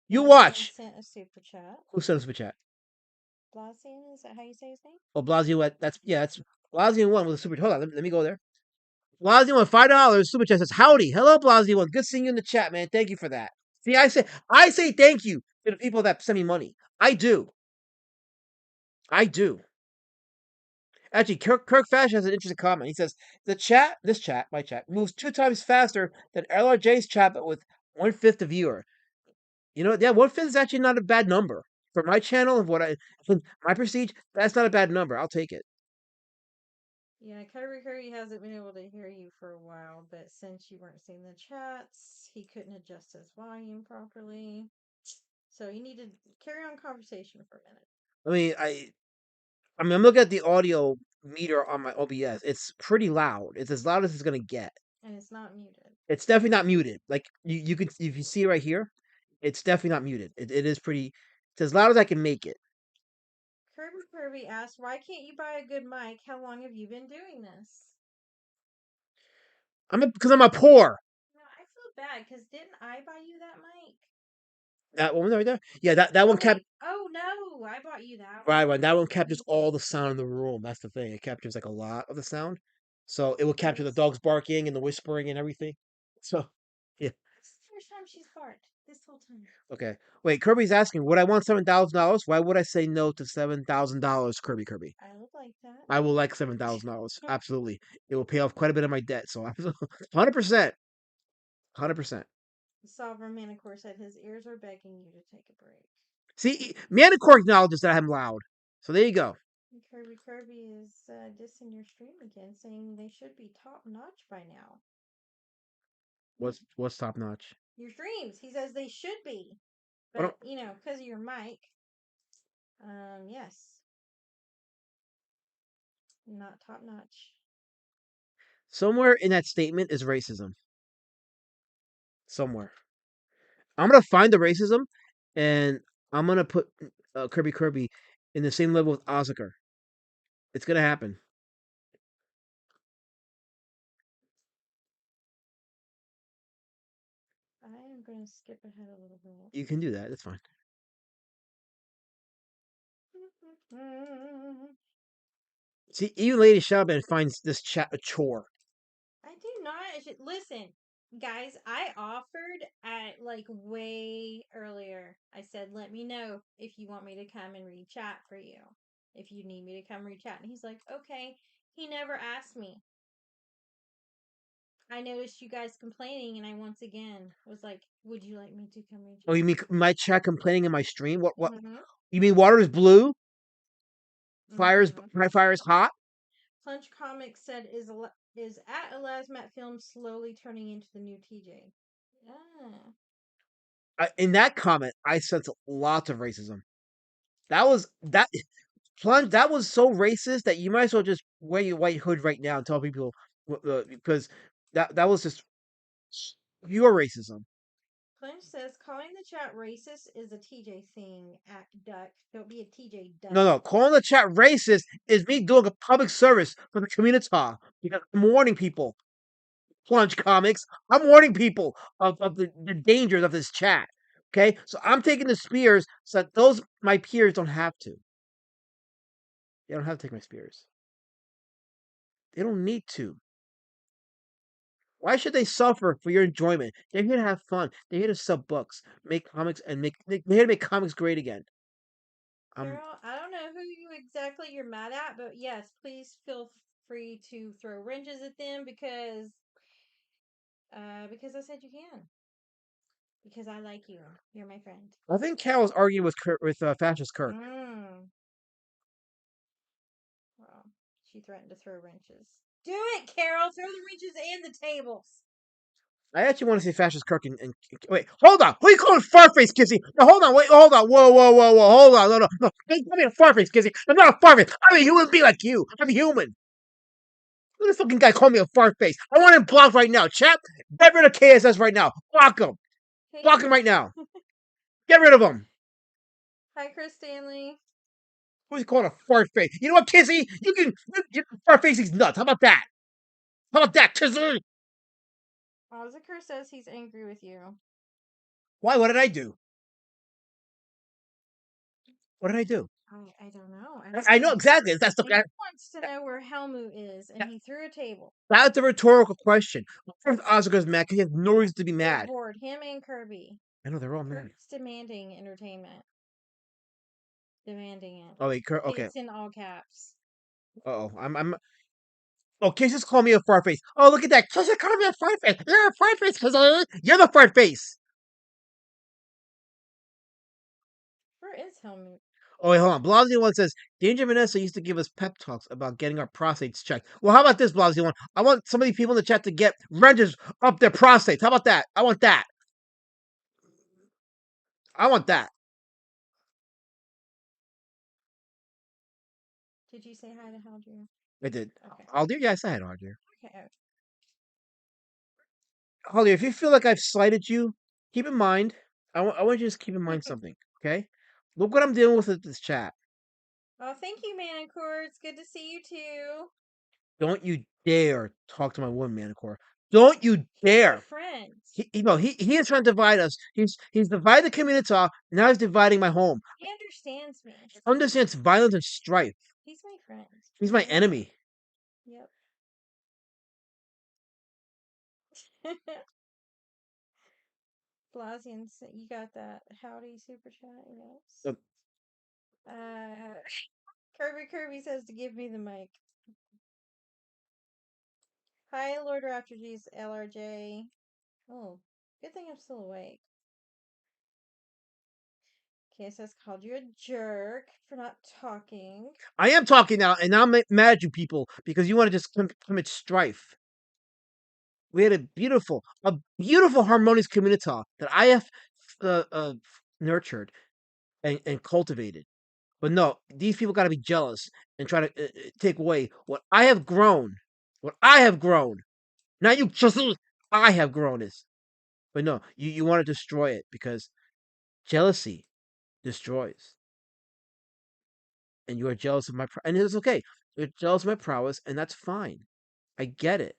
You watch. Sent a super chat. Who sent a super chat? Blasian, is that how you say his name? Oh, Blasio. That's Blasio one with a super. Hold on, let me go there. Blasio one, $5 super chat says, "Howdy, hello Blasio one. Good seeing you in the chat, man. Thank you for that." See, I say thank you to the people that send me money. I do. Actually, Kirk Fashion has an interesting comment. He says, my chat, moves 2 times faster than LRJ's chat, but with 1/5 the viewer. You know, yeah, 1/5 is actually not a bad number. For my channel and my prestige, that's not a bad number. I'll take it. Yeah, Curry hasn't been able to hear you for a while, but since you weren't seeing the chats, he couldn't adjust his volume properly. So you need to carry on conversation for a minute. I'm looking at the audio meter on my OBS. It's pretty loud. It's as loud as it's gonna get. And it's not muted. It's definitely not muted. Like you can, if you see right here, it's definitely not muted. It is pretty. It's as loud as I can make it. Kirby asked, "Why can't you buy a good mic? How long have you been doing this?" Because I'm a poor. No, I feel bad because didn't I buy you that mic? That one right there. Yeah, that one kept. Oh no, I bought you that Right one. That one captures all the sound in the room. That's the thing. It captures like a lot of the sound. So it will capture the dogs barking and the whispering and everything. So, yeah. This is the first time she's barked this whole time. Okay. Wait, Kirby's asking, would I want $7,000? Why would I say no to $7,000, Kirby? I would like that. I will like $7,000. Absolutely. It will pay off quite a bit of my debt. So 100%. 100%. Sovereign Manicore said his ears are begging you to take a break. See, Manicore acknowledges that I'm loud. So there you go. Kirby is dissing your stream again, saying they should be top notch by now. What's top notch? Your streams. He says they should be, but because of your mic. Yes. Not top notch. Somewhere in that statement is racism. Somewhere. I'm gonna find the racism, and I'm gonna put Kirby in the same level with Asuka. It's gonna happen. I am gonna skip ahead a little bit. You can do that. That's fine. See, even Lady Shaban finds this chat a chore. I do not. Listen, guys, I offered at way earlier. I said, let me know if you want me to come and read chat for you. If you need me to come read chat. And he's like, okay. He never asked me. I noticed you guys complaining, and I once again was like, would you like me to come read chat? Oh, you mean my chat complaining in my stream? What? Mm-hmm. You mean water is blue? Fire is hot? Plunge Comics said, is at Elasmat Film slowly turning into the new TJ? Yeah. In that comment, I sense lots of racism. Plunge. That was so racist that you might as well just wear your white hood right now and tell people because that was just pure racism. Plunge says calling the chat racist is a TJ thing. At Duck, don't be a TJ Duck. No, calling the chat racist is me doing a public service for the community because I'm warning people. Plunge Comics, I'm warning people of the dangers of this chat. Okay, so I'm taking the spears so that my peers don't have to. They don't have to take my spears. They don't need to. Why should they suffer for your enjoyment? They're here to have fun. They're here to sell books, make comics, and they're here to make comics great again. Carol, I don't know who you exactly you're mad at, but yes, please feel free to throw wrenches at them because I said you can. Because I like you. You're my friend. I think Carol's arguing with Fascist Kirk. Well, she threatened to throw wrenches. Do it, Carol! Throw the wrenches and the tables. I actually want to see Fascist Kirk and wait, hold on. What are you calling Farface, Kissy? No, hold on, wait, hold on. Whoa, hold on, no. Don't call me a Farface, Kissy. I'm not a Farface. I'm a human being like you. I'm human. Look at this fucking guy call me a Farface. I want him blocked right now. Chat, get rid of KSS right now. Block him. Block him right now. Get rid of him. Hi, Chris Stanley. Who's calling a Farface? You know what, Kissy? You can Farface these nuts. How about that? How about that, Kissy? Ozzy says he's angry with you. Why? What did I do? What did I do? I don't know. I know exactly. That's the he wants to know where Helmut is, and he threw a table. That's a rhetorical question. Of course, Oscar's mad because he has no reason to be mad. They're bored. Him and Kirby. I know they're all mad. Kirby's demanding entertainment. Demanding it. Oh wait, okay. It's in all caps. Oh, I'm. Oh, Kiss just called me a fart face. Oh, look at that. Kiss just called me a fart face. You're a fart face because you're the fart face. Where is Helmut? Oh, wait, hold on. Blasio One says, Danger Vanessa used to give us pep talks about getting our prostates checked. Well, how about this, Blasio One? I want some of these people in the chat to get wrenches up their prostates. How about that? I want that. I want that. Did you say hi to Haldir? I did. Okay. Haldir? Yeah, I said hi to Haldir. Okay. Haldir, if you feel like I've slighted you, keep in mind, I want you to just keep in mind something, okay? Look what I'm dealing with this chat. Oh, thank you, Manicore. It's good to see you too. Don't you dare talk to my woman, Manicore. Don't you dare. He's my friend. He is trying to divide us. He's divided the community. Now he's dividing my home. He understands me. He understands violence and strife. He's my friend. He's my enemy. Yep. Blasian, you got that howdy super chat? Yes. Kirby says to give me the mic. Hi, Lord Raptor G's LRJ. Oh, good thing I'm still awake. KSS called you a jerk for not talking. I am talking now, and now I'm mad at you people because you want to just commit strife. We had a beautiful harmonious community that I have nurtured and cultivated. But no, these people got to be jealous and try to take away what I have grown. What I have grown. Not you, I have grown this. But no, you want to destroy it because jealousy destroys. And you are jealous of my and it's okay. You're jealous of my prowess, and that's fine. I get it.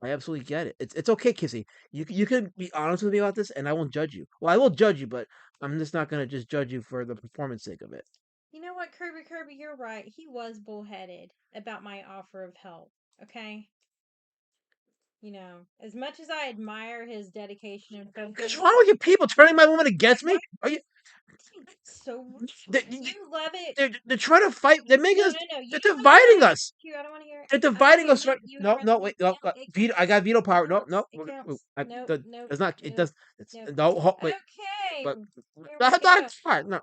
I absolutely get it. It's okay, Kissy. You can be honest with me about this, and I won't judge you. Well, I will judge you, but I'm just not gonna just judge you for the performance sake of it. You know what, Kirby, you're right. He was bullheaded about my offer of help. Okay. You know, as much as I admire his dedication and focus. What's wrong with you people turning my woman against me? Are you? So you love it. They're trying to fight. They're making us. No. They're dividing us. I don't want to hear it. They're dividing us right. No, wait. No, veto. I got veto power. No. It's not. It does. It's no. Wait. Okay. But that's not a part. No.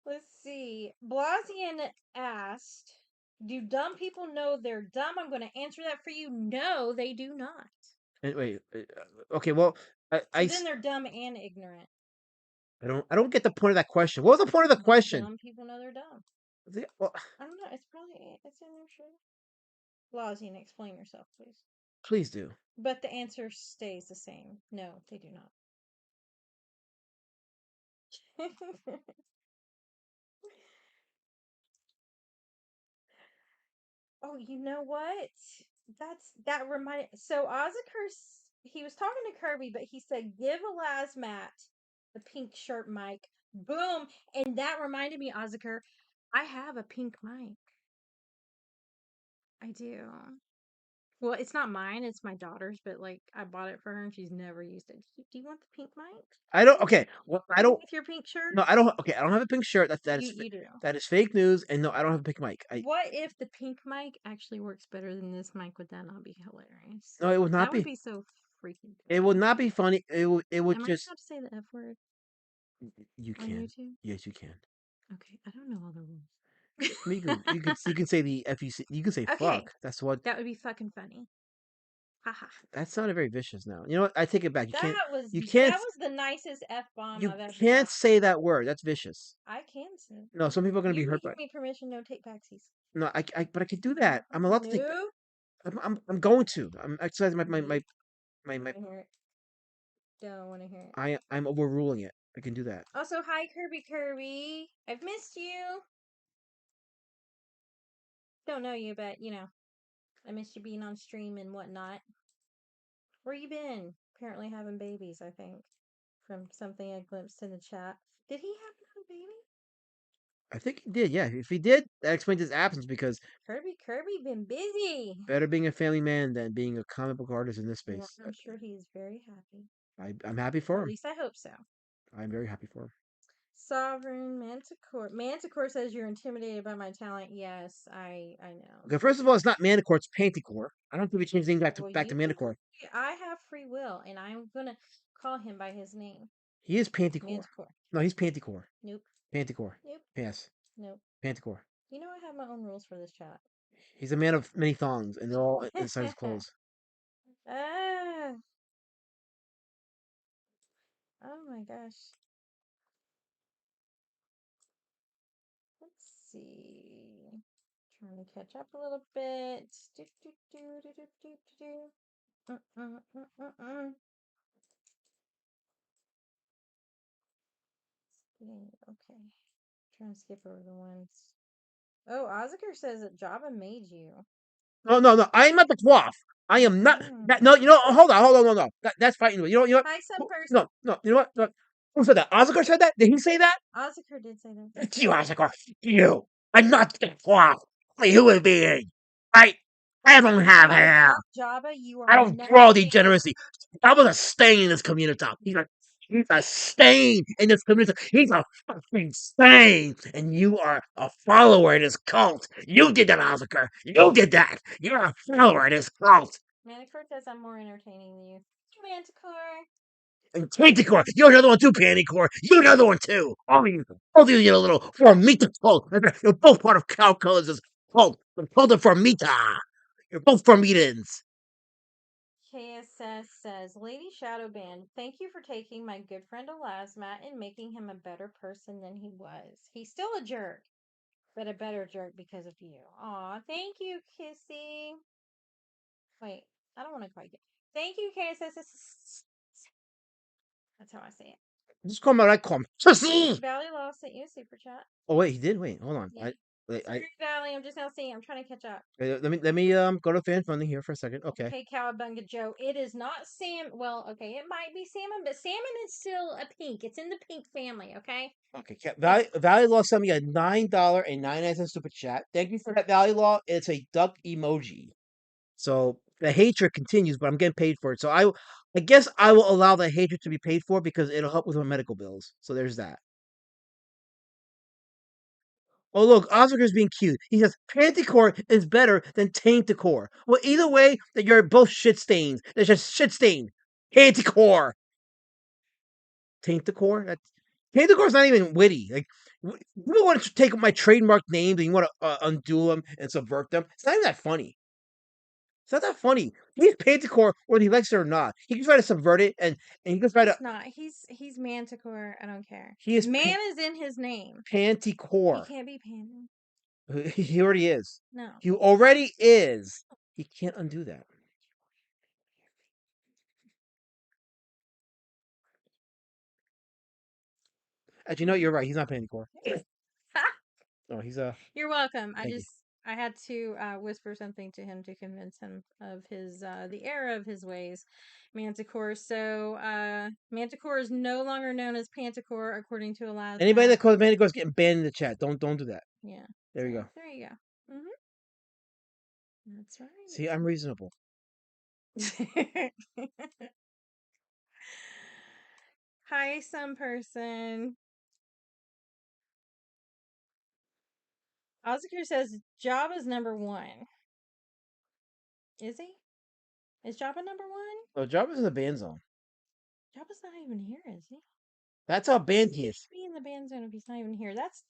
Let's see. Blasian asked, "Do dumb people know they're dumb?" I'm going to answer that for you. No, they do not. And wait. Okay. Well, then they're dumb and ignorant. I don't get the point of that question. What was the point of the question? Dumb people know they're dumb. Well, I don't know. It's in there, sure. Blasian, explain yourself, please. Please do. But the answer stays the same. No, they do not. Oh, you know what? That reminded. So Ozzy, he was talking to Kirby, but he said, "Give Elasmat the pink shirt mic." Boom, and that reminded me, Ozzy, I have a pink mic. I do. Well, it's not mine. It's my daughter's, but like I bought it for her and she's never used it. Do you want the pink mic? I don't. Okay. Well, I don't. With your pink shirt? No, I don't. Okay, I don't have a pink shirt. You do. That is fake news. And no, I don't have a pink mic. What if the pink mic actually works better than this mic? Would that not be hilarious? No, it would not That would be. be so freaking. It would not be funny. It would. It would Am just. I allowed to say the F word You on can. YouTube? Yes, you can. Okay, I don't know all the rules. You can say the FUC. You can say Okay. fuck. That's what. That would be fucking funny. Haha. That sounded very vicious. Now you know what? I take it back. You can't. You That can't. was the nicest F bomb You I've ever can't dropped. say that word. That's vicious. I can say it. No, some people are gonna be You hurt give by. me permission, no take backsies. No, but I can do that. I'm allowed to take. No. I'm going to. I'm exercising my. I hear it. Don't want to hear it. I'm overruling it. I can do that. Also, hi Kirby. I've missed you. Don't know you, but you know, I missed you being on stream and whatnot. Where you been? Apparently having babies, I think. From something I glimpsed in the chat. Did he happen to have a baby? I think he did. Yeah, if he did, that explains his absence because Kirby been busy. better being a family man than being a comic book artist in this Yeah, space. I'm sure he's very happy. I'm happy for Or at him. least I hope so. I'm very happy for him. Sovereign Manticore. Manticore says you're intimidated by my talent. Yes, I know. Okay, first of all, it's not Manticore, it's Panticore. I don't think we change things back to Well, back to Manticore. I have free will, and I'm gonna call him by his name. He is Panticore. Manticore. No, he's Panticore. Nope. Panticore. Nope. Yes. Nope. Panticore. You know I have my own rules for this chat. He's a man of many thongs, and they're all inside his clothes. Ah. Oh my gosh. Let's see. Trying to catch up a little bit. Okay. Trying to skip over the ones. Oh, Ozikar says that Java made you. No. I am not the quaff. I am not. No, you know. Hold on. No. That's fighting. You know what? Hi, some person. No. You know what? No. Who said that? Ozikar said that? Did he say that? Ozikar did say that. It's you, Ozikar. You. I'm not the quaff. I'm a human being. I don't have hair. Java, you are. I don't draw degeneracy. I was a stain in this community. He's a stain in this community. He's a fucking stain. And you are a follower in his cult. You did that, Ozikar. You did that. You're a follower in his cult. Manticore says I'm more entertaining than you. Manticore. And Panticore, you're another one too, Panticore. You're another one too. All of you, you little Formita cult. You're both part of Cow Colors' cult. The cult of Formita. You're both Formitans. KSS says, Lady Shadowband, thank you for taking my good friend Elasmat and making him a better person than he was. He's still a jerk, but a better jerk because of you. Aw, thank you, Kissy. Wait, I don't want to quite get. Thank you, KSS. That's how I say it. Just call him like call him. Valley Law sent you a super chat. Oh wait, he did. Wait, hold on. Yeah. Valley, I'm just now seeing. I'm trying to catch up. Let me go to fan funding here for a second. Okay. Okay, Cowabunga Joe. It is not Sam. Well, okay, it might be salmon, but salmon is still a pink. It's in the pink family. Okay. Okay. Valley Law sent me a $9.99 super chat. Thank you for that, Valley Law. It's a duck emoji. So the hatred continues, but I'm getting paid for it. So I guess I will allow the hatred to be paid for because it'll help with my medical bills. So there's that. Oh, look, Oscar's being cute. He says, Panticore is better than Tainticore. Well, either way, that you're both shit stains. There's just shit stain. Panticore. Tainticore? Tainticore's not even witty. Like, you want to take my trademark names and you want to undo them and subvert them. It's not even that funny. It's not that funny. He's Panticore whether he likes it or not. He can try to subvert it and he can try to. It's not. He's Manticore. I don't care. He is Man is in his name. Panticore. He can't be Pan. He already is. No. He already is. He can't undo that. As you know, you're right. He's not Panticore. No, he's You're welcome. Thank you. I had to whisper something to him to convince him of his the error of his ways, Manticore. So Manticore is no longer known as Panticore, according to Elasmat. Anybody that calls Manticore is getting banned in the chat. Don't do that. Yeah. There you go. There you go. That's right. See, I'm reasonable. Hi, some person. Oscar says Jabba's number one. Is he? Is Jabba number one? Oh, Jabba's in the ban zone. Jabba's not even here, is he? That's how banned he is. Be in the ban zone if he's not even here. That's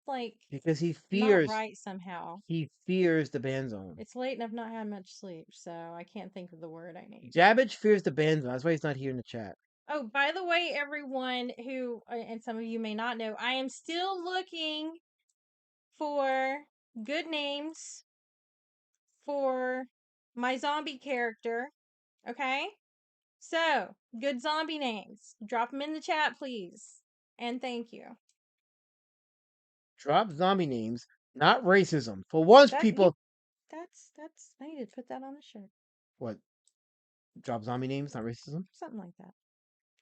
like Because he not fears right somehow. he fears the ban zone. It's late and I've not had much sleep, so I can't think of the word I need. Jabbage fears the ban zone. That's why he's not here in the chat. Oh, by the way, everyone who, and some of you may not know, I am still looking for good names for my zombie character. Okay? So, good zombie names. Drop them in the chat, please. And thank you. Drop zombie names, not racism. For once, people. That's. I need to put that on the shirt. What? Drop zombie names, not racism. Something like that.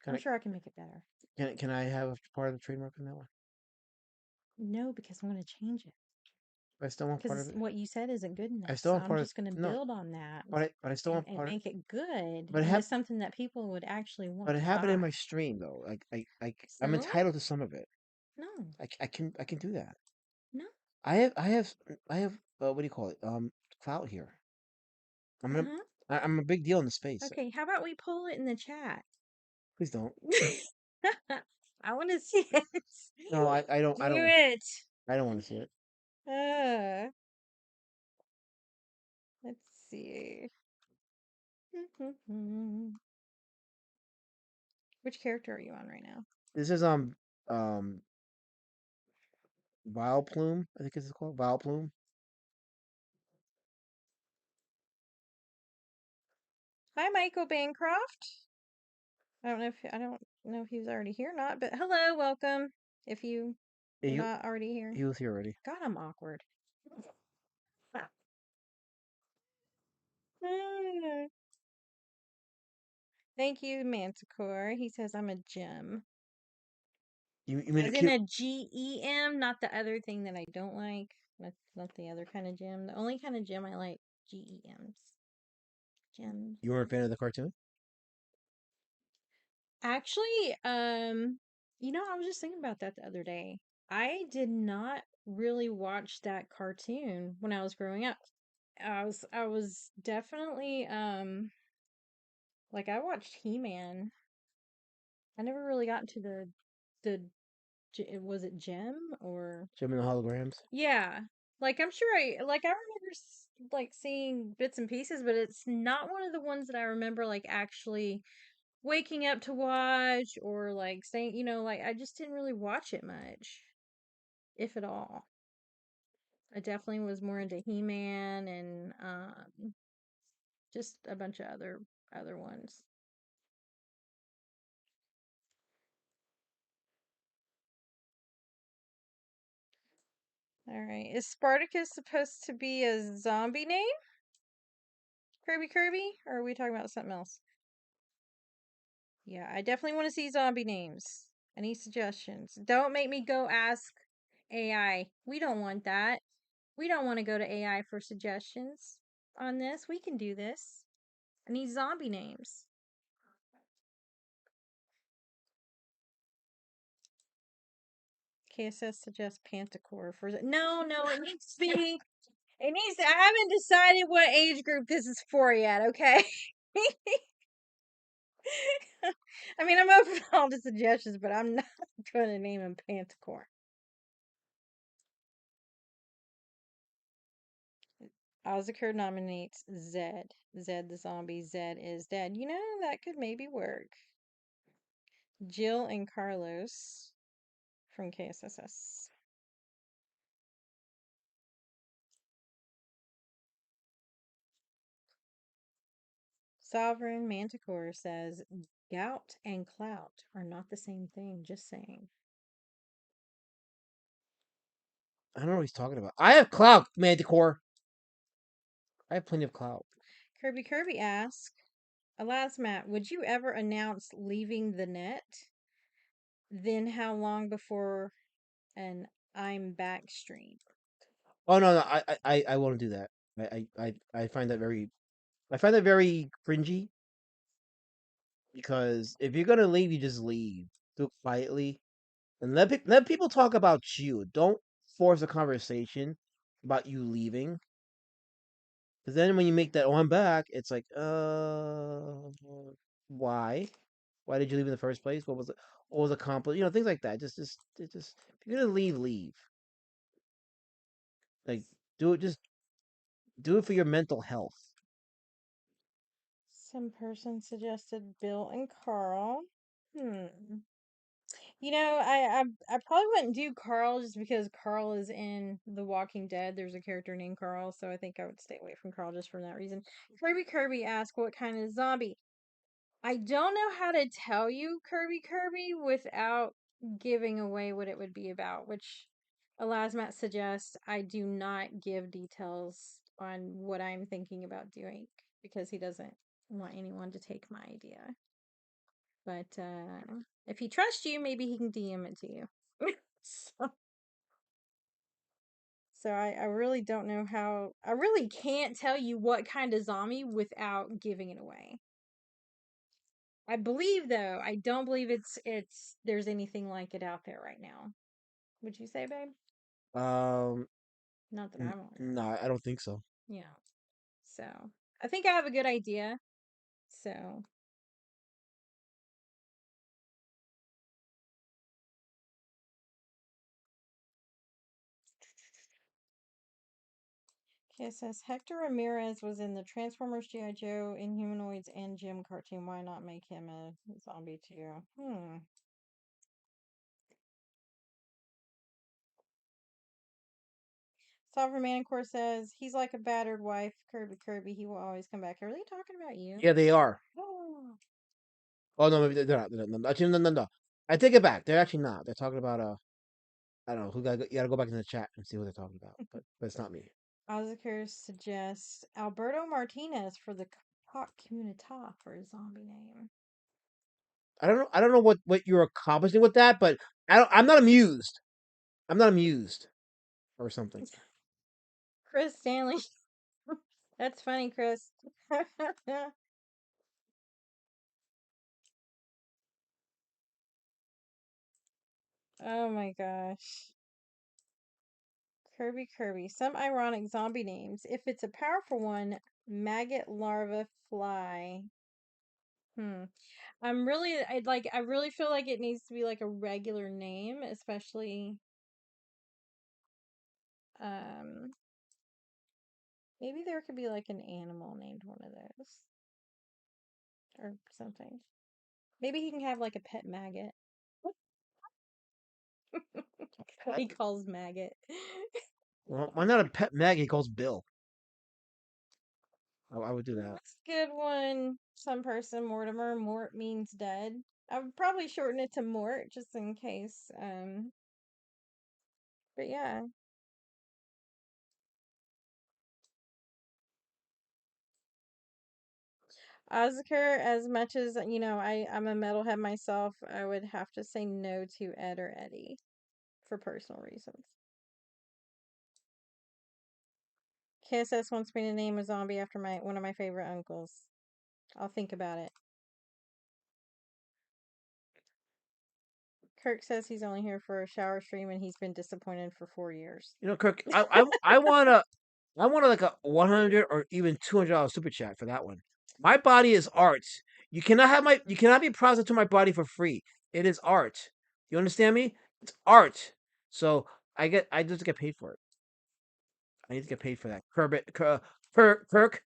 I'm sure I can make it better. Can I have a part of the trademark on that one? No, because I'm going to change it. But I still want part of Because it. what you said isn't good enough. I still want so part I'm of just going to build on that. But I still want and part make it good. But into something that people would actually want. But I to have it in buy. my stream though. Like So? I'm entitled to some of it. No. I can do that. No. I have what do you call it? Clout here. I'm a big deal in the space. Okay, how about we pull it in the chat? Please don't. I want to see it. No, I don't. Do it. I don't want to see it. Let's see. Which character are you on right now? This is Vile Plume, I think it's called Vile Plume. Hi, Michael Bancroft. I don't know if he's already here or not, but hello, welcome. If you're not already here. He was here already. God, I'm awkward. Thank you, Manticore. He says I'm a gem. You mean as in a GEM, not the other thing that I don't like. Not the other kind of gem. The only kind of gem I like, GEMs. Gems. You weren't a fan of the cartoon? Actually, I was just thinking about that the other day. I did not really watch that cartoon when I was growing up. I was definitely like I watched He-Man. I never really got into the was it Gem or Gem and the Holograms? Yeah. Like I'm sure I remember like seeing bits and pieces, but it's not one of the ones that I remember like actually waking up to watch or like saying, like I just didn't really watch it much, if at all. I definitely was more into He-Man and just a bunch of other ones. All right. Is Spartacus supposed to be a zombie name? Kirby? Or are we talking about something else? Yeah, I definitely want to see zombie names. Any suggestions? Don't make me go ask AI. We don't want that. We don't want to go to AI for suggestions on this. We can do this. I need zombie names. KSS suggests Panticore for no, it needs to be. It needs to. I haven't decided what age group this is for yet. Okay. I mean, I'm open to all the suggestions, but I'm not going to name him Panticore. Ozakir nominates Zed. Zed the zombie. Zed is dead. That could maybe work. Jill and Carlos from KSSS. Sovereign Manticore says gout and clout are not the same thing. Just saying. I don't know what he's talking about. I have clout, Manticore. I have plenty of clout. Kirby asks, Alas, Matt, would you ever announce leaving the net? Then how long before an I'm back stream? Oh no, I won't do that. I find that very I find it very cringy because if you're gonna leave, you just leave. Do it quietly and let people talk about you. Don't force a conversation about you leaving. Because then when you make that, oh, I'm back, it's like, why? Why did you leave in the first place? What was it? What was accomplished? You know, things like that. Just if you're gonna leave, leave. Like, do it. Just do it for your mental health. Some person suggested Bill and Carl. Hmm. You know, I probably wouldn't do Carl just because Carl is in The Walking Dead. There's a character named Carl, so I think I would stay away from Carl just for that reason. Kirby asked what kind of zombie. I don't know how to tell you Kirby without giving away what it would be about, which Elasmat suggests I do not give details on what I'm thinking about doing because he doesn't want anyone to take my idea. But if he trusts you, maybe he can DM it to you. so so I really don't know how. I really can't tell you what kind of zombie without giving it away. I believe though, I don't believe it's there's anything like it out there right now. Would you say, babe? Um, Not that I'm aware of. no, I don't think so. Yeah. So I think I have a good idea. So okay, it says Hector Ramirez was in the Transformers, G.I. Joe, Inhumanoids, and Jim cartoon. Why not make him a zombie too? Sovereign Manticore says he's like a battered wife. Kirby, he will always come back. Are they talking about you? Yeah, they are. Oh. Oh no, maybe they're not. No. Actually, no. I take it back. They're actually not. They're talking about I don't know. You gotta go back in the chat and see what they're talking about. But it's not me. Ozakir suggests Alberto Martinez for the Hot Communita for a zombie name. I don't know. I don't know what you're accomplishing with that, but I'm not amused. I'm not amused, or something. Chris Stanley. That's funny, Chris. Oh my gosh. Kirby. Some ironic zombie names. If it's a powerful one, maggot larva fly. I really feel like it needs to be like a regular name, especially um maybe there could be like an animal named one of those or something. Maybe he can have like a pet maggot. He calls maggot. Well, why not a pet Maggie he calls Bill? I would do that. That's a good one. Some person Mortimer. Mort means dead. I would probably shorten it to Mort just in case. But yeah. Ozker, as much as I'm a metalhead myself, I would have to say no to Ed or Eddie for personal reasons. KSS wants me to name a zombie after one of my favorite uncles. I'll think about it. Kirk says he's only here for a shower stream and he's been disappointed for 4 years. You know, Kirk, I want like a 100 or even $200 super chat for that one. My body is art. You cannot be processed to my body for free. It is art. You understand me? It's art. So I just get paid for it. I need to get paid for that. Kirk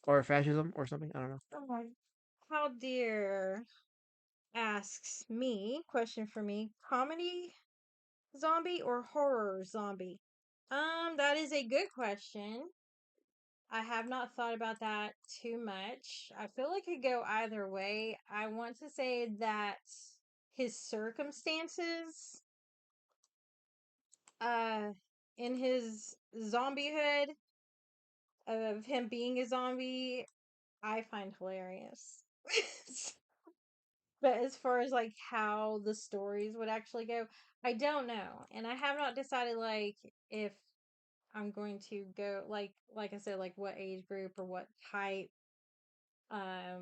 or fascism or something. I don't know. Oh, how dear asks me, question for me, comedy zombie or horror zombie? That is a good question. I have not thought about that too much. I feel like it could go either way. I want to say that his circumstances, uh, in his zombiehood of him being a zombie, I find hilarious. But as far as like how the stories would actually go, I don't know. And I have not decided like if I'm going to go like I said, like what age group or what type.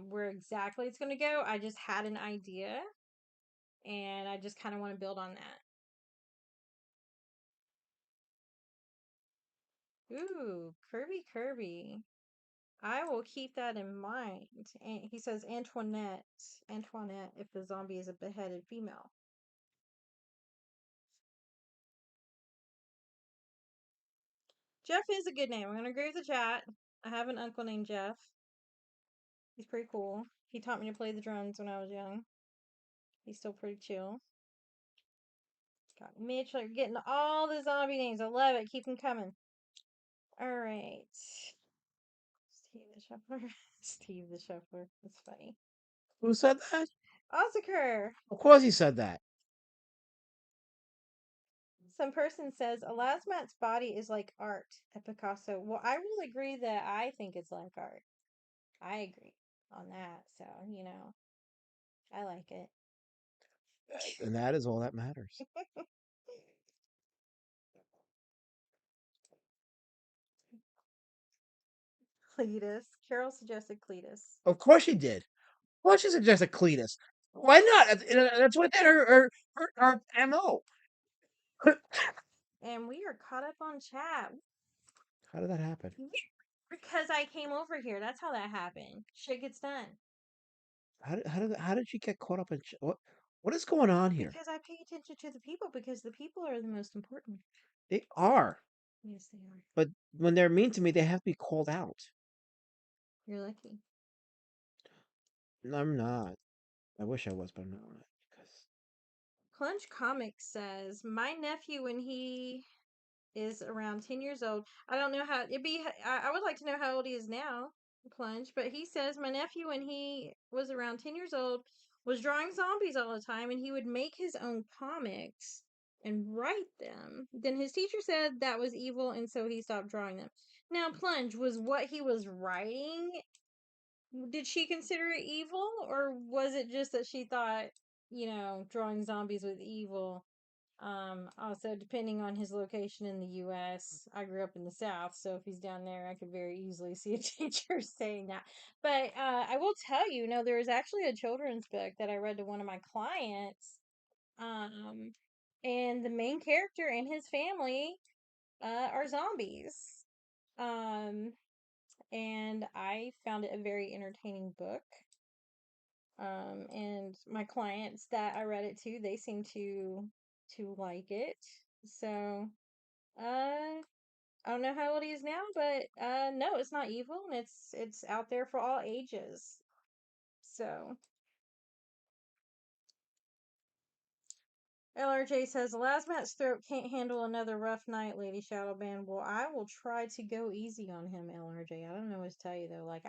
where exactly it's going to go. I just had an idea, and I just kind of want to build on that. Ooh, Kirby. I will keep that in mind. And he says Antoinette, if the zombie is a beheaded female. Jeff is a good name. I'm going to agree with the chat. I have an uncle named Jeff. He's pretty cool. He taught me to play the drums when I was young. He's still pretty chill. Got Mitch, like getting all the zombie names. I love it. Keep them coming. Alright. Steve the Shuffler. Steve the Shuffler. That's funny. Who said that? Ozaker. Of course he said that. Some person says Elasmat's body is like art at Picasso. Well, I will agree that I think it's like art. I agree on that. So, I like it. And that is all that matters. Cletus. Carol suggested Cletus. Of course she did. Of course she suggested Cletus. Why not? That's what did her MO. And we are caught up on chat. How did that happen? Because I came over here. That's how that happened. Shit gets done. How did she get caught up in what is going on here? Because I pay attention to the people, because the people are the most important. They are. Yes, they are. But when they're mean to me, they have to be called out. You're lucky. No, I'm not. I wish I was, but I'm not. Because Clunch Comics says, my nephew, when he is around 10 years old, I don't know how it'd be. I would like to know how old he is now, Clunch, but he says my nephew, when he was around 10 years old, was drawing zombies all the time, and he would make his own comics and write them. Then his teacher said that was evil, and so he stopped drawing them. Now, Plunge, was what he was writing, did she consider it evil, or was it just that she thought, drawing zombies was evil? Also, depending on his location in the U.S., I grew up in the South, so if he's down there, I could very easily see a teacher saying that. But I will tell you, there was actually a children's book that I read to one of my clients, and the main character and his family are zombies. And I found it a very entertaining book. And my clients that I read it to, they seem to like it. So, I don't know how old he is now, but no, it's not evil, and it's out there for all ages. So, LRJ says Lasmat's throat can't handle another rough night, Lady Shadowban. Well, I will try to go easy on him, LRJ. I don't know what to tell you though.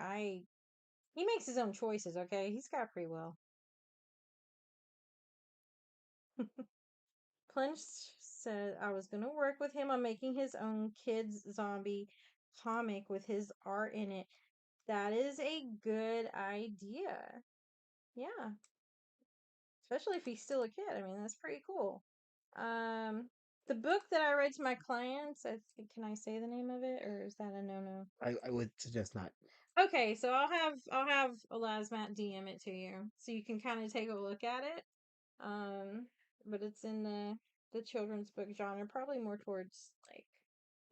He makes his own choices, okay? He's got free will. Plunge said I was going to work with him on making his own kids zombie comic with his art in it. That is a good idea. Yeah. Especially if he's still a kid. I mean, that's pretty cool. The book that I read to my clients, can I say the name of it, or is that a no-no? I would suggest not. Okay, so I'll have Elasmat DM it to you, so you can kind of take a look at it. But it's in the children's book genre, probably more towards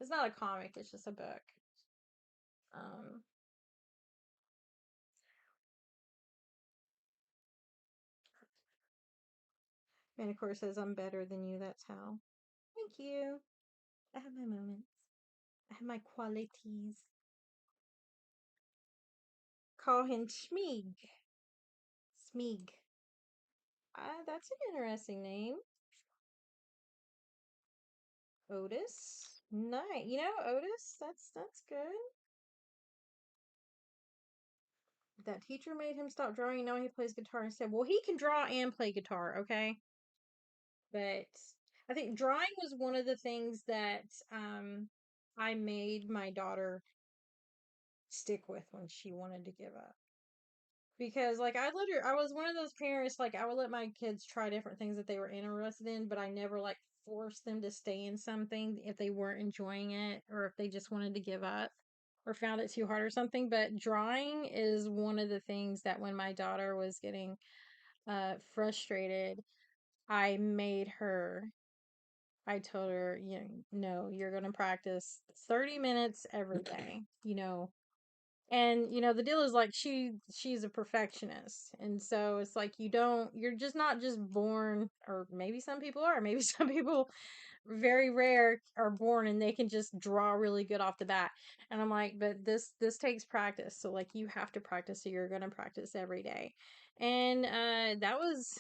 it's not a comic, it's just a book. And of course says I'm better than you, that's how. Thank you. I have my moments. I have my qualities. Call him Schmeeg. Smeeg. That's an interesting name. Otis. Nice. Otis, that's good. That teacher made him stop drawing. Now he plays guitar instead. Well, he can draw and play guitar, okay? But I think drawing was one of the things that I made my daughter stick with when she wanted to give up. Because I was one of those parents, I would let my kids try different things that they were interested in, but I never forced them to stay in something if they weren't enjoying it or if they just wanted to give up. or found it too hard or something. But drawing is one of the things that when my daughter was getting frustrated, I made her. I told her, no, you're going to practice 30 minutes every day, And the deal is like she's a perfectionist. And so it's like you're just not just born, or maybe some people are, maybe some people very rare are born and they can just draw really good off the bat. And I'm like, but this takes practice. So like you have to practice, so you're going to practice every day. And that was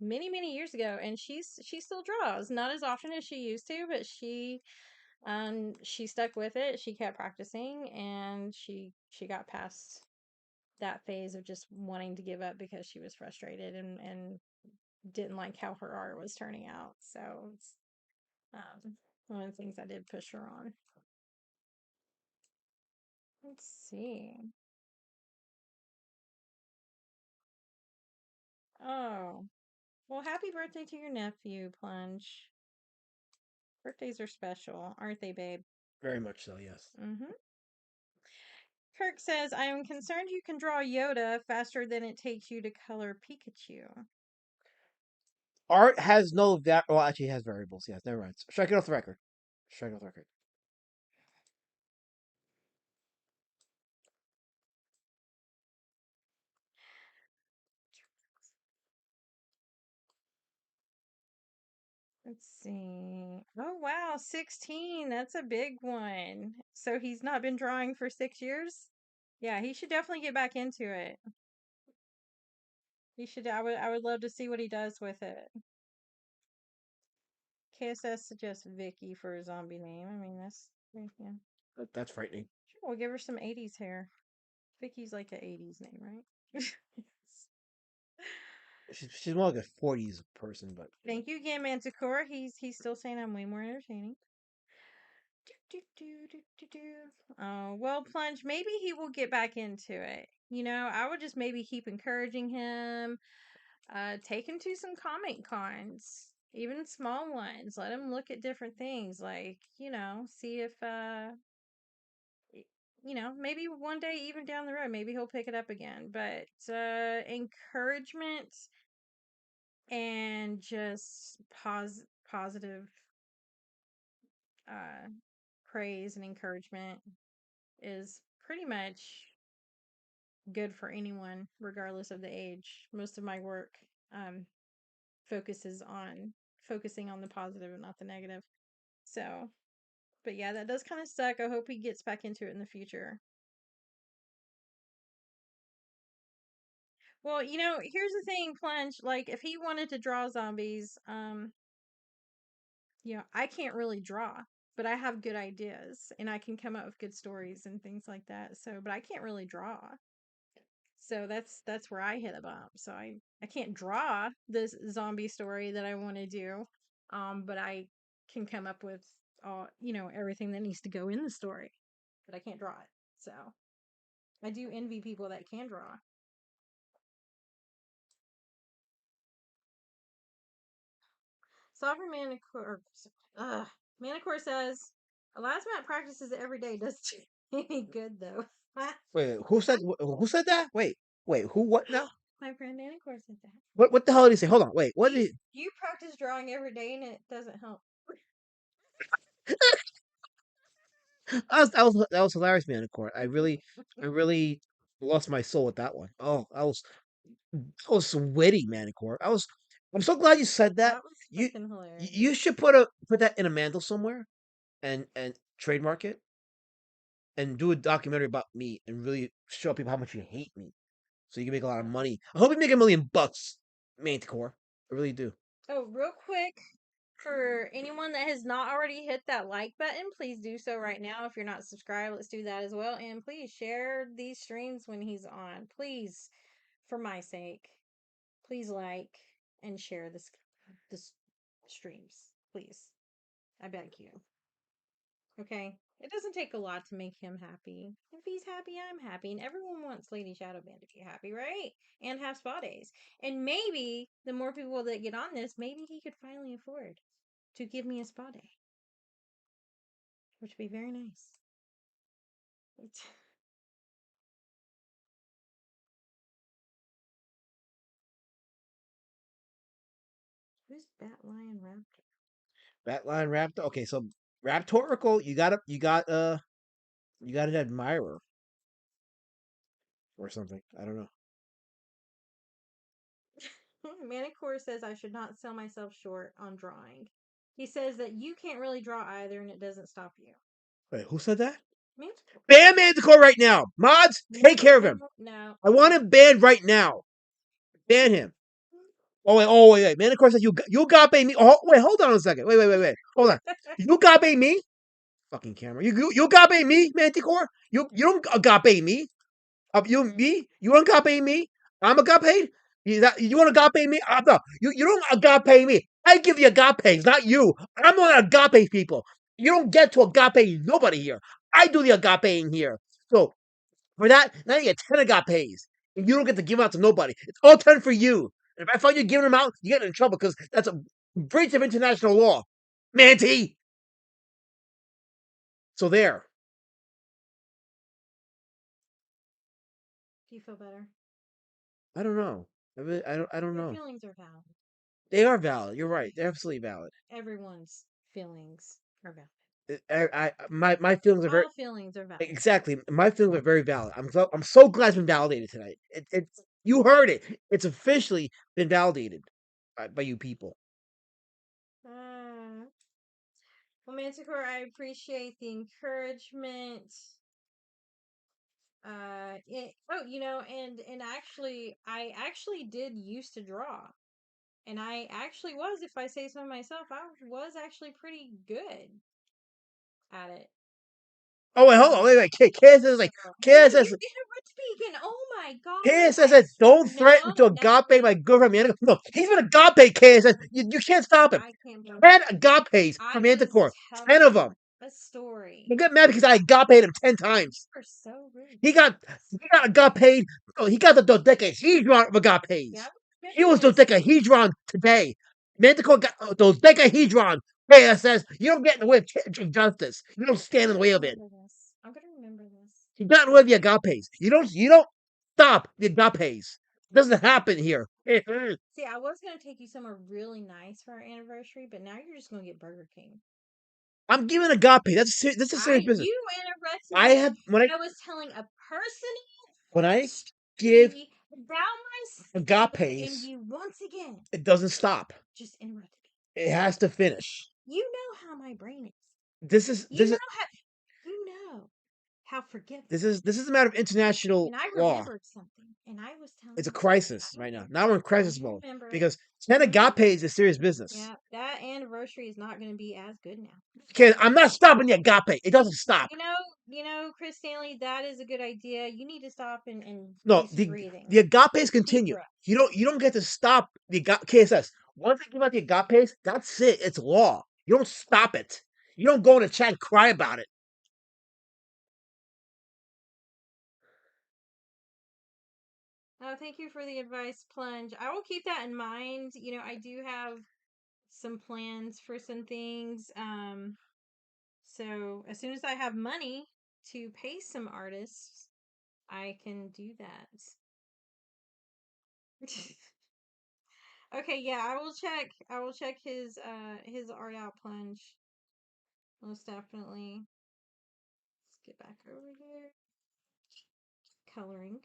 many many years ago, and she still draws, not as often as she used to, but she stuck with it. She kept practicing, and she got past that phase of just wanting to give up because she was frustrated and didn't like how her art was turning out. So it's one of the things I did push her on. Let's see. Oh, well, happy birthday to your nephew, Plunge. Birthdays are special, aren't they, babe? Very much so, yes. Mm-hmm. Kirk says, I am concerned you can draw Yoda faster than it takes you to color Pikachu. Art has no well, actually, it has variables. Yes, never mind. Strike it off the record. Strike it off the record. Let's see. Oh, wow, 16. That's a big one. So he's not been drawing for 6 years? Yeah, he should definitely get back into it. He should. I would love to see what he does with it. KSS suggests Vicky for a zombie name. I mean, yeah. That's frightening. Sure, we'll give her some 80s hair. Vicky's like an 80s name, right? She's more like a 40s person, but Thank you again, Manticore. He's still saying I'm way more entertaining. Oh, well, Plunge, maybe he will get back into it. I would just maybe keep encouraging him. Take him to some comic cons, even small ones. Let him look at different things, like, see if maybe one day, even down the road, maybe he'll pick it up again. But encouragement and just positive praise and encouragement is pretty much good for anyone, regardless of the age. Most of my work um, focusing on the positive and not the negative. So, but yeah, that does kind of suck. I hope he gets back into it in the future. Well, here's the thing, Plunge. Like, if he wanted to draw zombies, I can't really draw, but I have good ideas and I can come up with good stories and things like that. So, but I can't really draw. So that's where I hit a bump. So I can't draw this zombie story that I want to do, but I can come up with all everything that needs to go in the story, but I can't draw it. So I do envy people that can draw. Sovereign Manicore says, Elasmat practices it every day. Does any good though? wait, who said that? Wait, who? What now? My friend Manicore said that. What the hell did he say? Hold on, wait, what did he? You practice drawing every day and it doesn't help. That was hilarious, man. In court, I really lost my soul with that one. Oh, I was witty, man. In court, I'm so glad you said that. That was You fucking hilarious. you should put that in a mandel somewhere, and trademark it, and do a documentary about me, and really show people how much you hate me, so you can make a lot of money. I hope you make $1 million, Manticore. I really do. Oh, real quick, for anyone that has not already hit that like button, please do so right now. If you're not subscribed, let's do that as well. And please share these streams when he's on. Please, for my sake, please like and share this streams. Please. I beg you. Okay? It doesn't take a lot to make him happy. If he's happy, I'm happy. And everyone wants Lady Shadowban to be happy, right? And have spa days. And maybe the more people that get on this, maybe he could finally afford to give me a spa day. Which would be very nice. Who's Bat Lion Raptor? Bat Lion Raptor. Okay, so Raptorical, you got an admirer or something. I don't know. Manicore says I should not sell myself short on drawing. He says that you can't really draw either, and it doesn't stop you. Wait, who said that? Manticore. Ban Manticore right now. Mods, take care of him. No. I want him banned right now. Ban him. Oh wait. Manticore says you got me. Oh wait, hold on a second. Wait. Hold on. You got me? Fucking camera. You got me, Manticore? You don't agape me. You don't agape me. I'm agape. You want to agape me? No, you don't agape me. I give you agapes, not you. I'm one of agape people. You don't get to agape nobody here. I do the agapeing here. So for that, now you get 10 agapes. And you don't get to give them out to nobody. It's all 10 for you. And if I find you giving them out, you get in trouble because that's a breach of international law. Manty! So there. Do you feel better? I don't know. I don't know. Your feelings are valid. They are valid. You're right. They're absolutely valid. Everyone's feelings are valid. My feelings are very All feelings are valid. exactly. My feelings are very valid. I'm so glad it's been validated tonight. It's you heard it. It's officially been validated by you people. Well, Manticore, I appreciate the encouragement. And actually, I actually did used to draw, and I actually was, if I say so myself, I was actually pretty good at it. Oh wait, hold on, wait. Kaz says like Kaz says. Oh my god! Kaz says don't threaten to agape my girlfriend Manticore. No, he's been agape. Kaz says you can't stop him. 10 agapes from Manticore. 10 of them. A story. You get mad because I agape him 10 times. You're so rude. He got agape. Oh, he got the dodecahedron of agapes. Yep. He was dodecahedron today. Manticore got dodecahedron. Kaz says you don't get in the way of justice. You don't stand in the way of it. I'm gonna remember this. You got in the way of the agapes. You don't stop the agapes. It doesn't happen here. See, I was gonna take you somewhere really nice for our anniversary, but now you're just gonna get Burger King. I'm giving agape. This is serious business. You interrupted when I was telling a person when I give about agapes, and you once again it doesn't stop. Just interrupted me. It has to finish. You know how my brain is. This is how forgiving. This is a matter of international and I law. Remembered something, and I was telling. It's a crisis right now. Now we're in crisis mode because 10 agapes is serious business. Yeah, that anniversary is not going to be as good now. Okay, I'm not stopping the agape. It doesn't stop. You know, Chris Stanley, that is a good idea. You need to stop and no, the agapes continue. You don't get to stop the KSS. Once they give out the agapes, that's it. It's law. You don't stop it. You don't go in the chat and cry about it. Oh, thank you for the advice, Plunge. I will keep that in mind. You know, I do have some plans for some things. So as soon as I have money to pay some artists, I can do that. Okay, yeah, I will check his art out, Plunge. Most definitely. Let's get back over here. Coloring.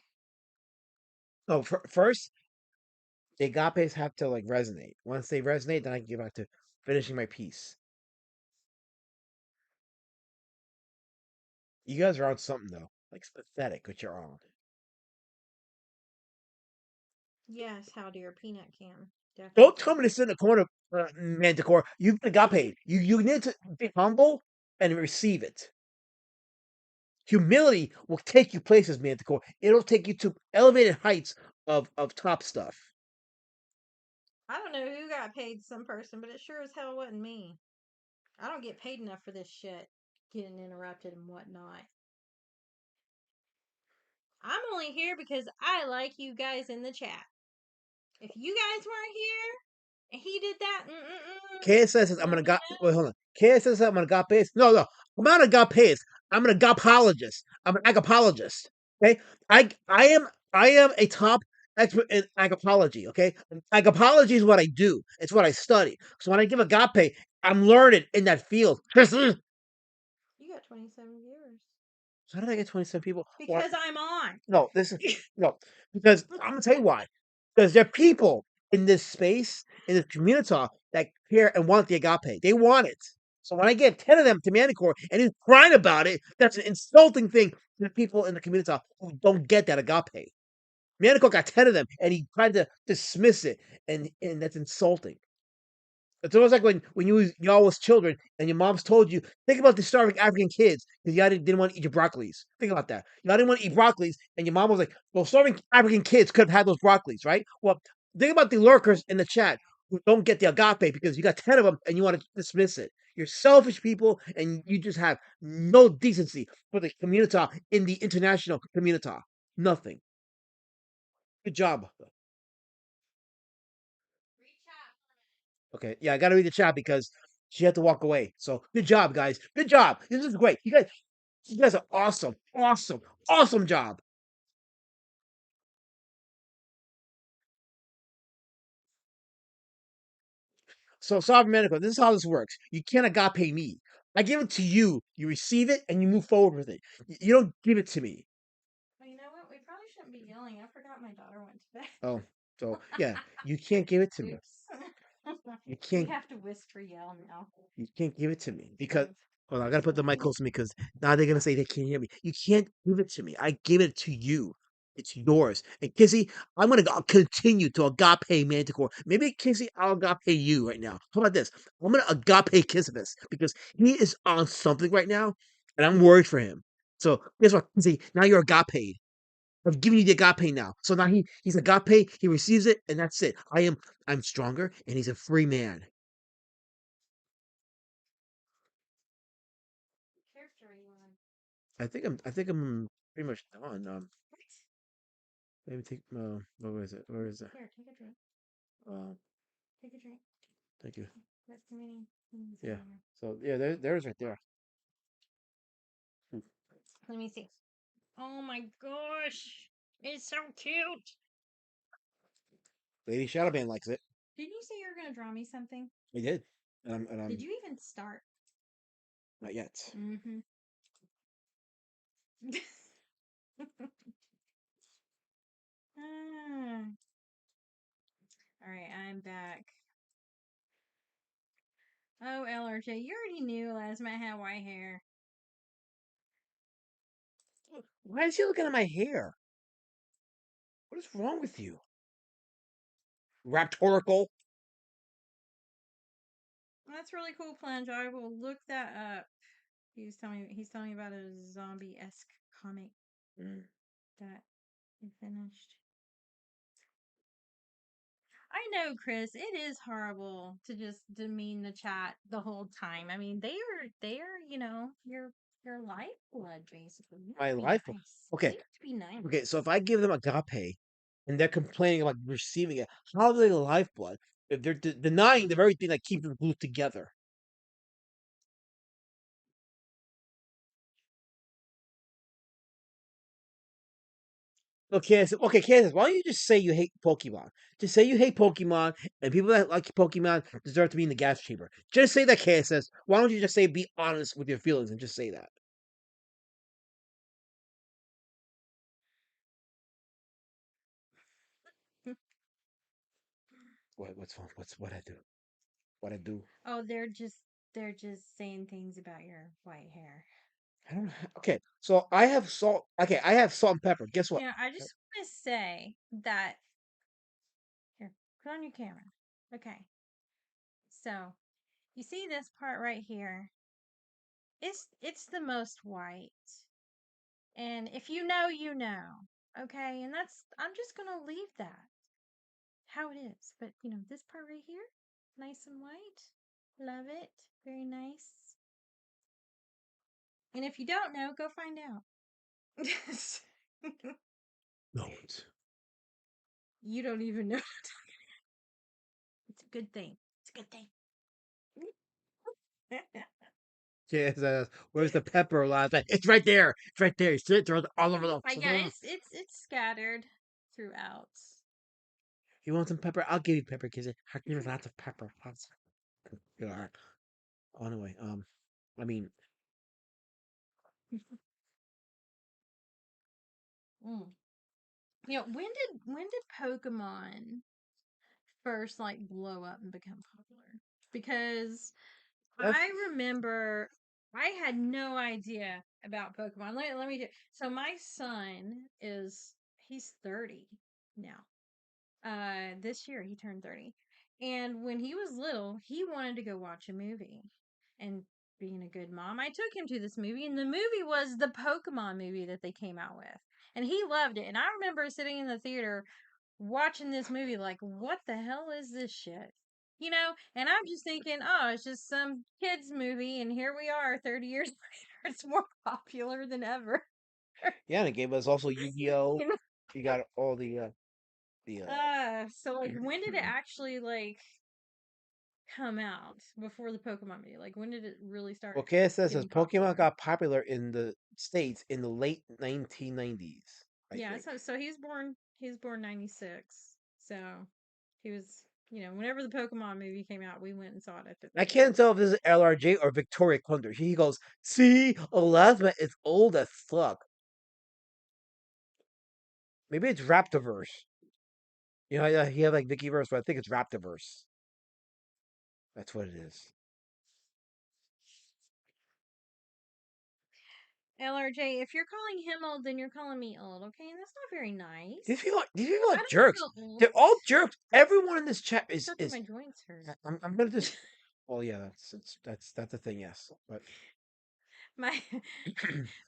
No, first the agapes have to like resonate. Once they resonate, then I can get back to finishing my piece. You guys are on something though. Like it's pathetic what you're on. Yes, how dear peanut can. Definitely. Don't tell me to sit in the corner, Manticore. You've got paid. You need to be humble and receive it. Humility will take you places, Manticore. It'll take you to elevated heights of top stuff. I don't know who got paid some person, but it sure as hell wasn't me. I don't get paid enough for this shit. Getting interrupted and whatnot. I'm only here because I like you guys in the chat. If you guys weren't here and he did that, KS says I'm gonna wait, hold on. KS says I'm gonna got paid. No, I'm not a got paid. I'm an agapologist. I'm an agapologist. Okay, I am a top expert in agapology. Okay, agapology is what I do. It's what I study. So when I give agape, I'm learned in that field. You got 27 viewers. So how did I get 27 people? Because I'm on. No, this is no, because I'm gonna tell you why. Because there are people in this space, in this community that care and want the agape. They want it. So when I get 10 of them to Manicore and he's crying about it, that's an insulting thing to the people in the community who don't get that agape. Manicore got 10 of them and he tried to dismiss it, and that's insulting. It's almost like when y'all was children and your moms told you, think about the starving African kids because y'all didn't want to eat your broccolis. Think about that. Y'all didn't want to eat broccolis, and your mom was like, well, starving African kids could have had those broccolis, right? Well, think about the lurkers in the chat who don't get the agape because you got 10 of them and you want to dismiss it. You're selfish people and you just have no decency for the community in the international community. Nothing. Good job. Okay, yeah, I gotta read the chat because she had to walk away. So good job, guys. Good job. This is great. You guys are awesome. Awesome. Awesome job. So Sovereign Medical, this is how this works. You can't agape me. I give it to you, you receive it, and you move forward with it. You don't give it to me. Well, you know what? We probably shouldn't be yelling. I forgot my daughter went to bed. Oh, so yeah, you can't give it to me. Oops. You We can't have to whisper yell now. You can't give it to me because hold on, I gotta put the mic close to me because now they're gonna say they can't hear me. You can't give it to me. I give it to you. It's yours. And Kissy, I'm gonna continue to agape Manticore. Maybe Kissy, I'll agape you right now. How about this? I'm gonna agape Kissibus because he is on something right now, and I'm worried for him. So guess what, Kissy? Now you're agape. I've given you the agape now. So now he's agape. He receives it, and that's it. I'm stronger, and he's a free man. Character are you on? I think I'm pretty much done. What? Maybe take where is it? Where is it? Here, take a drink. Uh, Take a drink. thank you. That's too many things in Yeah. there. So yeah, there's right there. Hmm. Let me see. Oh my gosh. It's so cute. Lady Shadowband likes it. Didn't you say you were going to draw me something? I did. And I'm Did you even start? not yet. Mm-hmm. Ah. All right, I'm back. Oh, LRJ, you already knew Lasmat had white hair. Why is he looking at my hair? What is wrong with you? Raptorical. That's really cool, Plunge. I will look that up. He's telling me about a zombie-esque comic that he finished. I know, Chris. It is horrible to just demean the chat the whole time. I mean, they are, your lifeblood, basically. You My need to be life. nice. Okay. You need to be nice. Okay. So if I give them agape, and they're complaining about receiving it, how are they the lifeblood if they're denying the very thing that keeps them glued together? Okay, Kansas, why don't you just say you hate Pokemon? Just say you hate Pokemon, and people that like Pokemon deserve to be in the gas chamber. Just say that, Kansas. Why don't you just say be honest with your feelings and just say that? What's wrong? What I do? What I do? Oh, they're just saying things about your white hair. I don't. Okay, so I have salt. Okay, I have salt and pepper. Guess what? Yeah, I just want to say that here, put on your camera. Okay. So, you see this part right here? It's the most white. And if you know, you know. Okay? And I'm just going to leave that how it is. But, this part right here, nice and white. Love it. Very nice. And if you don't know, go find out. Don't. You don't even know. It's a good thing. It's a good thing. Yeah, it says, where's the pepper last night? It's right there. It's right there. You see it? Throw it all over the I got it's scattered throughout. You want some pepper? I'll give you pepper, because I give you lots of pepper. Lots. Yeah. Oh, anyway, I mean, Mm. You know, when did Pokemon first like blow up and become popular? Because that's I remember I had no idea about Pokemon. Let me do. So my son he's 30 now. This year he turned 30. And when he was little, he wanted to go watch a movie. And being a good mom, I took him to this movie, and the movie was the Pokemon movie that they came out with. And he loved it. And I remember sitting in the theater watching this movie like, what the hell is this shit? You know, and I'm just thinking, oh, it's just some kids movie, and here we are 30 years later. It's more popular than ever. yeah. And it gave us also Yu-Gi-Oh. You know? You got all the So like when did it actually like come out before the Pokemon movie? Like when did it really start Well, KSS says getting Pokemon popular? got popular in the States in the late 1990s, I Yeah, think. so he was born 96. So he was, whenever the Pokemon movie came out, we went and saw it at the I theater. can't tell if this is LRJ or Victoria Kunder. He goes, see, Elasma is old as fuck. Maybe it's Raptorverse. You know, he had like Vickyverse, but I think it's Raptorverse. That's what it is. LRJ, if you're calling him old, then you're calling me old, okay? And that's not very nice. These people I are don't jerks. feel old. They're all jerks. Everyone in this chat Except that my joints hurt. I'm gonna just. Well, yeah, that's a thing. Yes, but My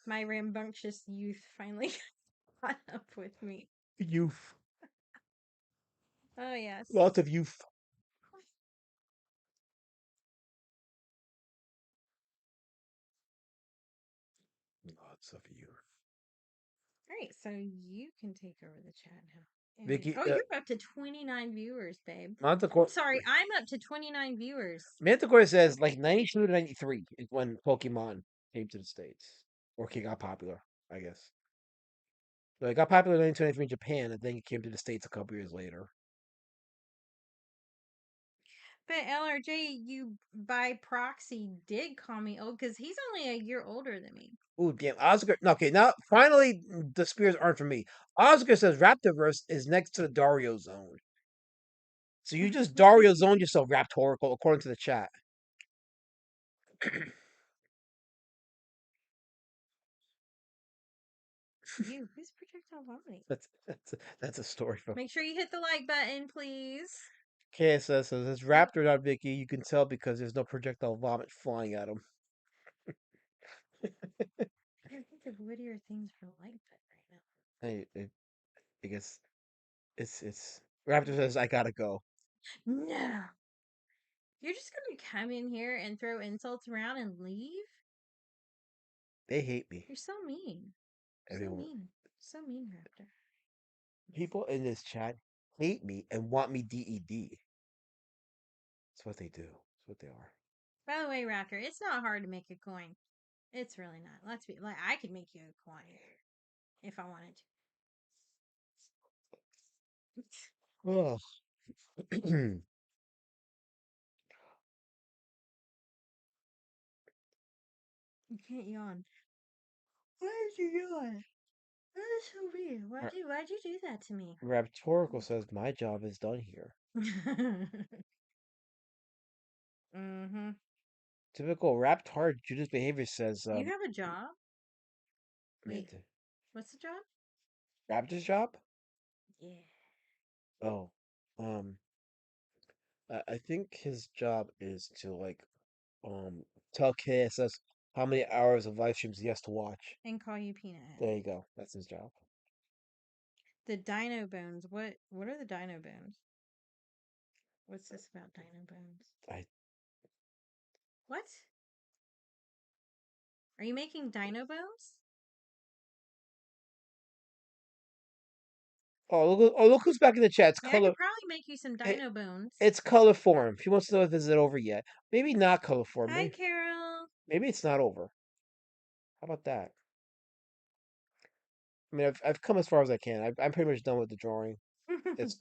my rambunctious youth finally caught up with me. youth, Oh yes. lots of youth. Lots of youth. All right, so you can take over the chat now. Vicky, Oh, you're up to 29 viewers, babe. Manticore. Sorry, I'm up to 29 viewers. Manticore says like 92 to 93 is when Pokemon came to the States or got popular, I guess. So it got popular in 1993 in Japan, and then it came to the States a couple years later. But LRJ, you by proxy did call me old because he's only a year older than me. Ooh, damn. Oscar. No, okay, now finally the spears aren't for me. Oscar says Raptorverse is next to the Dario zone. So you just Dario zoned yourself, Raptorical, according to the chat. Who's projectile vomiting? That's a story from Make sure you hit the like button, please. KSS says it's Raptor, not Vicky. You can tell because there's no projectile vomit flying at him. I don't think of wittier things for like button right now. I guess it's Raptor says I gotta go. No. You're just gonna come in here and throw insults around and leave? They hate me. You're so mean. Everyone. So mean. So mean, Raptor. People in this chat hate me and want me DED. That's what they do. That's what they are. By the way, Raptor, it's not hard to make a coin. It's really not. Let's be like I could make you a coin if I wanted to. Oh. You can't yawn. Why did you yawn? That is so weird. Why'd you do that to me? Raptorical says my job is done here. Mm-hmm. Typical Raptor Judas behavior says You have a job? Wait. Manta. What's the job? Raptor's job? Yeah. Oh. I think his job is to like tell KSS how many hours of live streams he has to watch. And call you Peanut Head. There you go. That's his job. The Dino Bones. What are the Dino Bones? What's this about Dino Bones? What? Are you making Dino Bones? Look who's back in the chat. It's Yeah, I color. could probably make you some Dino Bones. It's color form. She wants to know if this is it over yet. Maybe not color form. Hi, Carol. Maybe it's not over. How about that? I mean, I've come as far as I can. I'm pretty much done with the drawing. It's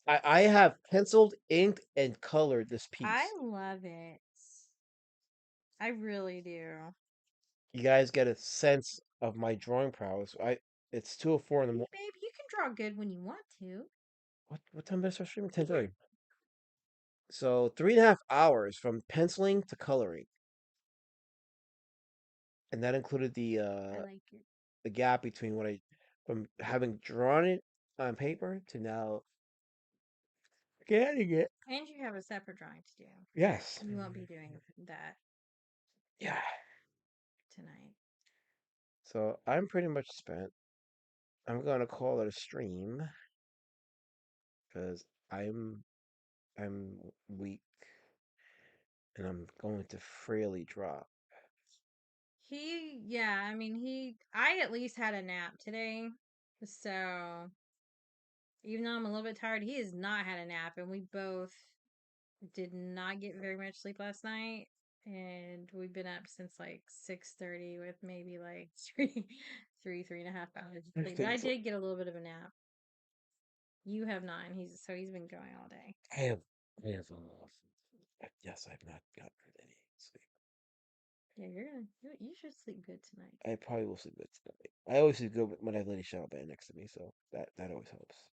I have penciled, inked, and colored this piece. I love it. I really do. You guys get a sense of my drawing prowess. It's 2:04 in the morning. Babe, you can draw good when you want to. What time did I start streaming? 10:30. So 3.5 hours from penciling to coloring, and that included I like it. the gap between from having drawn it on paper to now getting it. And you have a separate drawing to do. Yes. You won't be doing that Yeah. tonight. So I'm pretty much spent. I'm gonna call it a stream because I'm weak and I'm going to frailly drop. I at least had a nap today. So even though I'm a little bit tired, he has not had a nap, and we both did not get very much sleep last night. And we've been up since like 6:30 with maybe like 3.5 hours of sleep. But I did get a little bit of a nap. You have not, and he's been going all day. I have yes, I've not gotten any sleep. Yeah, you should sleep good tonight. I probably will sleep good tonight. I always sleep good when I have Lady Shadowband next to me, so that always helps.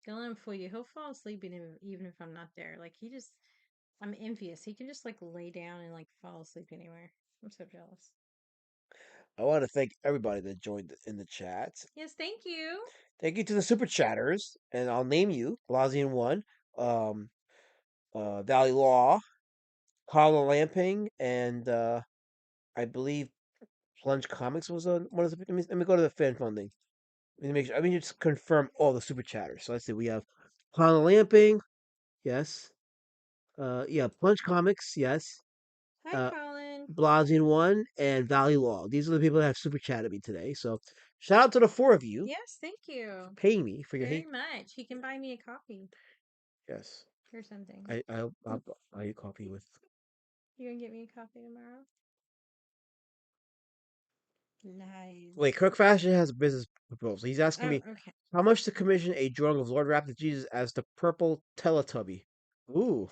Don't let him fool you. He'll fall asleep even if I'm not there. Like I'm envious. He can just like lay down and like fall asleep anywhere. I'm so jealous. I want to thank everybody that joined in the chat. Yes, thank you. Thank you to the super chatters, and I'll name you: Blasian1, Valley Law, Carla Lamping, and I believe Plunge Comics was on one of the. Let me go to the fan funding. Let me make sure. I mean, just confirm all the super chatters. So let's see. We have Carla Lamping, yes. Yeah, Plunge Comics, yes. Hi, Colin. Blasian1 and Valley Law. These are the people that have super chatted me today. So shout out to the four of you. Yes, thank you. Paying me for your very hate. much. He can buy me a coffee. Yes. Or something. I'll buy you coffee with. You gonna get me a coffee tomorrow? Nice. Wait, Kirk Fashion has a business proposal. He's asking me how much to commission a drawing of Lord Raptor Jesus as the purple Teletubby. Ooh.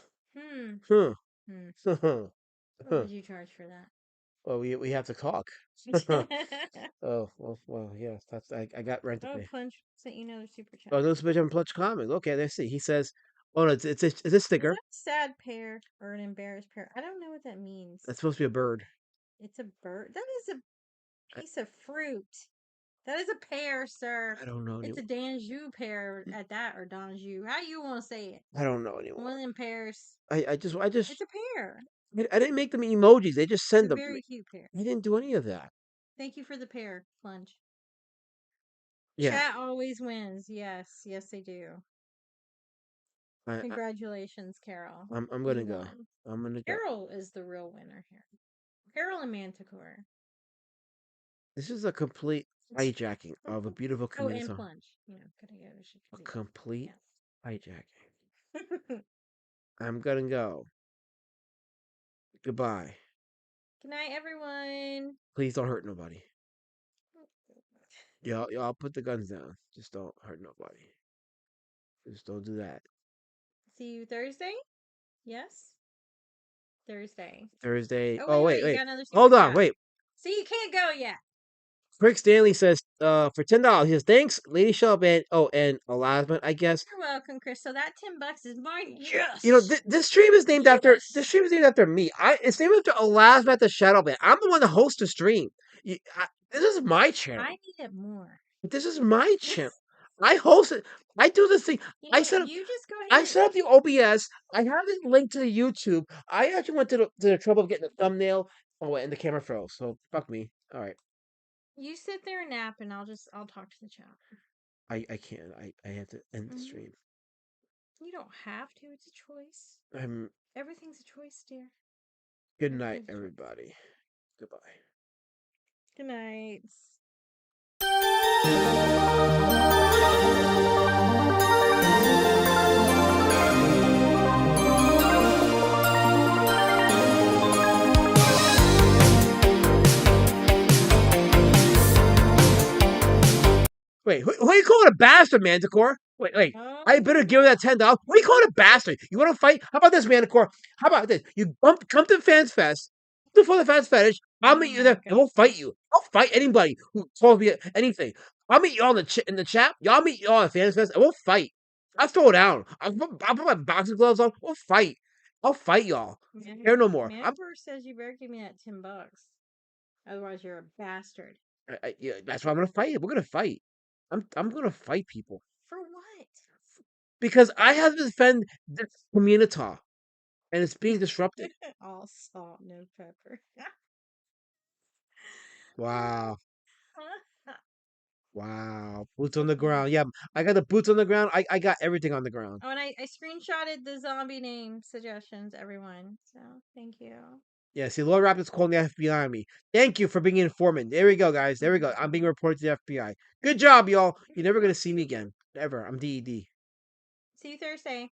What would you charge for that? Well, we have to talk. Oh well, yeah. That's I got rent to pay. Plunge sent you another super chat. Oh, no super chat from Plunge Comics. Okay, let's see. He says, "Oh no, it's a sticker." Is that a sad pair or an embarrassed pair? I don't know what that means. That's supposed to be a bird. It's a bird. That is a piece of fruit. That is a pear, sir. I don't know. It's a Danjou pear at that, or Danjou. How you want to say it? I don't know anymore. One of them pears. I just. It's a pear. I didn't make them emojis. They just send them. Very cute pear. I didn't do any of that. Thank you for the pear, Plunge. Yeah. Chat always wins. Yes, they do. Congratulations, Carol. I'm gonna go. I'm gonna go. Carol is the real winner here. Carol and Manticore. This is a complete hijacking of a beautiful community. And Plunge. Gotta go. A complete hijacking. I'm gonna go. Goodbye. Good night, everyone. Please don't hurt nobody. Y'all put the guns down. Just don't hurt nobody. Just don't do that. See you Thursday? Yes? Thursday. Oh, wait. You got another hold on, wait. See, you can't go yet. Rick Stanley says, for $10, he says, thanks, Lady Shellband. Oh, and Elasma, I guess. You're welcome, Chris. So that $10 is mine. Yes. This stream is named after me. It's named after Elasma the Shadowband. I'm the one that hosts the stream. This is my channel. I need it more. This is my channel. I host it. I do this thing. You just go ahead. I set up the OBS. I have it linked to the YouTube. I actually went to the trouble of getting the thumbnail. Oh, and the camera froze. So fuck me. All right. You sit there and nap, and I'll talk to the chat. I can't. I have to end the stream. You don't have to. It's a choice. Everything's a choice, dear. Good night, everybody. Goodbye. Good night. Wait, who you calling a bastard, Manticore? Wait. I better give her that $10. What are you calling a bastard? You want to fight? How about this, Manticore? How about this? You come to Fans Fest, before the Fans Fetish. I'll meet you there, and we'll fight you. I'll fight anybody who calls me anything. I'll meet you all in the chat. Y'all meet you all at Fans Fest, and we'll fight. I'll throw it down. I'll put my boxing gloves on. We'll fight. I'll fight y'all. Care no more. Manticore says you better give me that $10. Otherwise, you're a bastard. Yeah, that's why I'm gonna fight. We're gonna fight. I'm gonna fight people. For what? Because I have to defend this community, and it's being disrupted. All salt, no pepper. Wow. Wow. Boots on the ground. Yeah, I got the boots on the ground. I got everything on the ground. Oh, and I screenshotted the zombie name suggestions, everyone. So, thank you. Yeah, see, Lord Raptor's calling the FBI on me. Thank you for being an informant. There we go, guys. There we go. I'm being reported to the FBI. Good job, y'all. You're never going to see me again. Ever. I'm DED. See you Thursday.